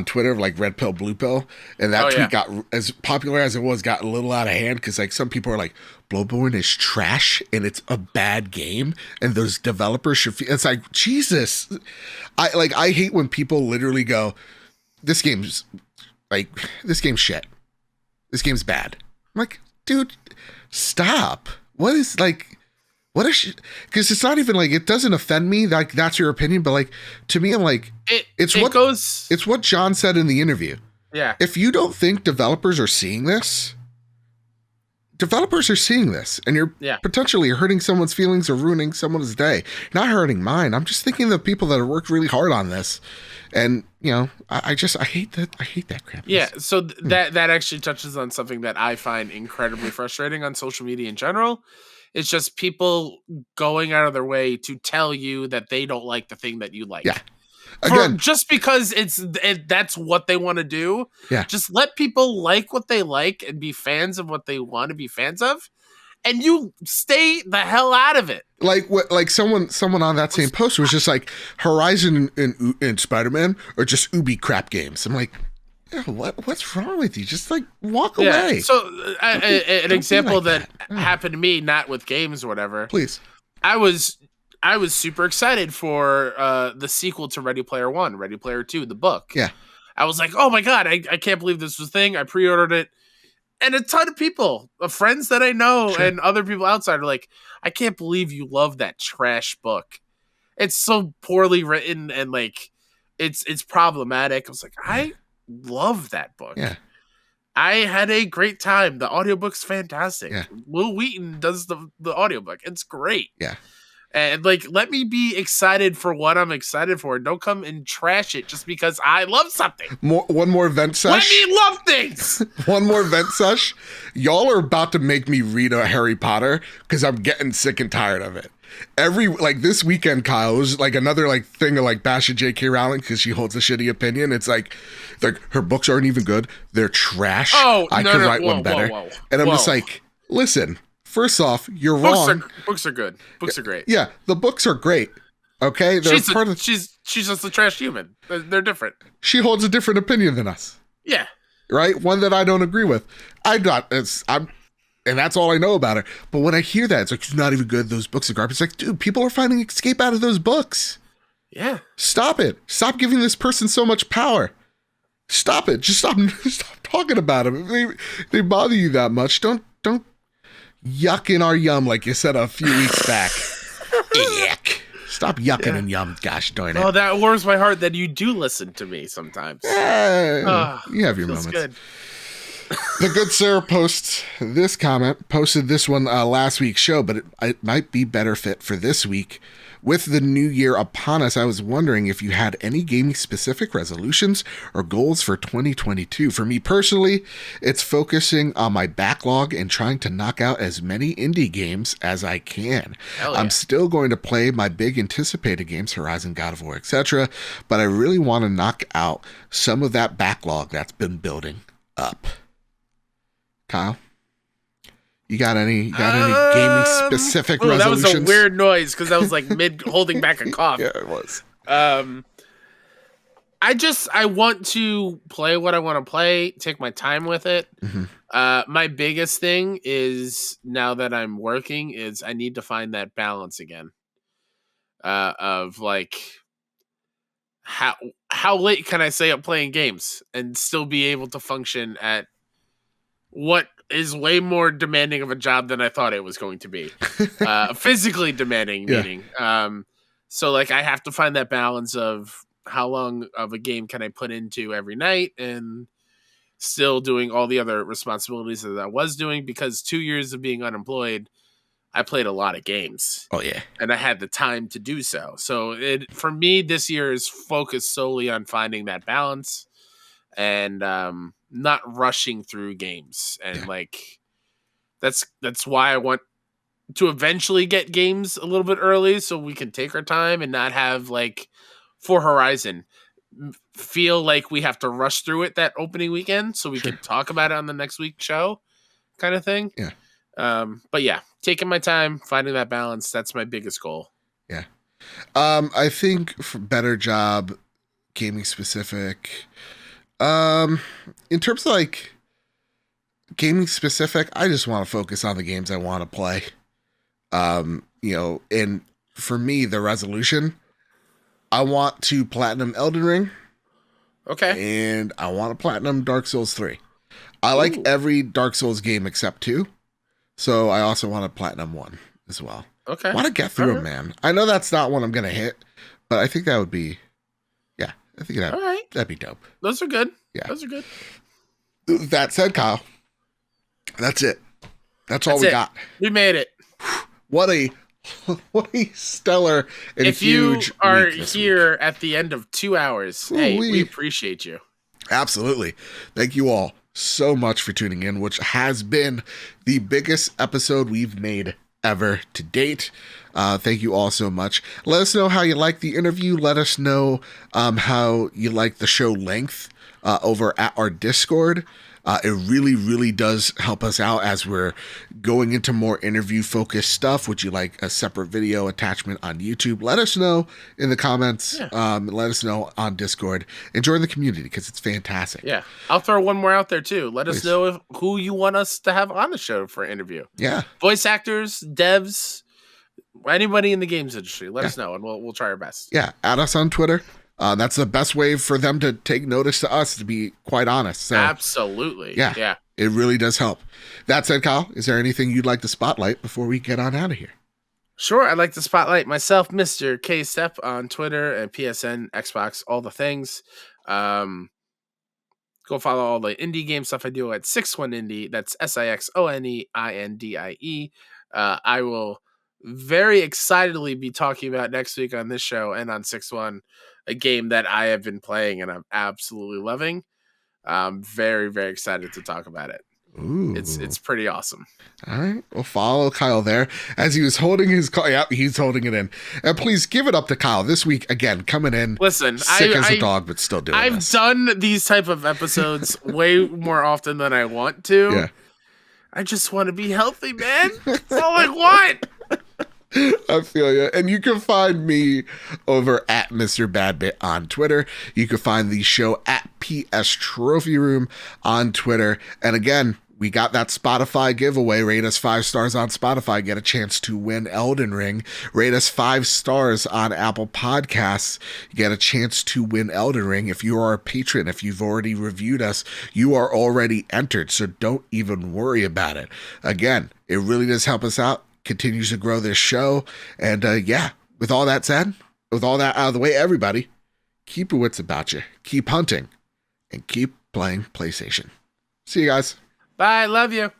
Twitter, like red pill, blue pill. And that tweet got, as popular as it was, got a little out of hand. Cause like some people are like, Bloodborne is trash and it's a bad game. And those developers should feel, it's like, Jesus. I hate when people literally go, this game's shit. This game's bad. I'm like, dude, stop. What is because it's not even like, it doesn't offend me. Like, that's your opinion. But like, to me, I'm like, it's what Jon said in the interview. Yeah. If you don't think developers are seeing this, and you're potentially hurting someone's feelings or ruining someone's day. Not hurting mine. I'm just thinking of the people that have worked really hard on this. And, I hate that crap. Yeah, so that actually touches on something that I find incredibly frustrating on social media in general, It's just people going out of their way to tell you that they don't like the thing that you like. Yeah. Again, Just because that's what they want to do. Yeah. Just let people like what they like and be fans of what they want to be fans of, and you stay the hell out of it. Like someone on that same post was just like, Horizon and Spider-Man are just ubi crap games. I'm like, what's wrong with you? Just like walk away. So an example like that happened to me, not with games or whatever. Please. I was super excited for the sequel to Ready Player One, Ready Player Two, the book. Yeah. I was like, oh my God, I can't believe this was a thing. I pre-ordered it. And a ton of people, friends that I know and other people outside are like, I can't believe you love that trash book. It's so poorly written and like it's problematic. I was like, I love that book. Yeah. I had a great time. The audiobook's fantastic. Yeah. Will Wheaton does the audiobook. It's great. Yeah. And like, let me be excited for what I'm excited for. Don't come and trash it just because I love something. One more vent sesh. Let me love things. One more vent sesh. Y'all are about to make me read a Harry Potter because I'm getting sick and tired of it. This weekend, Kyle, was like another like thing of like bashing J.K. Rowling because she holds a shitty opinion. It's like her books aren't even good. They're trash. I could write one better. And I'm just like, listen. First off, you're wrong. Books are good. Books are great. Yeah, the books are great. Okay, she's just a trash human. They're different. She holds a different opinion than us. Yeah. Right? One that I don't agree with. And that's all I know about her. But when I hear that, it's like, it's not even good. Those books are garbage. It's like, dude, people are finding escape out of those books. Yeah. Stop it. Stop giving this person so much power. Stop it. Just stop talking about them. If they bother you that much, don't yuck in our yum like you said a few weeks back. Yuck. Stop yucking and yum. Gosh darn it. Oh, that warms my heart that you do listen to me sometimes. You have your moments. Good. The good sir posted this one last week's show, but it might be better fit for this week. With the new year upon us, I was wondering if you had any gaming-specific resolutions or goals for 2022. For me personally, it's focusing on my backlog and trying to knock out as many indie games as I can. Yeah. I'm still going to play my big anticipated games, Horizon, God of War, etc., but I really want to knock out some of that backlog that's been building up. Kyle? You got any gaming specific resolutions? That was a weird noise because I was like mid holding back a cough. Yeah, it was. I want to play what I want to play, take my time with it. Mm-hmm. My biggest thing is now that I'm working is I need to find that balance again. Of like how late can I stay up playing games and still be able to function at what is way more demanding of a job than I thought it was going to be. Physically demanding, meaning. So like I have to find that balance of how long of a game can I put into every night and still doing all the other responsibilities that I was doing, because 2 years of being unemployed, I played a lot of games. Oh yeah. And I had the time to do so. So for me, this year is focused solely on finding that balance and not rushing through games. And like that's why I want to eventually get games a little bit early so we can take our time and not have, like, for Horizon, feel like we have to rush through it that opening weekend so we can talk about it on the next week's show kind of thing. Yeah. But yeah, taking my time, finding that balance, that's my biggest goal. Yeah. I think for better job, gaming specific, in terms of like gaming specific, I just want to focus on the games I want to play. And for me, the resolution, I want to platinum Elden Ring. Okay. And I want to platinum Dark Souls 3. I like every Dark Souls game except 2. So I also want to platinum 1 as well. Okay. I want to get through them, man. I know that's not what I'm going to hit, but I think that would be, I think that'd be dope. Those are good. Yeah. Those are good. That said, Kyle, that's it. That's all we got. We made it. What a stellar and if you huge are week here week. at the end of 2 hours, hey, we appreciate you. Absolutely. Thank you all so much for tuning in, which has been the biggest episode we've made ever to date. Thank you all so much. Let us know how you like the interview. Let us know how you like the show length over at our Discord. It really, really does help us out as we're going into more interview-focused stuff. Would you like a separate video attachment on YouTube? Let us know in the comments. Yeah. Let us know on Discord. And join the community because it's fantastic. Yeah. I'll throw one more out there, too. Let us Please. know who you want us to have on the show for an interview. Yeah. Voice actors, devs, anybody in the games industry. Let us know, and we'll try our best. Yeah. Add us on Twitter. That's the best way for them to take notice to us, to be quite honest. So, absolutely. Yeah. It really does help. That said, Kyle, is there anything you'd like to spotlight before we get on out of here? Sure. I'd like to spotlight myself, Mr. K Step, on Twitter and PSN, Xbox, all the things. Go follow all the indie game stuff I do at 61 Indie. That's SIXONEINDIE. I will very excitedly be talking about next week on this show and on 6-1, a game that I have been playing and I'm absolutely loving. I'm very, very excited to talk about it. Ooh. It's pretty awesome. All right. Well, follow Kyle there as he was holding his call. Yeah, he's holding it in. And please give it up to Kyle this week again, coming in. Listen, sick as a dog, but still doing I've this. done these type of episodes way more often than I want to. Yeah. I just want to be healthy, man. That's all I want. I feel you. And you can find me over at Mr. Badbit on Twitter. You can find the show at PS Trophy Room on Twitter. And again, we got that Spotify giveaway. Rate us 5 stars on Spotify. Get a chance to win Elden Ring. Rate us 5 stars on Apple Podcasts. You get a chance to win Elden Ring. If you are a patron, if you've already reviewed us, you are already entered. So don't even worry about it. Again, it really does help us out. Continues to grow this show. And with all that said, with all that out of the way, everybody, keep your wits about you. Keep hunting and keep playing PlayStation. See you guys. Bye. Love you.